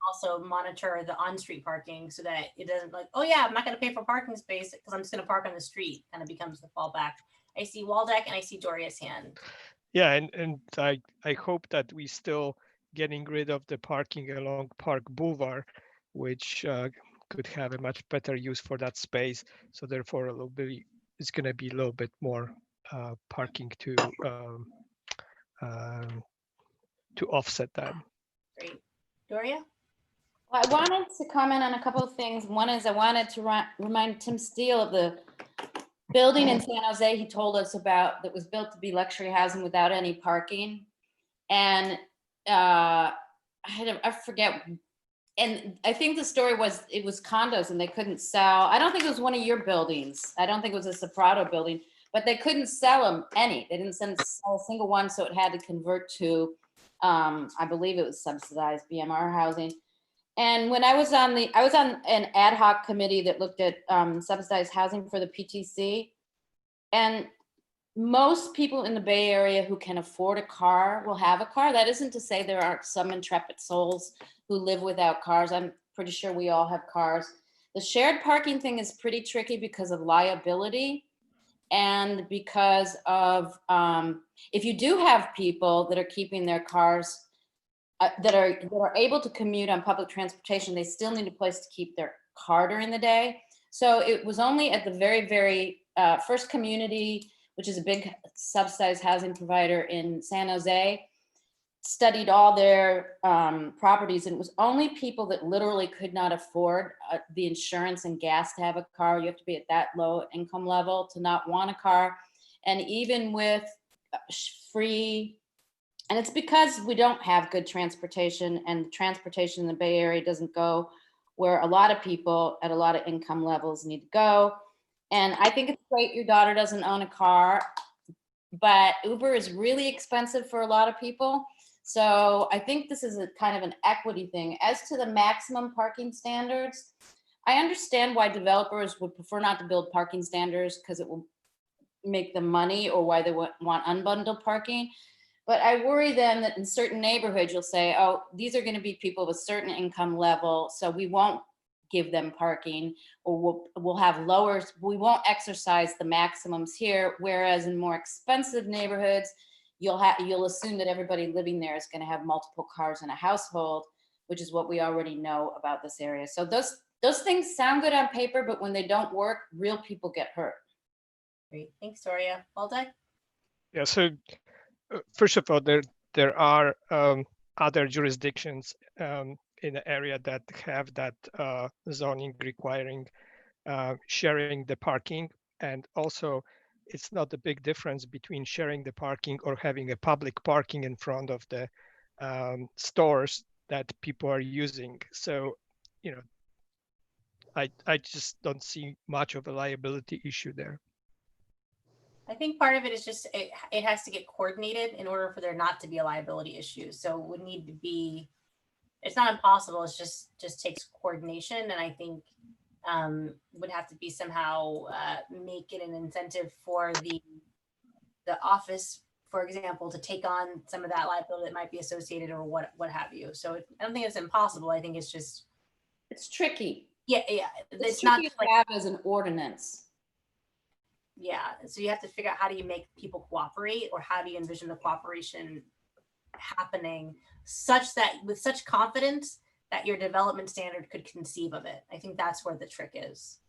also monitor the on-street parking so that it doesn't like, oh yeah, I'm not going to pay for parking space because I'm just going to park on the street, kind of becomes the fallback. I see Waldeck and I see Doria's hand. Yeah, and I hope that we still getting rid of the parking along Park Boulevard, which could have a much better use for that space. So therefore, it's going to be a little bit more parking to offset that. Great. Doria? Well, I wanted to comment on a couple of things. One is I wanted to remind Tim Steele of the building in San Jose he told us about that was built to be luxury housing without any parking. And I forget. And I think the story was it was condos and they couldn't sell. I don't think it was one of your buildings. I don't think it was a Soprado building, but they couldn't sell them any. They didn't sell a single one, so it had to convert to, I believe it was subsidized BMR housing. And when I was on an ad hoc committee that looked at subsidized housing for the PTC, and most people in the Bay Area who can afford a car will have a car. That isn't to say there aren't some intrepid souls who live without cars. I'm pretty sure we all have cars. The shared parking thing is pretty tricky because of liability and because of if you do have people that are keeping their cars that are able to commute on public transportation, they still need a place to keep their car during the day. So it was only at the very, very first community, which is a big subsidized housing provider in San Jose, studied all their properties, and it was only people that literally could not afford the insurance and gas to have a car. You have to be at that low income level to not want a car. And even with free, and it's because we don't have good transportation, and transportation in the Bay Area doesn't go where a lot of people at a lot of income levels need to go. And I think it's great your daughter doesn't own a car, but Uber is really expensive for a lot of people. So I think this is a kind of an equity thing. As to the maximum parking standards, I understand why developers would prefer not to build parking standards because it will make them money, or why they want unbundled parking. But I worry then that in certain neighborhoods, you'll say, oh, these are going to be people of a certain income level, so we won't give them parking, or we'll have lower, we won't exercise the maximums here. Whereas in more expensive neighborhoods, you'll assume that everybody living there is going to have multiple cars in a household, which is what we already know about this area. So those things sound good on paper, but when they don't work, real people get hurt. Great, thanks, Doria. Waldeck? Yeah, so first of all, there are other jurisdictions in the area that have that zoning requiring sharing the parking. And also, it's not a big difference between sharing the parking or having a public parking in front of the stores that people are using. So, you know, I just don't see much of a liability issue there. I think part of it is just it has to get coordinated in order for there not to be a liability issue. So it would need to be, it's not impossible, it's just takes coordination. And I think would have to be somehow make it an incentive for the office, for example, to take on some of that liability that might be associated or what have you. So I don't think it's impossible. I think it's just, It's tricky. yeah. It's not tricky just to like, have as an ordinance. yeah. So you have to figure out how do you make people cooperate, or how do you envision the cooperation happening such that with such confidence that your development standard could conceive of it. I think that's where the trick is.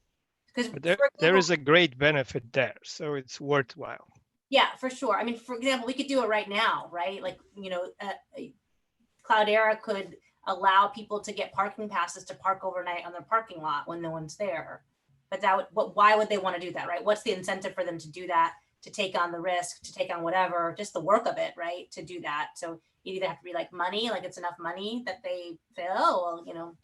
Because there is a great benefit there, so it's worthwhile. Yeah, for sure. I mean, for example, we could do it right now, right? Like, you know, Cloudera could allow people to get parking passes to park overnight on their parking lot when no one's there. But why would they want to do that, right? What's the incentive for them to do that, to take on the risk, to take on whatever, just the work of it, right? To do that. So you either have to be like money, like it's enough money that they say, oh, well, you know,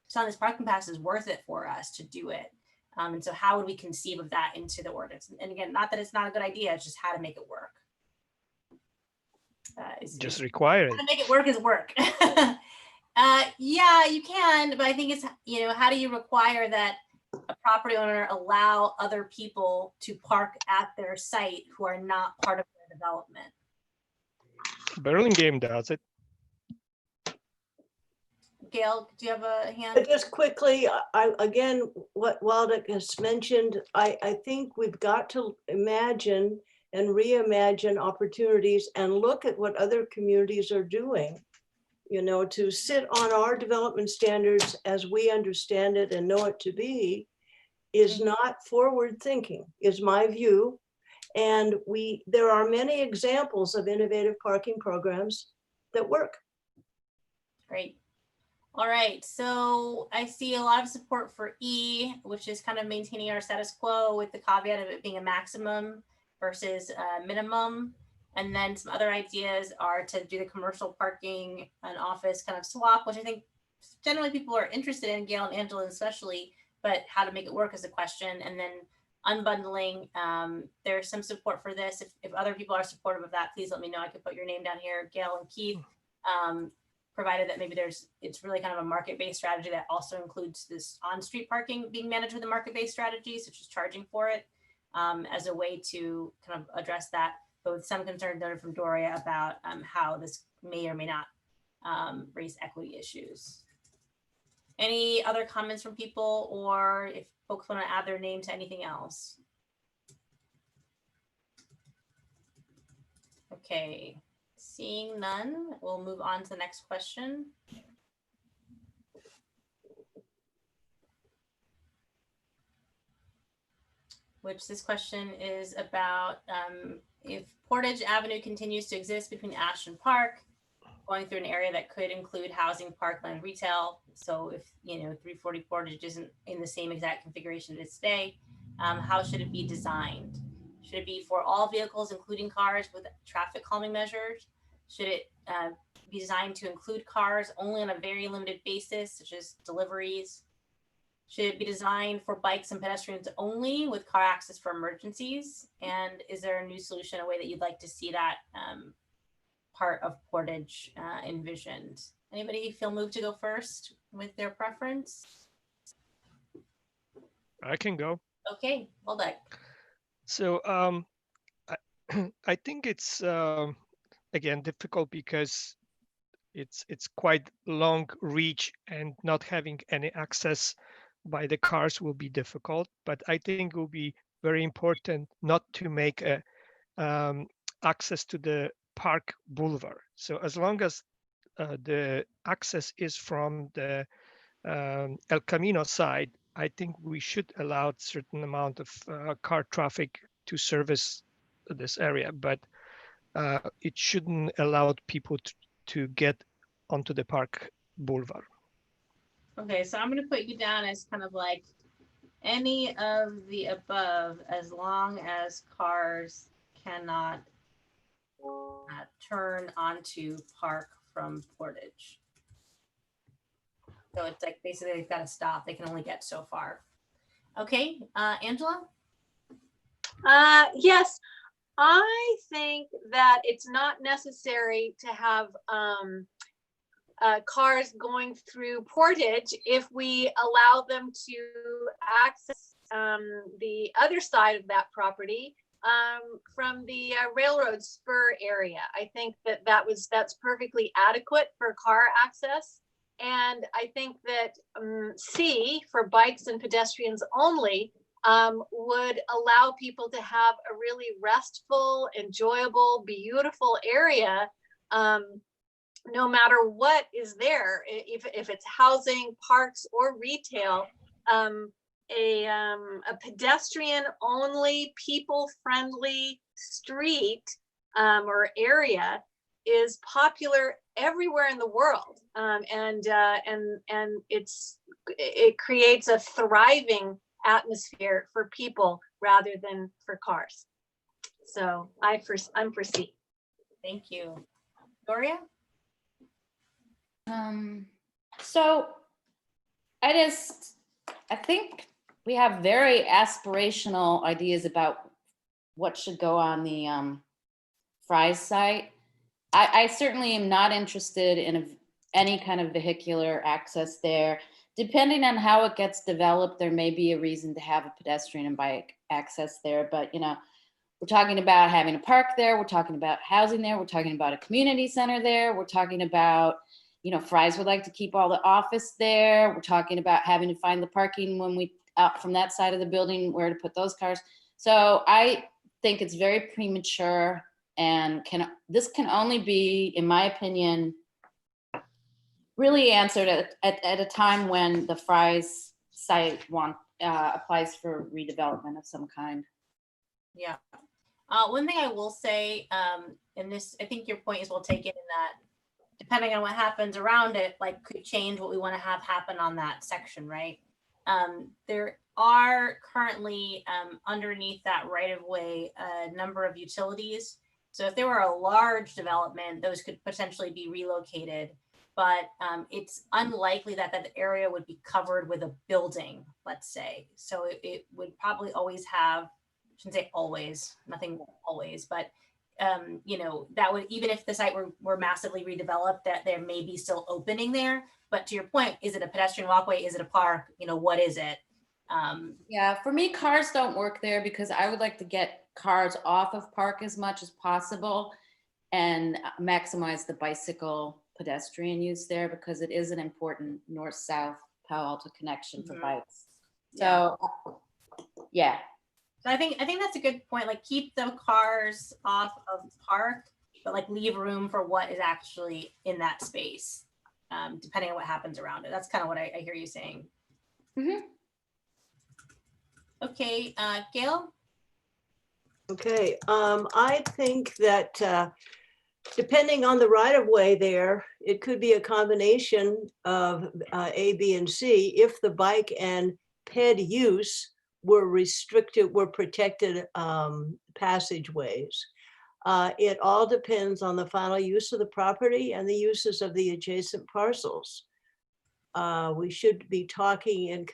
selling this parking pass is worth it for us to do it. And so how would we conceive of that into the ordinance? And again, not that it's not a good idea, it's just how to make it work. Just require it. How to make it work is work. Yeah, you can, but I think it's, you know, how do you require that a property owner allow other people to park at their site who are not part of their development? Burlingame does it. Gail, do you have a hand? Just quickly, again, what Waldek has mentioned, I think we've got to imagine and reimagine opportunities and look at what other communities are doing. You know, to sit on our development standards as we understand it and know it to be is not forward thinking, is my view. And there are many examples of innovative parking programs that work. Great. All right, so I see a lot of support for E, which is kind of maintaining our status quo with the caveat of it being a maximum versus a minimum. And then some other ideas are to do the commercial parking and office kind of swap, which I think generally people are interested in, Gail and Angela especially, but how to make it work is a question. And then unbundling, there's some support for this. If other people are supportive of that, please let me know. I could put your name down here, Gail and Keith. Provided that maybe it's really kind of a market-based strategy that also includes this on-street parking being managed with a market-based strategy, such as charging for it, as a way to kind of address that, but with some concern noted from Doria about how this may or may not raise equity issues. Any other comments from people, or if folks want to add their name to anything else? Okay. Seeing none, we'll move on to the next question. Which this question is about if Portage Avenue continues to exist between Ashton Park, going through an area that could include housing, parkland, retail. So if, you know, 340 Portage isn't in the same exact configuration it is today, how should it be designed? Should it be for all vehicles, including cars, with traffic calming measures? Should it be designed to include cars only on a very limited basis, such as deliveries? Should it be designed for bikes and pedestrians only, with car access for emergencies? And is there a new solution, a way that you'd like to see that part of Portage envisioned? Anybody feel moved to go first with their preference? I can go. Okay, Waldek. So I think it's again difficult because it's quite long reach, and not having any access by the cars will be difficult. But I think it will be very important not to make a access to the park boulevard. So as long as the access is from the El Camino side, I think we should allow a certain amount of car traffic to service this area. But it shouldn't allow people to get onto the park boulevard. Okay, so I'm gonna put you down as kind of like any of the above, as long as cars cannot turn onto park from Portage. So it's like basically they've got to stop. They can only get so far. Okay, Angela? Yes, I think that it's not necessary to have cars going through Portage if we allow them to access the other side of that property from the railroad spur area. I think that that's perfectly adequate for car access. And I think that C, for bikes and pedestrians only, would allow people to have a really restful, enjoyable, beautiful area, no matter what is there, if it's housing, parks, or retail. A pedestrian only, people-friendly street or area is popular everywhere in the world, and it creates a thriving atmosphere for people rather than for cars. So I'm for C. Thank you. Doria? So I think we have very aspirational ideas about what should go on the Fry's site. I certainly am not interested in any kind of vehicular access there. Depending on how it gets developed, there may be a reason to have a pedestrian and bike access there. But, you know, we're talking about having a park there. We're talking about housing there. We're talking about a community center there. We're talking about, you know, Fry's would like to keep all the office there. We're talking about having to find the parking when we out from that side of the building, where to put those cars. So I think it's very premature, and this can only be, in my opinion, really answered at a time when the Fry's site applies for redevelopment of some kind. Yeah. One thing I will say, and this, I think your point is well taken, in that depending on what happens around it, like, could change what we want to have happen on that section, right? There are currently underneath that right of way a number of utilities. So if there were a large development, those could potentially be relocated. But it's unlikely that that area would be covered with a building, let's say. So it would probably always have, I shouldn't say always, nothing always, but you know, that would, even if the site were massively redeveloped, that there may be still opening there. But to your point, is it a pedestrian walkway? Is it a park? You know, what is it? Yeah, for me, cars don't work there because I would like to get cars off of park as much as possible and maximize the bicycle pedestrian use there, because it is an important north-south Palo Alto connection for bikes. So yeah. So I think that's a good point. Like, keep the cars off of park, but like leave room for what is actually in that space, depending on what happens around it. That's kind of what I hear you saying. Mm-hmm. Okay, Gail? Okay, I think that depending on the right of way there, it could be a combination of A, B, and C. If the bike and ped use were protected passageways. It all depends on the final use of the property and the uses of the adjacent parcels. We should be talking in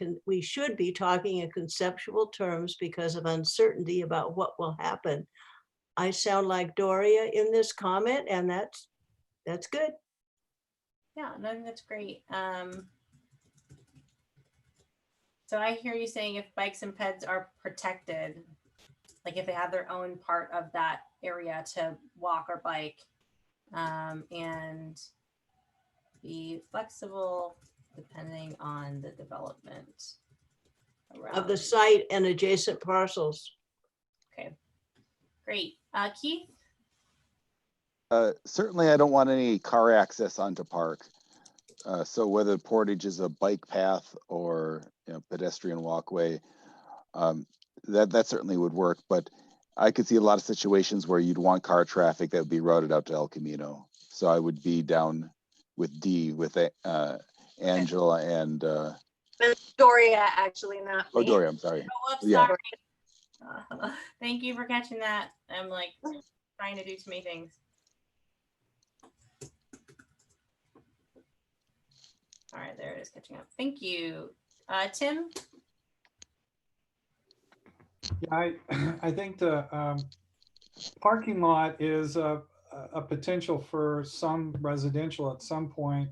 conceptual terms because of uncertainty about what will happen. I sound like Doria in this comment, and that's good. Yeah, no, I think that's great. So I hear you saying if bikes and peds are protected, like if they have their own part of that area to walk or bike, and be flexible depending on the development Of the site and adjacent parcels. Okay, great. Keith? Certainly, I don't want any car access onto park. So whether Portage is a bike path or, you know, pedestrian walkway, that certainly would work. But I could see a lot of situations where you'd want car traffic that would be routed out to El Camino. So I would be down with D with Angela and Doria, actually, not me. Doria, I'm sorry. Oh, whoops, Yeah. sorry. Thank you for catching that. I'm like trying to do too many things. All right, there it is, catching up. Thank you. Tim? Yeah, I think the parking lot is a potential for some residential at some point.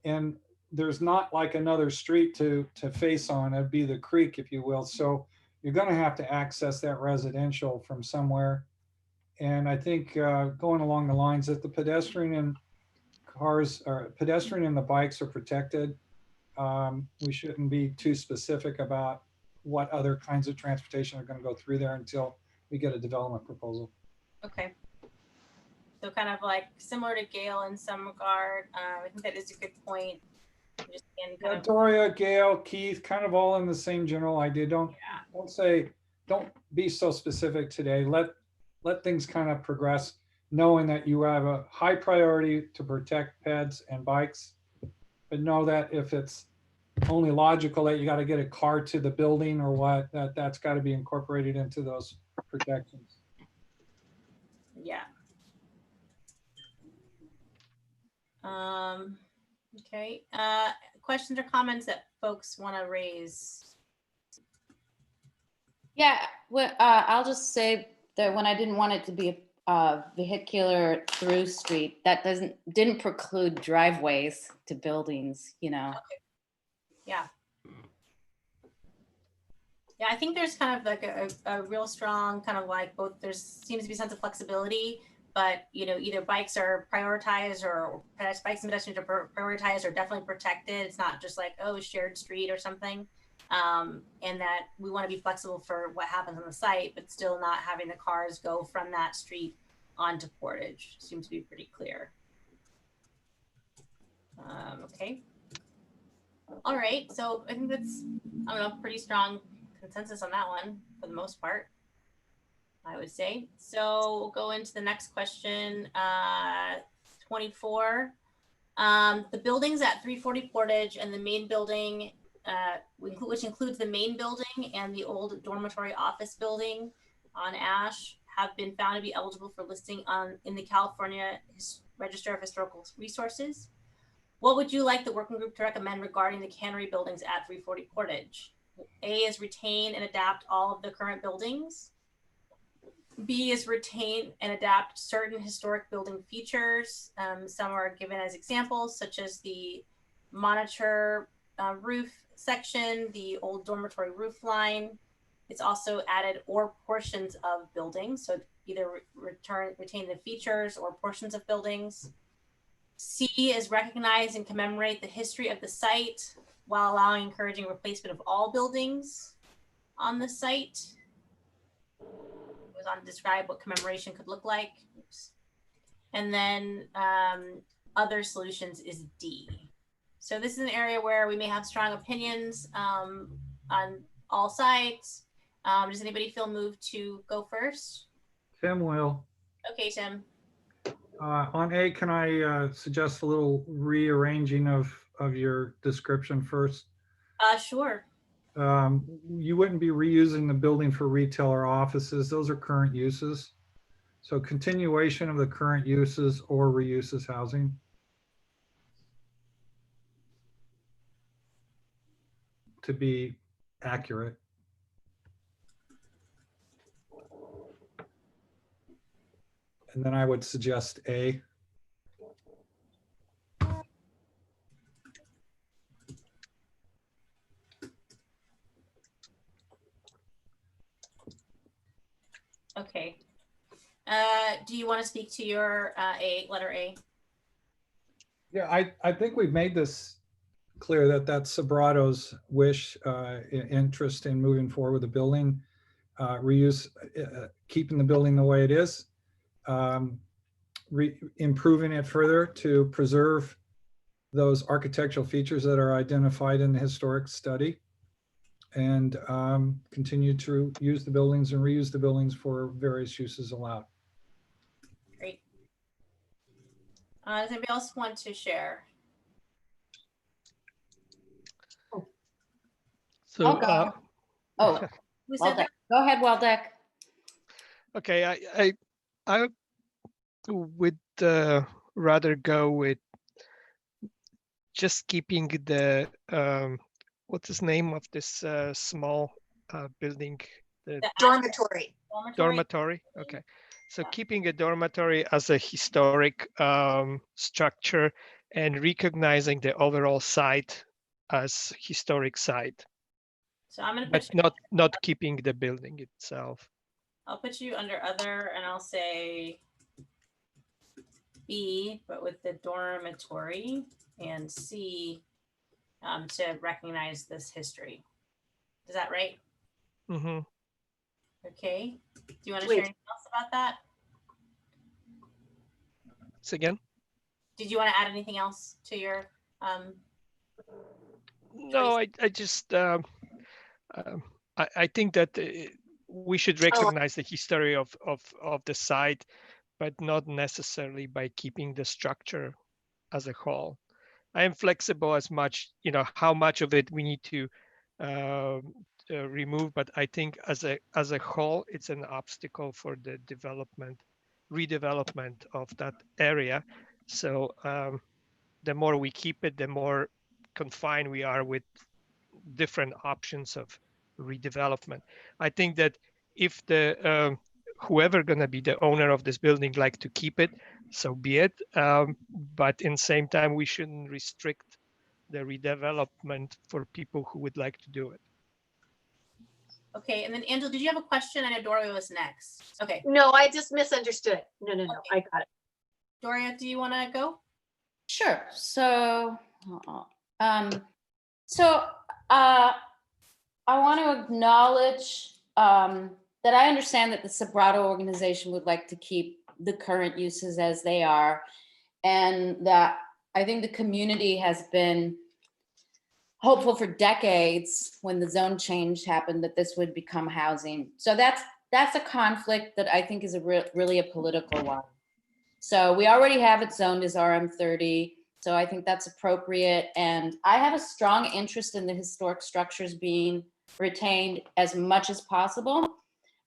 And there's not like another street to face on. It'd be the creek, if you will. So you're going to have to access that residential from somewhere. And I think going along the lines that the pedestrian and the bikes are protected. We shouldn't be too specific about what other kinds of transportation are going to go through there until we get a development proposal. Okay. So kind of like similar to Gail in some regard. I think that is a good point. Just again, kind of, Doria, Gail, Keith, kind of all in the same general idea. Don't be so specific today. Let things kind of progress, knowing that you have a high priority to protect pets and bikes, but know that if it's only logical that you got to get a car to the building or what, that's got to be incorporated into those protections. yeah. Okay. Questions or comments that folks want to raise? Yeah, well, I'll just say that when I didn't want it to be a vehicular through street, that didn't preclude driveways to buildings, you know. Okay. Yeah. Yeah, I think there's kind of like a real strong kind of like both, there seems to be a sense of flexibility, but you know, either bikes are prioritized or bikes and pedestrians are prioritized or definitely protected. It's not just like, oh, shared street or something. And that we want to be flexible for what happens on the site, but still not having the cars go from that street onto Portage. Seems to be pretty clear. Okay. All right, so I think that's, I don't know, pretty strong consensus on that one for the most part, I would say. So we'll go into the next question, 24. The buildings at 340 Portage and the main building, which includes the main building and the old dormitory office building on Ash, have been found to be eligible for listing in the California Register of Historical Resources. What would you like the working group to recommend regarding the cannery buildings at 340 Portage? A is retain and adapt all of the current buildings. B is retain and adapt certain historic building features. Some are given as examples, such as the monitor roof section, the old dormitory roof line. It's also added or portions of buildings, so either retain the features or portions of buildings. C is recognize and commemorate the history of the site while allowing encouraging replacement of all buildings on the site. It goes on to describe what commemoration could look like. Oops. And then other solutions is D. So this is an area where we may have strong opinions on all sides. Does anybody feel moved to go first? Tim will. Okay, Tim. On A, can I suggest a little rearranging of your description first? Sure. You wouldn't be reusing the building for retail or offices. Those are current uses. So continuation of the current uses or reuse as housing. To be accurate. And then I would suggest A. Okay. Do you want to speak to your letter A? Yeah, I think we've made this clear that that's Sobrato's wish, interest in moving forward with the building, reuse, keeping the building the way it is, improving it further to preserve those architectural features that are identified in the historic study. and continue to use the buildings and reuse the buildings for various uses allowed. Great. Does anybody else want to share? So, I'll go. Oh, Who said that? Waldeck. Go ahead, Waldeck. okay, I would rather go with just keeping the what's the name of this small building? The The Dormitory. dormitory. Okay, so keeping a dormitory as a historic structure and recognizing the overall site as historic site, So I'm gonna but put you, not keeping the building itself. I'll put you under other, and I'll say B, but with the dormitory, and C, to recognize this history. Is that right? Mm-hmm. Okay. Do you want to Wait. share anything else about that? So again, Did you want to add anything else to your no, I just I think that we should recognize the history of the site, but not necessarily by keeping the structure as a whole. I am flexible as much, how much of it we need to remove, but I think as a whole, it's an obstacle for the redevelopment of that area. So the more we keep it, the more confined we are with different options of redevelopment. I think that if the whoever gonna be the owner of this building like to keep it, so be it. But in the same time, we shouldn't restrict the redevelopment for people who would like to do it. okay, and then Angela, did you have a question? I know Doria was next. Okay, No, I just misunderstood. No, I got it. Doria, do you want to go? Sure. So, I want to acknowledge that I understand that the Sobrato organization would like to keep the current uses as they are, and that I think the community has been hopeful for decades when the zone change happened that this would become housing. So that's a conflict that I think is really a political one. So we already have it zoned as RM30. So I think that's appropriate. And I have a strong interest in the historic structures being retained as much as possible.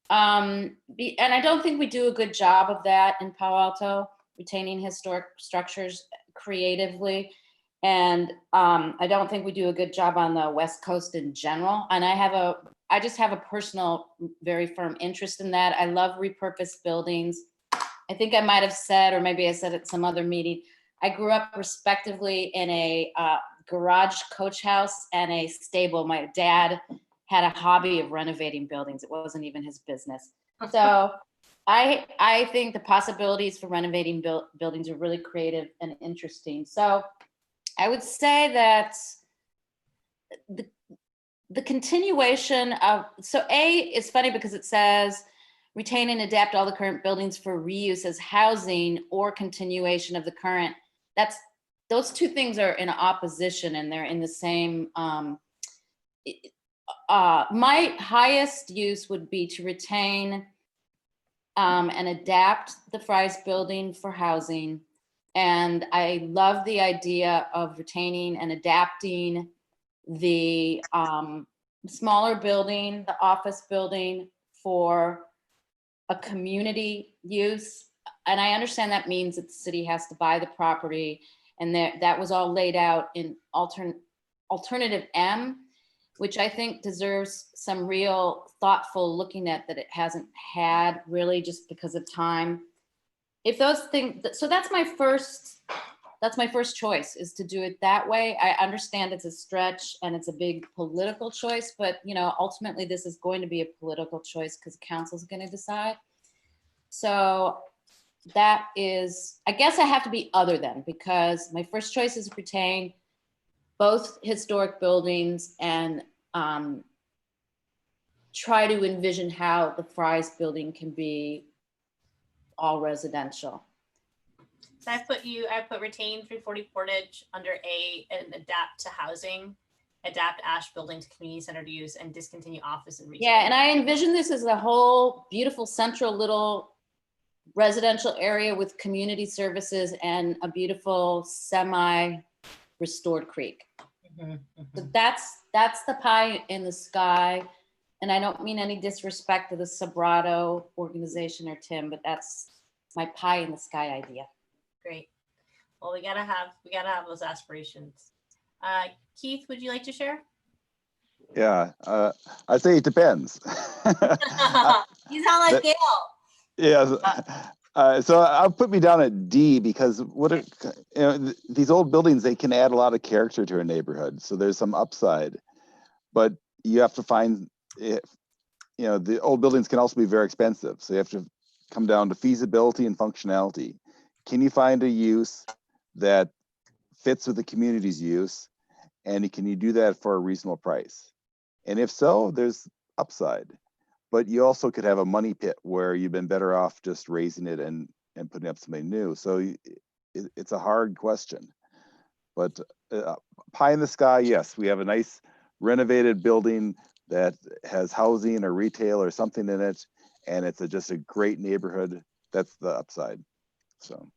And I don't think we do a good job of that in Palo Alto, retaining historic structures creatively. And I don't think we do a good job on the West Coast in general. And I just have a personal, very firm interest in that. I love repurposed buildings. I think I might have said, or maybe I said at some other meeting, I grew up respectively in a garage coach house and a stable. My dad had a hobby of renovating buildings. It wasn't even his business. So I think the possibilities for renovating buildings are really creative and interesting. So I would say that the continuation of, so A is funny because it says retain and adapt all the current buildings for reuse as housing or continuation of the current. Those two things are in opposition and they're in the same, my highest use would be to retain and adapt the Fry's building for housing. And I love the idea of retaining and adapting the smaller building, the office building for a community use. And I understand that means that the city has to buy the property, and that was all laid out in alternative M, which I think deserves some real thoughtful looking at that it hasn't had really just because of time. If those things, so that's my first choice, is to do it that way. I understand it's a stretch and it's a big political choice, but ultimately this is going to be a political choice because council's going to decide. So that is, I guess I have to be other than, because my first choice is to retain both historic buildings and try to envision how the Fry's building can be all residential. So I put retain 340 Portage under A and adapt to housing. adapt Ash building to community centered use and discontinue office and retail. Yeah, and I envision this as a whole beautiful central little residential area with community services and a beautiful semi-restored creek. Mhm, So mhm. that's the pie in the sky. And I don't mean any disrespect to the Sobrato organization or Tim, but that's my pie in the sky idea. Great. Well, we gotta have those aspirations. Keith, would you like to share? Yeah, I'd say it depends. You sound like Gail. Yeah. So I'll put me down at D because these old buildings, they can add a lot of character to a neighborhood. So there's some upside, but you have to find, the old buildings can also be very expensive. So you have to come down to feasibility and functionality. Can you find a use that fits with the community's use? And can you do that for a reasonable price? And if so, there's upside. But you also could have a money pit where you've been better off just raising it and putting up something new. So it's a hard question. But pie in the sky, yes, we have a nice renovated building that has housing or retail or something in it, and it's just a great neighborhood. That's the upside. So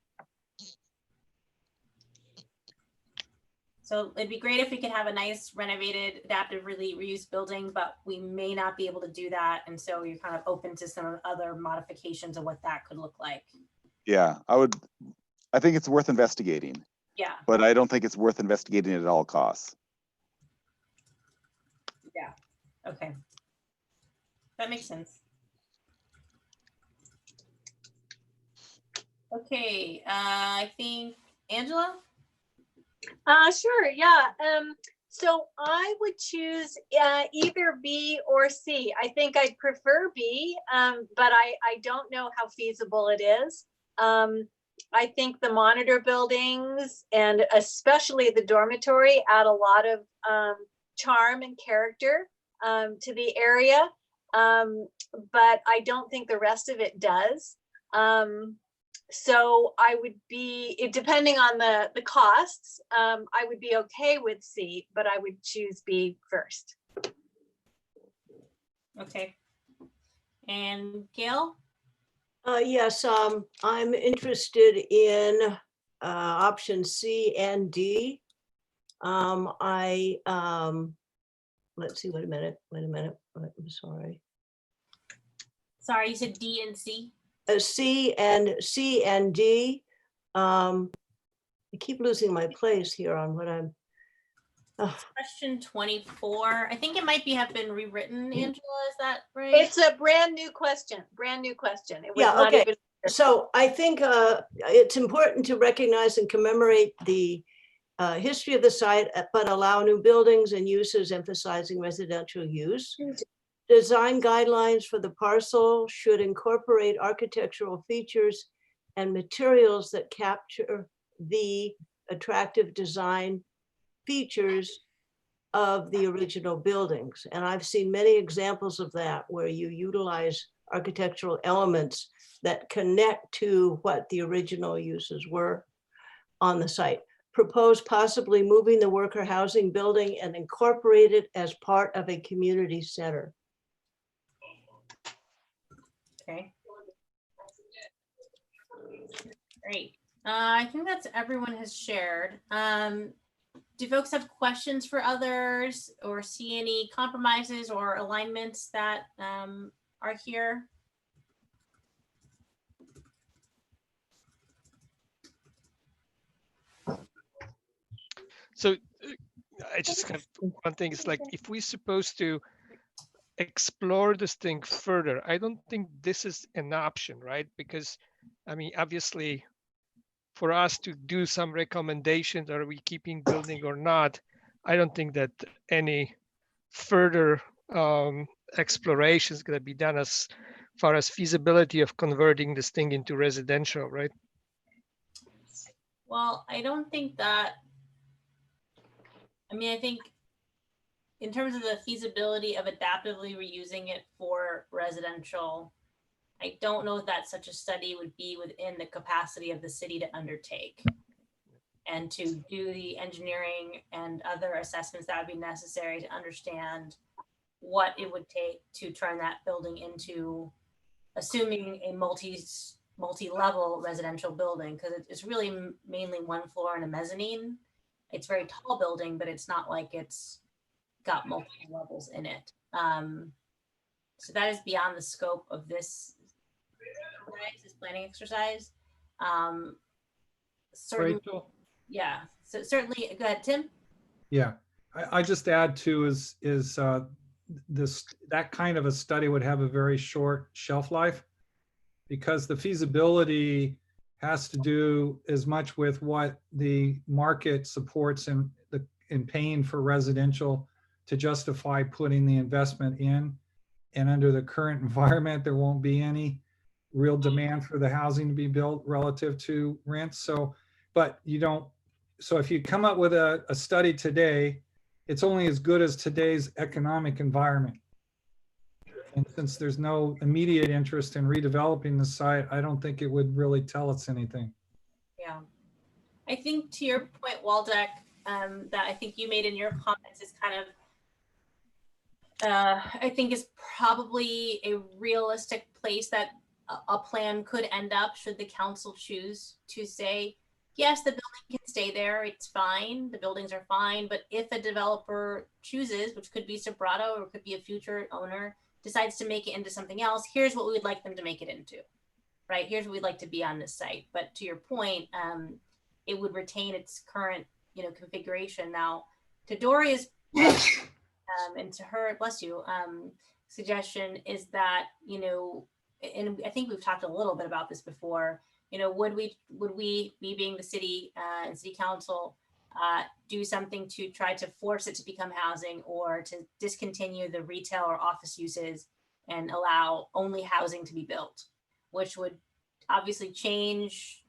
it'd be great if we could have a nice renovated, adaptively reused building, but we may not be able to do that. And so you're kind of open to some other modifications of what that could look like. Yeah, I think it's worth investigating. Yeah. But I don't think it's worth investigating at all costs. Yeah. Okay. That makes sense. Okay. I think Angela? Sure, yeah. So I would choose either B or C. I think I'd prefer B, but I don't know how feasible it is. I think the monitor buildings and especially the dormitory add a lot of charm and character to the area, but I don't think the rest of it does. So I would be, depending on the costs, I would be okay with C, but I would choose B first. Okay. And Gail? Yes, I'm interested in option C and D. Let's see, wait a minute. I'm sorry. Sorry, you said D and C? C and D. I keep losing my place here on what I'm. Question 24. I think it might have been rewritten, Angela, is that right? It's a brand new question. It was not okay. even. So I think it's important to recognize and commemorate the history of the site, but allow new buildings and uses emphasizing residential use. Design guidelines for the parcel should incorporate architectural features and materials that capture the attractive design features of the original buildings. And I've seen many examples of that where you utilize architectural elements that connect to what the original uses were on the site. Propose possibly moving the worker housing building and incorporate it as part of a community center. Okay. Great. I think that's everyone has shared. Do folks have questions for others or see any compromises or alignments that are here? So I just have one thing. It's like, if we're supposed to explore this thing further, I don't think this is an option, right? Because, I mean, obviously, for us to do some recommendations, are we keeping building or not? I don't think that any further exploration is going to be done as far as feasibility of converting this thing into residential, right? Well, I don't think that. I mean, I think in terms of the feasibility of adaptively reusing it for residential, I don't know that such a study would be within the capacity of the city to undertake. and to do the engineering and other assessments that would be necessary to understand what it would take to turn that building into, assuming a multi-level residential building, because it's really mainly one floor and a mezzanine. It's a very tall building, but it's not like it's got multiple levels in it. So that is beyond the scope of this planning exercise. Certainly, Rachel? yeah. So certainly, go ahead, Tim. Yeah, I just add to is that kind of a study would have a very short shelf life, because the feasibility has to do as much with what the market supports in paying for residential to justify putting the investment in. And under the current environment, there won't be any real demand for the housing to be built relative to rents. So, but you don't, so if you come up with a study today, it's only as good as today's economic environment. And since there's no immediate interest in redeveloping the site, I don't think it would really tell us anything. Yeah. I think to your point, Waldeck, that I think you made in your comments is kind of, I think is probably a realistic place that a plan could end up should the council choose to say, yes, the building can stay there, it's fine, the buildings are fine, but if a developer chooses, which could be Sobrato or could be a future owner, decides to make it into something else, here's what we would like them to make it into, right? Here's what we'd like to be on this site. But to your point, it would retain its current, configuration. Now, to Doria's and to her, bless you, suggestion is that, and I think we've talked a little bit about this before, would we, me being the city and city council, do something to try to force it to become housing, or to discontinue the retail or office uses and allow only housing to be built, which would obviously change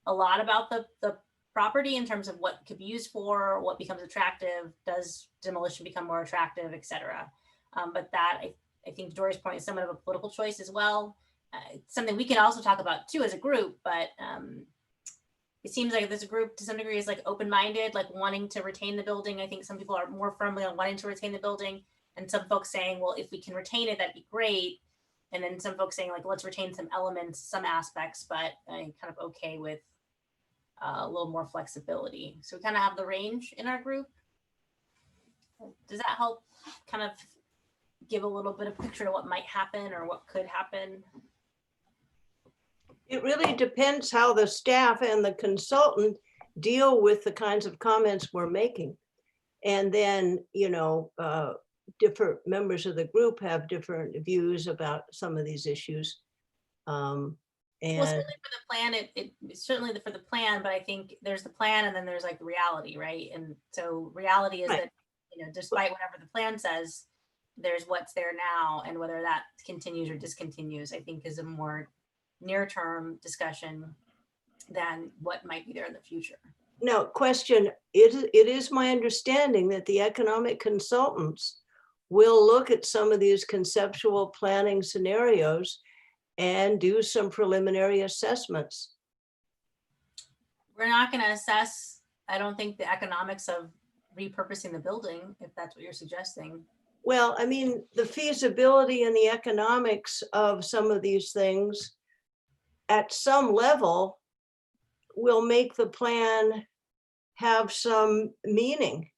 a lot about the property in terms of what could be used for, what becomes attractive, does demolition become more attractive, et cetera. But that, I think Dory's point is somewhat of a political choice as well. It's something we can also talk about too as a group, but it seems like this group to some degree is like open-minded, like wanting to retain the building. I think some people are more firmly on wanting to retain the building, and some folks saying, well, if we can retain it, that'd be great. And then some folks saying like, let's retain some elements, some aspects, but I'm kind of okay with a little more flexibility. So we kind of have the range in our group. Does that help kind of give a little bit of picture of what might happen or what could happen? It really depends how the staff and the consultant deal with the kinds of comments we're making. And then, different members of the group have different views about some of these issues. Well, certainly for the plan, it's certainly for the plan, but I think there's the plan and then there's like the reality, right? And so reality is that, despite whatever the plan says, there's what's there now, and whether that continues or discontinues, I think is a more near-term discussion than what might be there in the future. Now, question, it is my understanding that the economic consultants will look at some of these conceptual planning scenarios and do some preliminary assessments. We're not going to assess, I don't think, the economics of repurposing the building, if that's what you're suggesting. Well, I mean, the feasibility and the economics of some of these things at some level will make the plan have some meaning.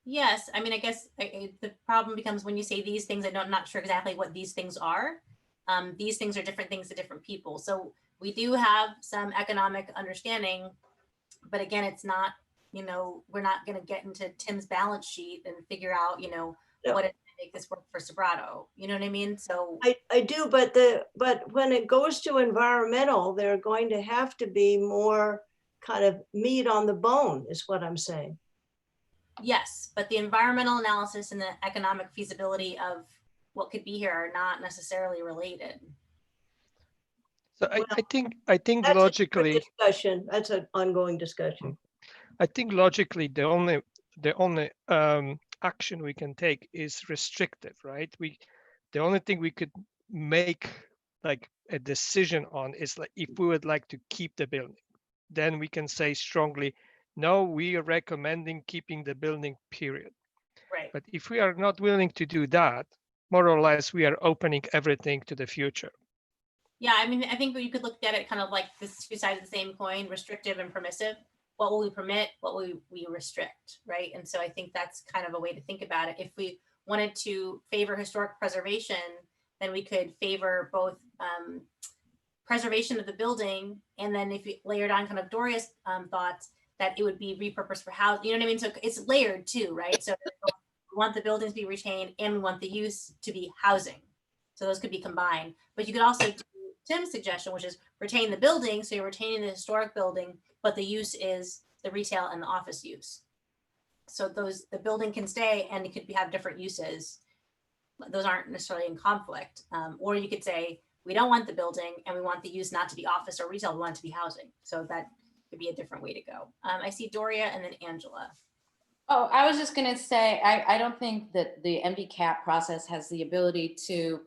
Yes, I mean, I guess the problem becomes when you say these things, I'm not sure exactly what these things are. These things are different things to different people. So we do have some economic understanding, but again, it's not, we're not going to get into Tim's balance sheet and figure out, what it make this work for Sobrato. You know what I mean? So I do, but when it goes to environmental, there are going to have to be more kind of meat on the bone, is what I'm saying. Yes, but the environmental analysis and the economic feasibility of what could be here are not necessarily related. So Well, I think that's logically, a discussion. That's an ongoing discussion. I think logically the only action we can take is restrictive, right? The only thing we could make like a decision on is like if we would like to keep the building. then we can say strongly, no, we are recommending keeping the building, period. Right. But if we are not willing to do that, more or less, we are opening everything to the future. Yeah, I mean, I think you could look at it kind of like this two sides of the same coin, restrictive and permissive. What will we permit? What will we restrict, right? And so I think that's kind of a way to think about it. If we wanted to favor historic preservation, then we could favor both preservation of the building, and then if you layered on kind of Doria's thoughts, that it would be repurposed for housing. You know what I mean? So it's layered too, right? So we want the buildings to be retained, and we want the use to be housing. So those could be combined. But you could also do Tim's suggestion, which is retain the building. So you're retaining the historic building, but the use is the retail and the office use. So the building can stay and it could have different uses. Those aren't necessarily in conflict. Or you could say, we don't want the building and we want the use not to be office or retail, we want it to be housing. So that could be a different way to go. I see Doria and then Angela. Oh, I was just going to say, I don't think that the MVCAP process has the ability to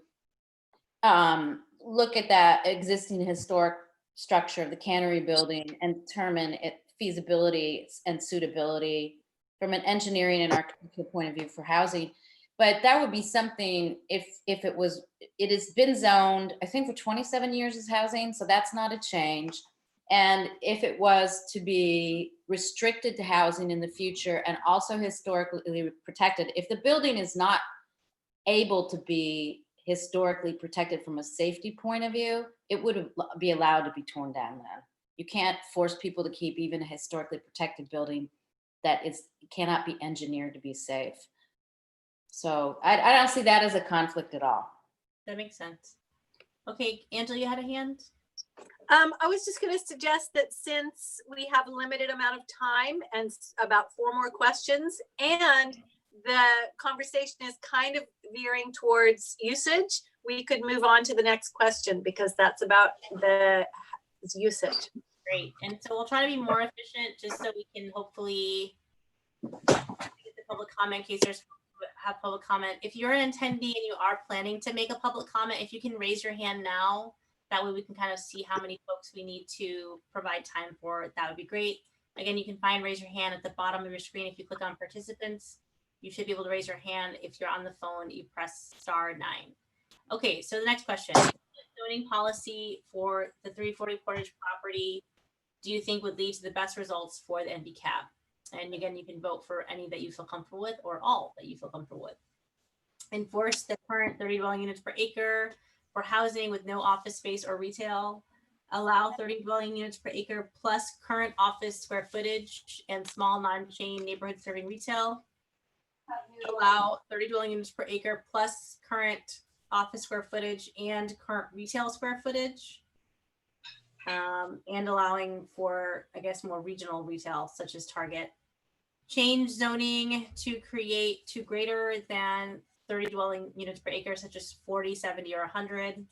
look at that existing historic structure of the cannery building and determine its feasibility and suitability from an engineering and architectural point of view for housing. But that would be something if it has been zoned, I think, for 27 years as housing, so that's not a change. And if it was to be restricted to housing in the future and also historically protected, if the building is not able to be historically protected from a safety point of view, it would be allowed to be torn down then. You can't force people to keep even a historically protected building that cannot be engineered to be safe. So I don't see that as a conflict at all. That makes sense. Okay, Angela, you had a hand? I was just going to suggest that since we have a limited amount of time and about 4 more questions, and the conversation is kind of veering towards usage, we could move on to the next question because that's about the usage. Great. And so we'll try to be more efficient just so we can hopefully get the public comment in case there's have public comment. If you're an attendee and you are planning to make a public comment, if you can raise your hand now, that way we can kind of see how many folks we need to provide time for. That would be great. Again, you can find raise your hand at the bottom of your screen. If you click on participants, you should be able to raise your hand. If you're on the phone, you press *9. Okay, so the next question. Zoning policy for the 340 Portage property, do you think would lead to the best results for the NBCAP? And again, you can vote for any that you feel comfortable with or all that you feel comfortable with. Enforce the current 30 dwelling units per acre for housing with no office space or retail. Allow 30 dwelling units per acre plus current office square footage and small non-chain neighborhood serving retail. Allow 30 dwelling units per acre plus current office square footage and current retail square footage. And allowing for, I guess, more regional retail such as Target. Change zoning to create to greater than 30 dwelling units per acre, such as 40, 70, or 100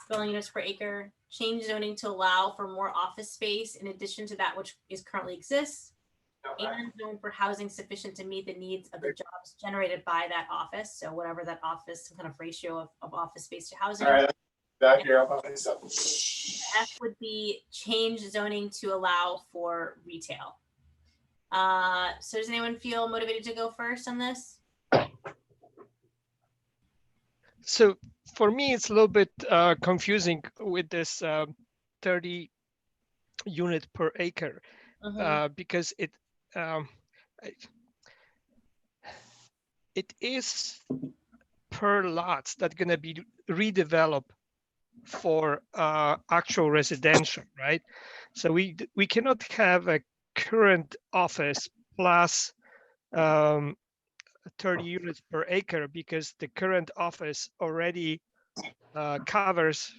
dwelling units per acre. Change zoning to allow for more office space in addition to that which currently exists. And zone for housing sufficient to meet the needs of the jobs generated by that office. So whatever that office, some kind of ratio of office space to housing. All right, back here up on myself. F would be change zoning to allow for retail. So does anyone feel motivated to go first on this? So for me, it's a little bit confusing with this 30 unit per acre because it is per lots that going to be redeveloped for actual residential, right? So we cannot have a current office plus 30 units per acre because the current office already covers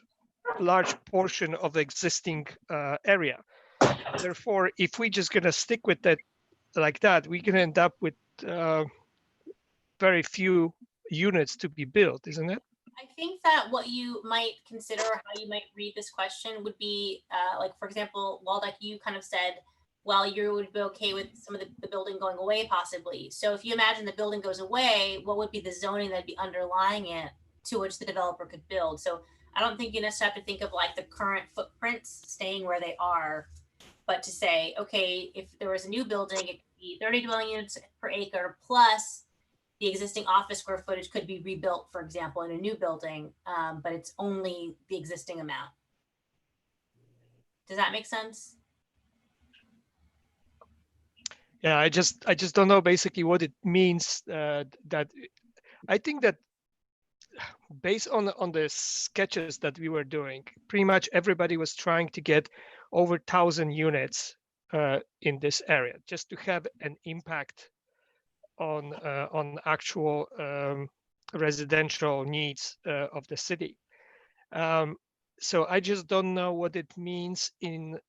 a large portion of the existing area. Therefore, if we just going to stick with that like that, we can end up with very few units to be built, isn't it? I think that what you might consider, how you might read this question would be like, for example, Waldeck, you kind of said, well, you would be okay with some of the building going away possibly. So if you imagine the building goes away, what would be the zoning that'd be underlying it to which the developer could build? So I don't think you necessarily have to think of like the current footprints staying where they are, but to say, okay, if there was a new building, it could be 30 dwelling units per acre plus the existing office square footage could be rebuilt, for example, in a new building, but it's only the existing amount. Does that make sense? Yeah, I just don't know basically what it means. That I think that based on the sketches that we were doing, pretty much everybody was trying to get over 1,000 units in this area, just to have an impact on actual residential needs of the city. So I just don't know what it means in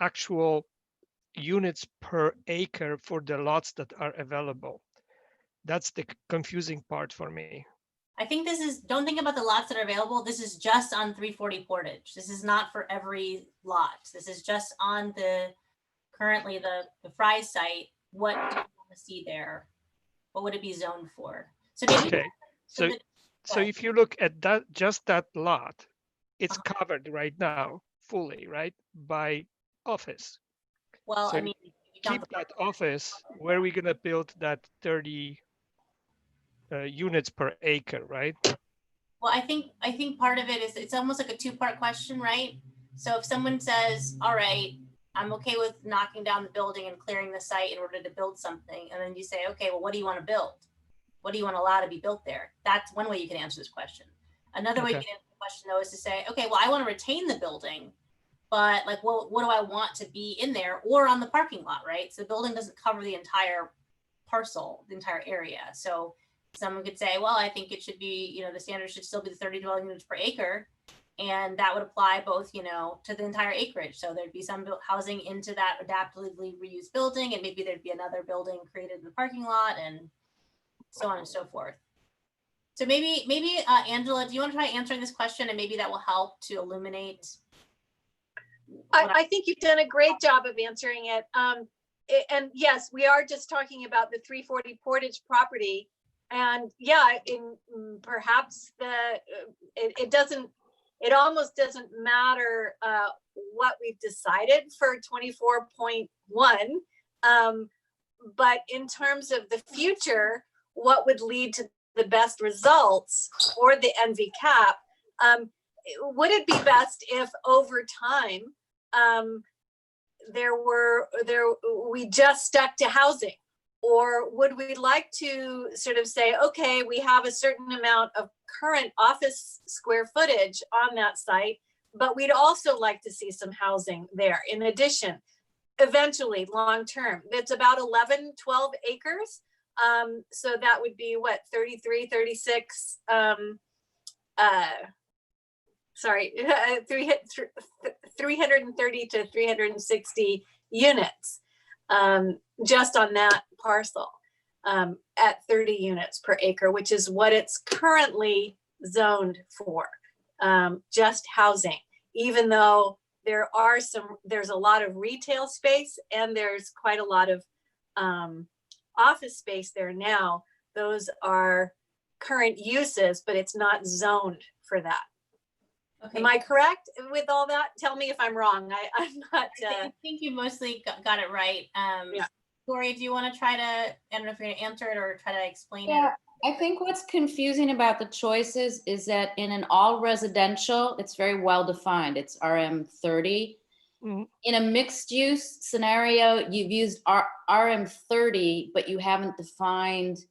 actual units per acre for the lots that are available. That's the confusing part for me. I think this is, don't think about the lots that are available. This is just on 340 Portage. This is not for every lot. This is just on currently the Fry site. What do you want to see there? What would it be zoned for? So maybe, Okay, so if you look at that, just that lot, it's covered right now fully, right, by office. well, So I mean, keep that office, where are we gonna build that 30 units per acre, right? well, I think part of it is it's almost like a two-part question, right? So if someone says, all right, I'm okay with knocking down the building and clearing the site in order to build something, and then you say, okay, well, what do you want to build? What do you want to allow to be built there? That's one way you can answer this question. Another way you can answer the question, though, is to say, okay, well, I want to retain the building, but like, well, what do I want to be in there or on the parking lot, right? So the building doesn't cover the entire parcel, the entire area. So someone could say, well, I think it should be, you know, the standard should still be the 30 dwelling units per acre. And that would apply both, you know, to the entire acreage. So there'd be some housing into that adaptively reused building, and maybe there'd be another building created in the parking lot, and so on and so forth. So maybe Angela, do you want to try answering this question, and maybe that will help to illuminate? I think you've done a great job of answering it. And yes, we are just talking about the 340 Portage property. And yeah, perhaps it almost doesn't matter what we've decided for 24.1. But in terms of the future, what would lead to the best results for the NV cap, would it be best if over time we just stuck to housing? Or would we like to sort of say, okay, we have a certain amount of current office square footage on that site, but we'd also like to see some housing there in addition, eventually long-term. It's about 11, 12 acres. So that would be what, 33, 36, 330 to 360 units just on that parcel at 30 units per acre, which is what it's currently zoned for, just housing, even though there's a lot of retail space and there's quite a lot of office space there now. Those are current uses, but it's not zoned for that. Okay. Am I correct with all that? Tell me if I'm wrong. I'm not. I think you mostly got it right. Yeah. Tori, do you want to try to, I don't know if you're going to answer it or try to explain it? I think what's confusing about the choices is that in an all residential, it's very well defined. It's RM 30. Mm-hmm. In a mixed use scenario, you've used RM 30, but you haven't defined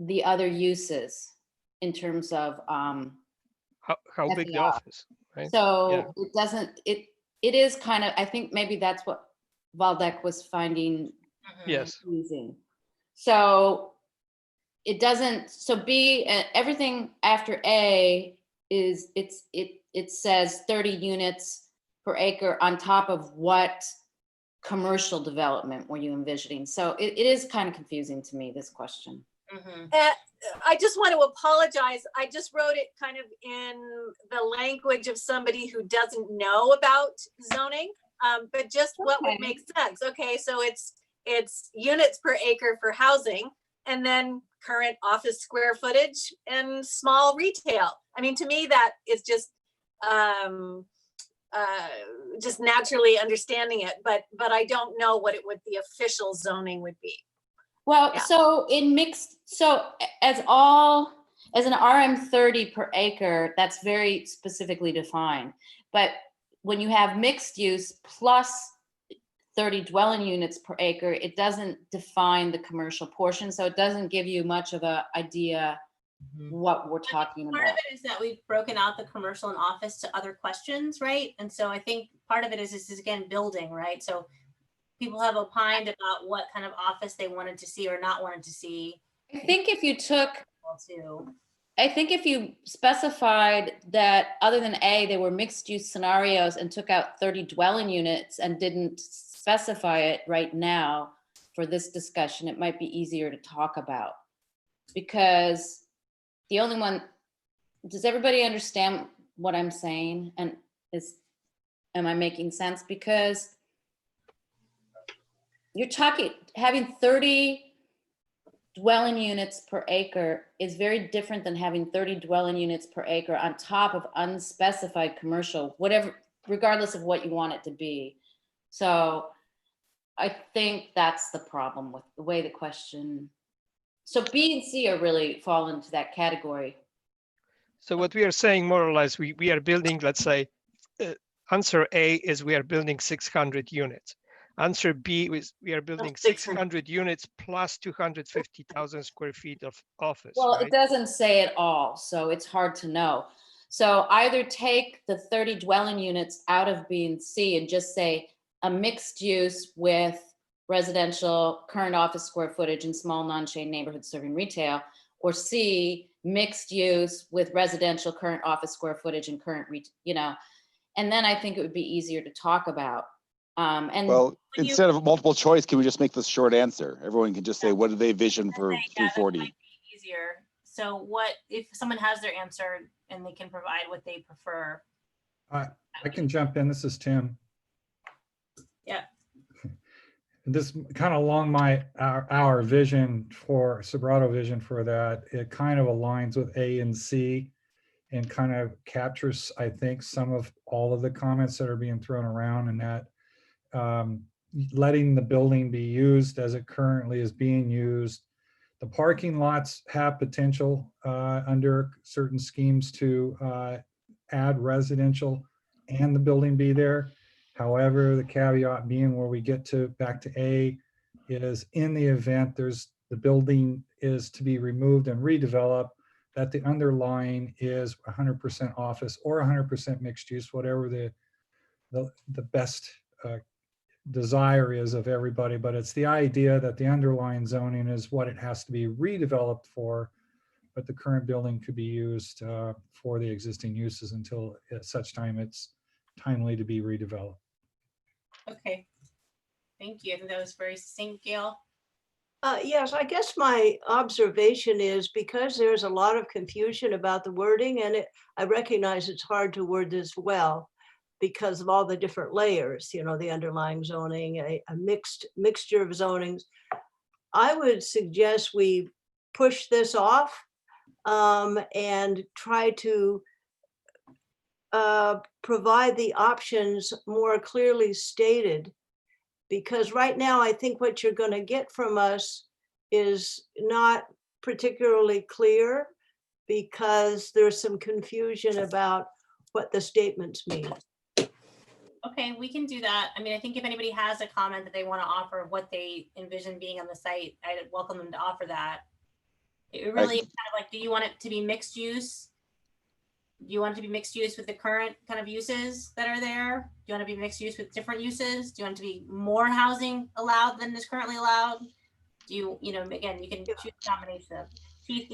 the other uses in terms of how big the office, right? So it doesn't, it is kind of, I think maybe that's what Waldeck was finding confusing. So it doesn't, so B, everything after A is, it says 30 units per acre on top of what commercial development were you envisioning? So it is kind of confusing to me, this question. Mm-hmm. I just want to apologize. I just wrote it kind of in the language of somebody who doesn't know about zoning, but just what would make sense. Okay, so it's units per acre for housing, and then current office square footage and small retail. I mean, to me, that is just just naturally understanding it, but I don't know what the official zoning would be. Well, Yeah. so in mixed, so as an RM 30 per acre, that's very specifically defined. But when you have mixed use plus 30 dwelling units per acre, it doesn't define the commercial portion. So it doesn't give you much of an idea what we're talking Part about. of it is that we've broken out the commercial and office to other questions, right? And so I think part of it is again, building, right? So people have opined about what kind of office they wanted to see or not wanted to see. I think if you took, Too. I think if you specified that other than A, they were mixed use scenarios and took out 30 dwelling units and didn't specify it right now for this discussion, it might be easier to talk about. Because the only one, does everybody understand what I'm saying? And am I making sense? Because you're talking, having 30 dwelling units per acre is very different than having 30 dwelling units per acre on top of unspecified commercial, whatever, regardless of what you want it to be. So I think that's the problem with the way the question. So B and C are really fall into that category. So what we are saying more or less, we are building, let's say, answer A is we are building 600 units. Answer B is we are building 600 units plus 250,000 square feet of office. Well, right? it doesn't say it all, so it's hard to know. So either take the 30 dwelling units out of B and C and just say a mixed use with residential, current office square footage and small non-chain neighborhood serving retail, or C, mixed use with residential, current office square footage and current, and then I think it would be easier to talk about. And Well, instead of multiple choice, can we just make this short answer? Everyone can just say, what do they vision for 340? That might be easier. So what if someone has their answer and they can provide what they prefer? I can jump in. This is Tim. Yeah. This kind of along our vision for Sobrato vision for that, it kind of aligns with A and C and kind of captures, I think, some of all of the comments that are being thrown around, and that letting the building be used as it currently is being used. The parking lots have potential under certain schemes to add residential and the building be there. However, the caveat being where we get to back to A is in the event the building is to be removed and redeveloped, that the underlying is 100% office or 100% mixed use, whatever the best desire is of everybody. But it's the idea that the underlying zoning is what it has to be redeveloped for, but the current building could be used for the existing uses until at such time it's timely to be redeveloped. Okay. Thank you. I think that was very succinct, Gail. Yes, I guess my observation is because there's a lot of confusion about the wording, and I recognize it's hard to word this well because of all the different layers, the underlying zoning, a mixture of zonings. I would suggest we push this off and try to provide the options more clearly stated. Because right now, I think what you're going to get from us is not particularly clear because there's some confusion about what the statements mean. Okay, we can do that. I mean, I think if anybody has a comment that they want to offer of what they envision being on the site, I'd welcome them to offer that. It really is kind of like, do you want it to be mixed use? Do you want it to be mixed use with the current kind of uses that are there? Do you want to be mixed use with different uses? Do you want it to be more housing allowed than is currently allowed? Do you, again, you can choose a combination of. Keith,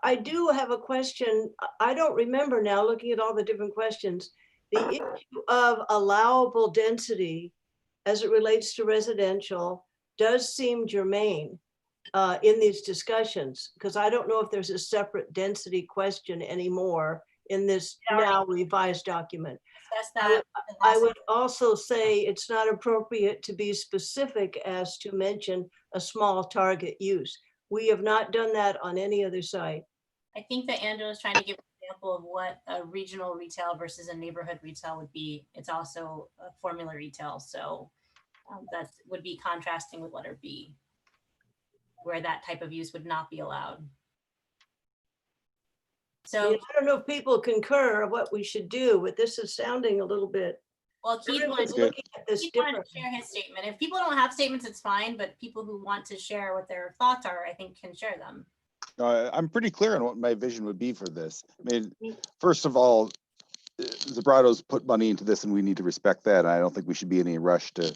I do have a question. I don't remember now, looking at all the different questions, the issue of allowable density as it relates to residential does seem germane in these discussions, because I don't know if there's a separate density question anymore in this now revised document. I would also say it's not appropriate to be specific as to mention a small target use. We have not done that on any other site. I think that Angela is trying to give example of what a regional retail versus a neighborhood retail would be. It's also a formula retail. So that would be contrasting with letter B, where that type of use would not be allowed. So, I don't know if people concur what we should do, but this is sounding a little bit. well, Keith wanted Everyone's to looking at this Keith wanted different. to share his statement. If people don't have statements, it's fine, but people who want to share what their thoughts are, I think can share them. I'm pretty clear on what my vision would be for this. I mean, first of all, Zebrado's put money into this and we need to respect that. I don't think we should be in any rush to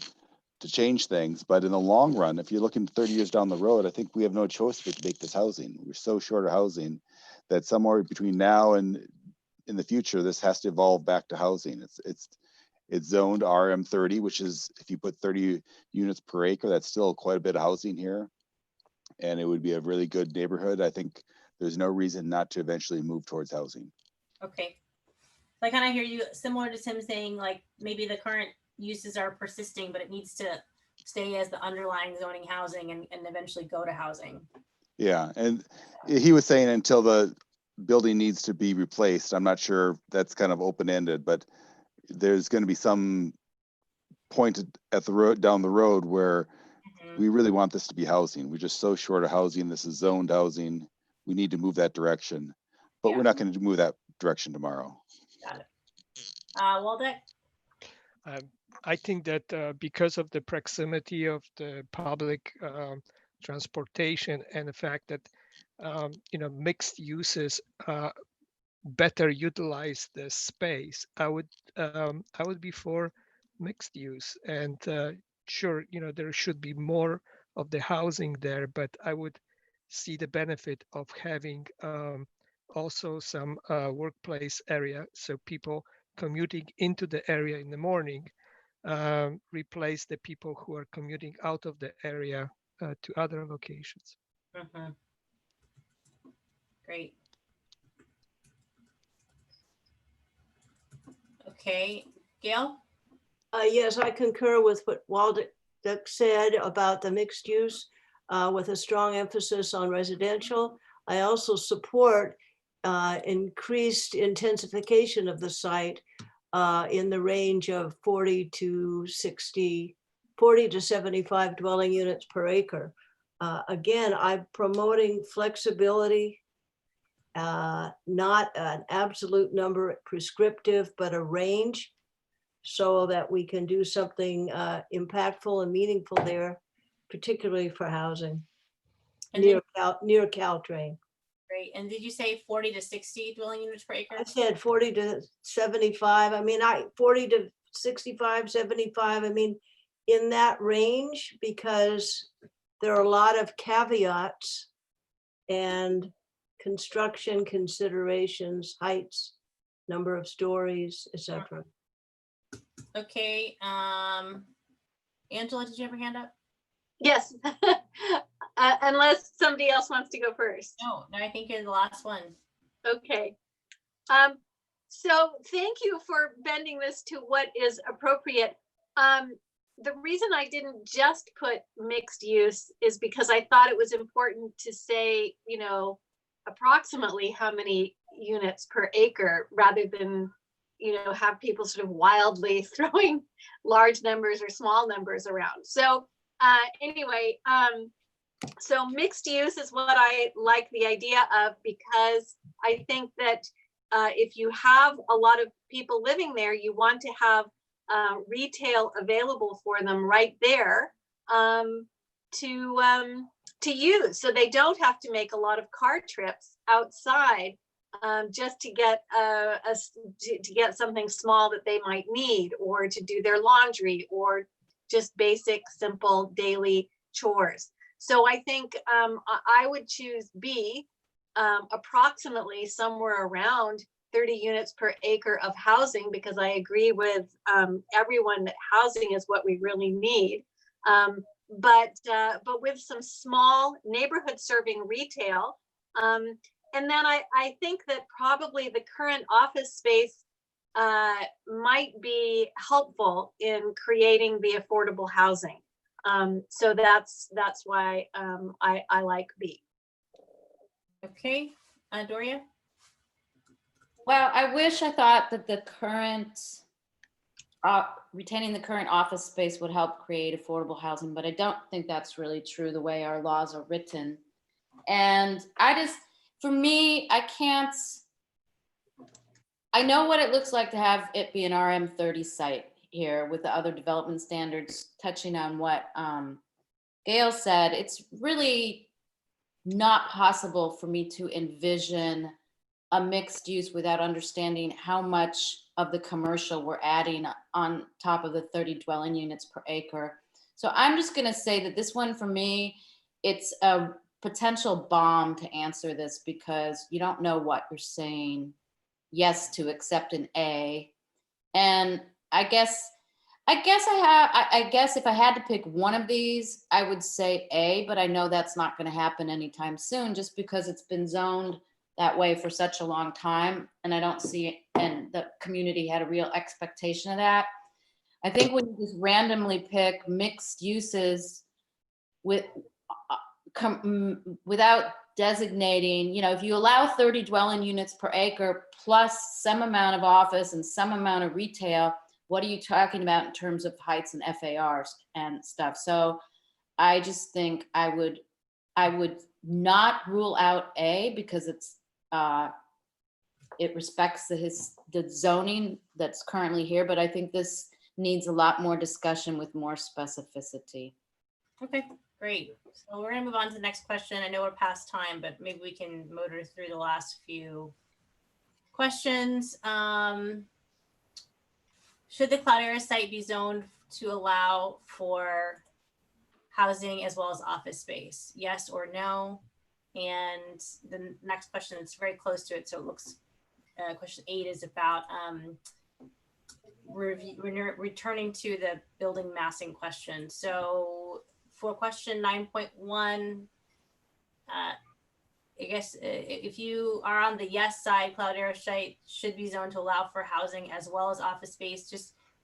change things. But in the long run, if you're looking 30 years down the road, I think we have no choice but to make this housing. We're so short of housing that somewhere between now and in the future, this has to evolve back to housing. It's zoned RM30, which is, if you put 30 units per acre, that's still quite a bit of housing here. And it would be a really good neighborhood. I think there's no reason not to eventually move towards housing. Okay. So I kind of hear you, similar to Tim saying, like, maybe the current uses are persisting, but it needs to stay as the underlying zoning housing and eventually go to housing. Yeah, and he was saying until the building needs to be replaced. I'm not sure, that's kind of open-ended, but there's going to be some point at the road, down the road, where we really want this to be housing. We're just so short of housing. This is zoned housing. We need to move that direction, but we're not going to move that direction tomorrow. Got it. Waldeck? I think that because of the proximity of the public transportation and the fact that mixed uses better utilize the space, I would be for mixed use. And sure, there should be more of the housing there, but I would see the benefit of having also some workplace area, so people commuting into the area in the morning replace the people who are commuting out of the area to other locations. Great. Okay, Gail? Yes, I concur with what Waldeck said about the mixed use with a strong emphasis on residential. I also support increased intensification of the site in the range of 40 to 75 dwelling units per acre. Again, I'm promoting flexibility, not an absolute number prescriptive, but a range, so that we can do something impactful and meaningful there, particularly for housing near Caltrain. Great. And did you say 40 to 60 dwelling units per acre? I said 40 to 75. I mean, 40 to 65, 75. I mean, in that range, because there are a lot of caveats and construction considerations, heights, number of stories, etc. Okay. Angela, did you have your hand up? Yes. Unless somebody else wants to go first. No, I think you're the last one. Okay. So thank you for bending this to what is appropriate. The reason I didn't just put mixed use is because I thought it was important to say, approximately how many units per acre, rather than, have people sort of wildly throwing large numbers or small numbers around. So anyway, so mixed use is what I like the idea of, because I think that if you have a lot of people living there, you want to have retail available for them right there to use, so they don't have to make a lot of car trips outside just to get to get something small that they might need, or to do their laundry, or just basic, simple daily chores. So I think I would choose B, approximately somewhere around 30 units per acre of housing, because I agree with everyone that housing is what we really need. But with some small neighborhood serving retail. And then I think that probably the current office space might be helpful in creating the affordable housing. So that's why I like B. Okay, Doria? Well, I wish I thought that the current, retaining the current office space would help create affordable housing, but I don't think that's really true the way our laws are written. And for me, I know what it looks like to have it be an RM30 site here with the other development standards, touching on what Gail said. It's really not possible for me to envision a mixed use without understanding how much of the commercial we're adding on top of the 30 dwelling units per acre. So I'm just gonna say that this one for me, it's a potential bomb to answer this because you don't know what you're saying yes to except an A. And I guess if I had to pick one of these, I would say A, but I know that's not going to happen anytime soon just because it's been zoned that way for such a long time. And I don't see it, and the community had a real expectation of that. I think when you just randomly pick mixed uses without designating, if you allow 30 dwelling units per acre plus some amount of office and some amount of retail, what are you talking about in terms of heights and FARs and stuff? So I just think I would not rule out A because it respects the zoning that's currently here, but I think this needs a lot more discussion with more specificity. Okay, great. So we're gonna move on to the next question. I know we're past time, but maybe we can motor through the last few questions. Should the Cloudera site be zoned to allow for housing as well as office space? Yes or no? And the next question is very close to it. So it looks, question 8 is about returning to the building massing question. So for question 9.1, I guess if you are on the yes side, Cloudera site should be zoned to allow for housing as well as office space.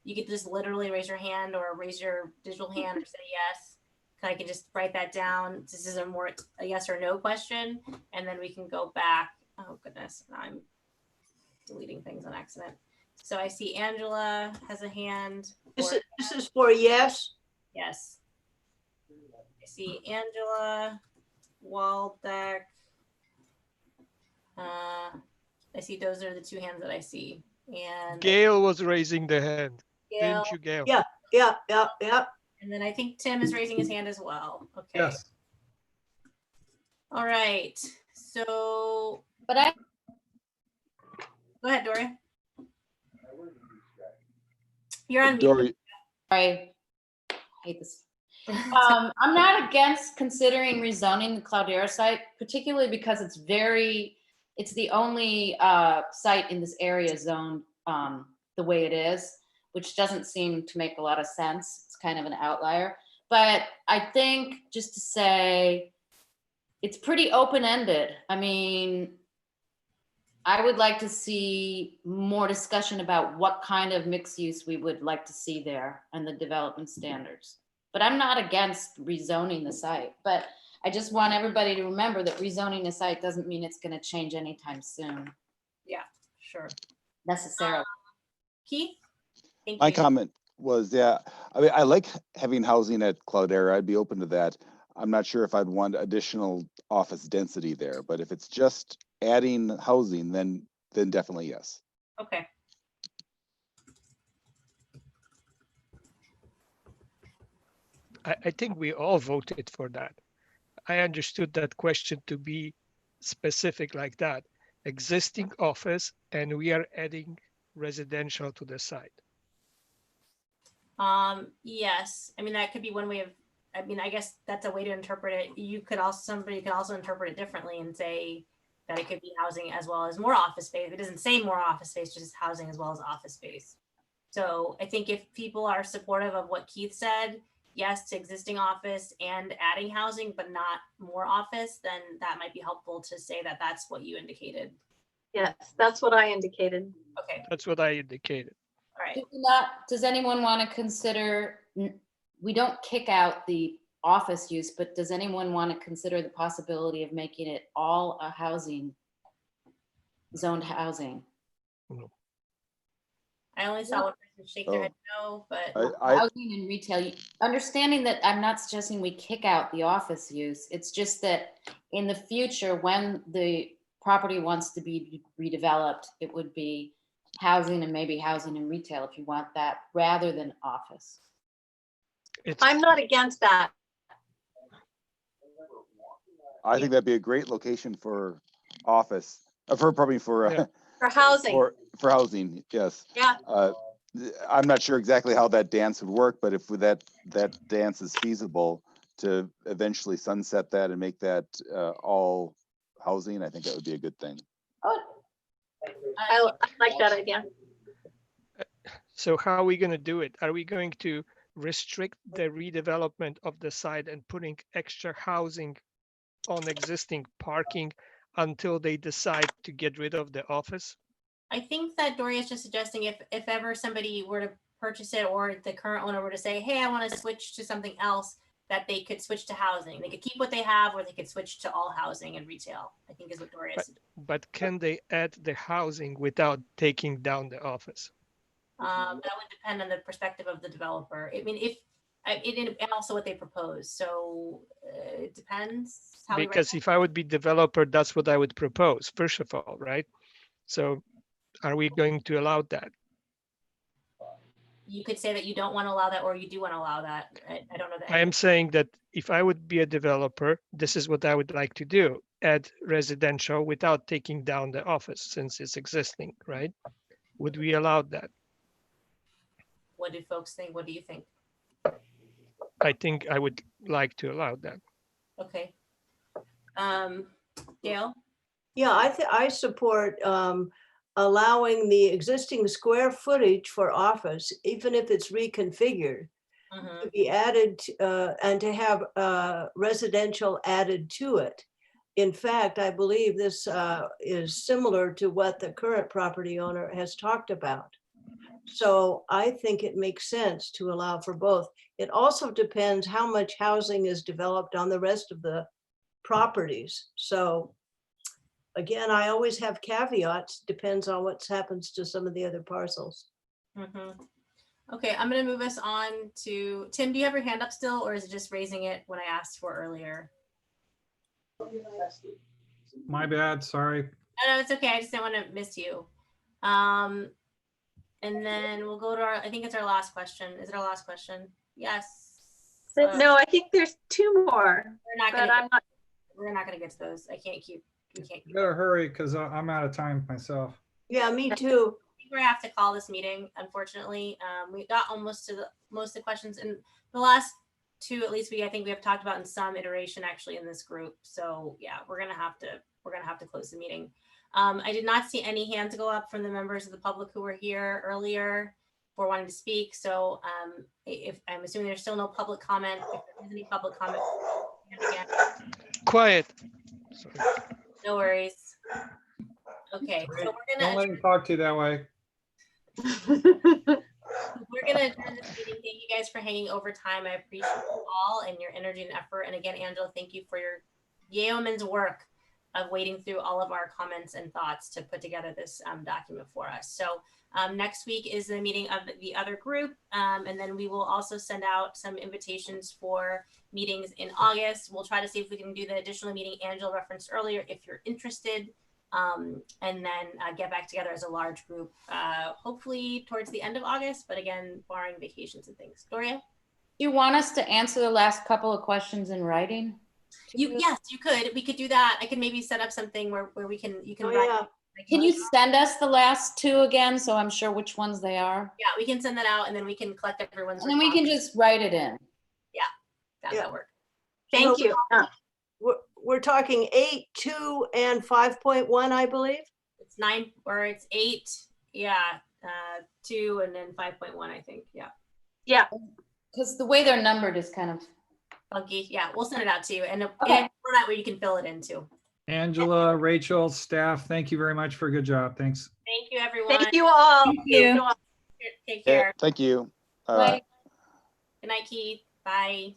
You could just literally raise your hand or raise your digital hand or say yes. I can just write that down. This is a yes or no question, and then we can go back. Oh goodness, I'm deleting things on accident. So I see Angela has a hand. This is for yes. Yes. I see Angela, Waldeck. I see those are the 2 hands that I see. And Gail was raising the hand. Gail. Didn't you, Gail? Yeah. And then I think Tim is raising his hand as well. Okay. Yes. All right. So, But go ahead, Doria. You're on mute. Dory, I hate this. I'm not against considering rezoning the Cloudera site, particularly because it's the only site in this area zoned the way it is, which doesn't seem to make a lot of sense. It's kind of an outlier. But I think just to say it's pretty open-ended. I mean, I would like to see more discussion about what kind of mixed use we would like to see there and the development standards. But I'm not against rezoning the site. But I just want everybody to remember that rezoning the site doesn't mean it's going to change anytime soon. Yeah, sure. Necessarily. Keith? Thank my you. comment was, I mean, I like having housing at Cloudera. I'd be open to that. I'm not sure if I'd want additional office density there, but if it's just adding housing, then definitely yes. Okay. I think we all voted for that. I understood that question to be specific like that. Existing office, and we are adding residential to the site. Yes. I mean, that could be one way of, I guess that's a way to interpret it. Somebody could also interpret it differently and say that it could be housing as well as more office space. It doesn't say more office space, just housing as well as office space. So I think if people are supportive of what Keith said, yes to existing office and adding housing, but not more office, then that might be helpful to say that that's what you indicated. Yes, that's what I indicated. Okay. That's what I indicated. All right. Does anyone want to consider, we don't kick out the office use, but does anyone want to consider the possibility of making it all a housing, zoned housing? No. I only saw one person shake their head no, but Housing and retail, understanding that I'm not suggesting we kick out the office use. It's just that in the future, when the property wants to be redeveloped, it would be housing and maybe housing and retail if you want that rather than office. I'm not against that. I think that'd be a great location for office, for For housing. for housing, yes. Yeah. I'm not sure exactly how that dance would work, but if that dance is feasible to eventually sunset that and make that all housing, I think that would be a good thing. I like that idea. So how are we going to do it? Are we going to restrict the redevelopment of the site and putting extra housing on existing parking until they decide to get rid of the office? I think that Doria is just suggesting if ever somebody were to purchase it or the current owner were to say, hey, I want to switch to something else, that they could switch to housing. They could keep what they have, or they could switch to all housing and retail, I think is what Doria is. But can they add the housing without taking down the office? That would depend on the perspective of the developer. I mean, and also what they propose. So it depends. Because if I would be developer, that's what I would propose, first of all, right? So are we going to allow that? You could say that you don't want to allow that, or you do want to allow that. I don't know that. I am saying that if I would be a developer, this is what I would like to do, add residential without taking down the office since it's existing, right? Would we allow that? What do folks think? What do you think? I think I would like to allow that. Okay. Gail? Yeah, I support allowing the existing square footage for office, even if it's reconfigured, to be added and to have residential added to it. In fact, I believe this is similar to what the current property owner has talked about. So I think it makes sense to allow for both. It also depends how much housing is developed on the rest of the properties. So again, I always have caveats, depends on what happens to some of the other parcels. Okay, I'm gonna move us on to, Tim, do you have your hand up still, or is it just raising it when I asked for earlier? My bad, sorry. No, it's okay, I just didn't want to miss you. And then we'll go to our, I think it's our last question. Is it our last question? Yes. No, I think there's two more. We're not gonna get to those. We can't keep. You better hurry because I'm out of time myself. Yeah, me too. I think we're gonna have to call this meeting, unfortunately. We got almost to most of the questions, and the last two, at least I think we have talked about in some iteration actually in this group. So yeah, we're gonna have to close the meeting. I did not see any hands go up from the members of the public who were here earlier for wanting to speak. So if I'm assuming there's still no public comment, if there is any public comment, again. Quiet. Sorry. No worries. Okay, so we're Don't let him talk to you that way. We're gonna adjourn this meeting. Thank you guys for hanging over time. I appreciate you all and your energy and effort. And again, Angela, thank you for your yeoman's work of wading through all of our comments and thoughts to put together this document for us. So next week is the meeting of the other group. And then we will also send out some invitations for meetings in August. We'll try to see if we can do the additional meeting Angela referenced earlier, if you're interested, and then get back together as a large group, hopefully towards the end of August, but again, barring vacations and things. Doria? You want us to answer the last couple of questions in writing? Yes, you could. We could do that. I could maybe set up something where you can write. Can you send us the last two again, so I'm sure which ones they are? Yeah, we can send that out, and then we can collect everyone's. And then we can just write it in. Yeah, that'll work. Thank you. We're talking 8, 2, and 5.1, I believe. It's 9 or it's 8. Yeah, 2 and then 5.1, I think. Yeah. Yeah. Because the way they're numbered is kind of funky. Yeah, we'll send it out to you, and that way you can fill it in too. Angela, Rachel, staff, thank you very much for a good job. Thanks. Thank you, everyone. Thank you all. Thank you. Take care. Thank you. Bye. Good night, Keith. Bye.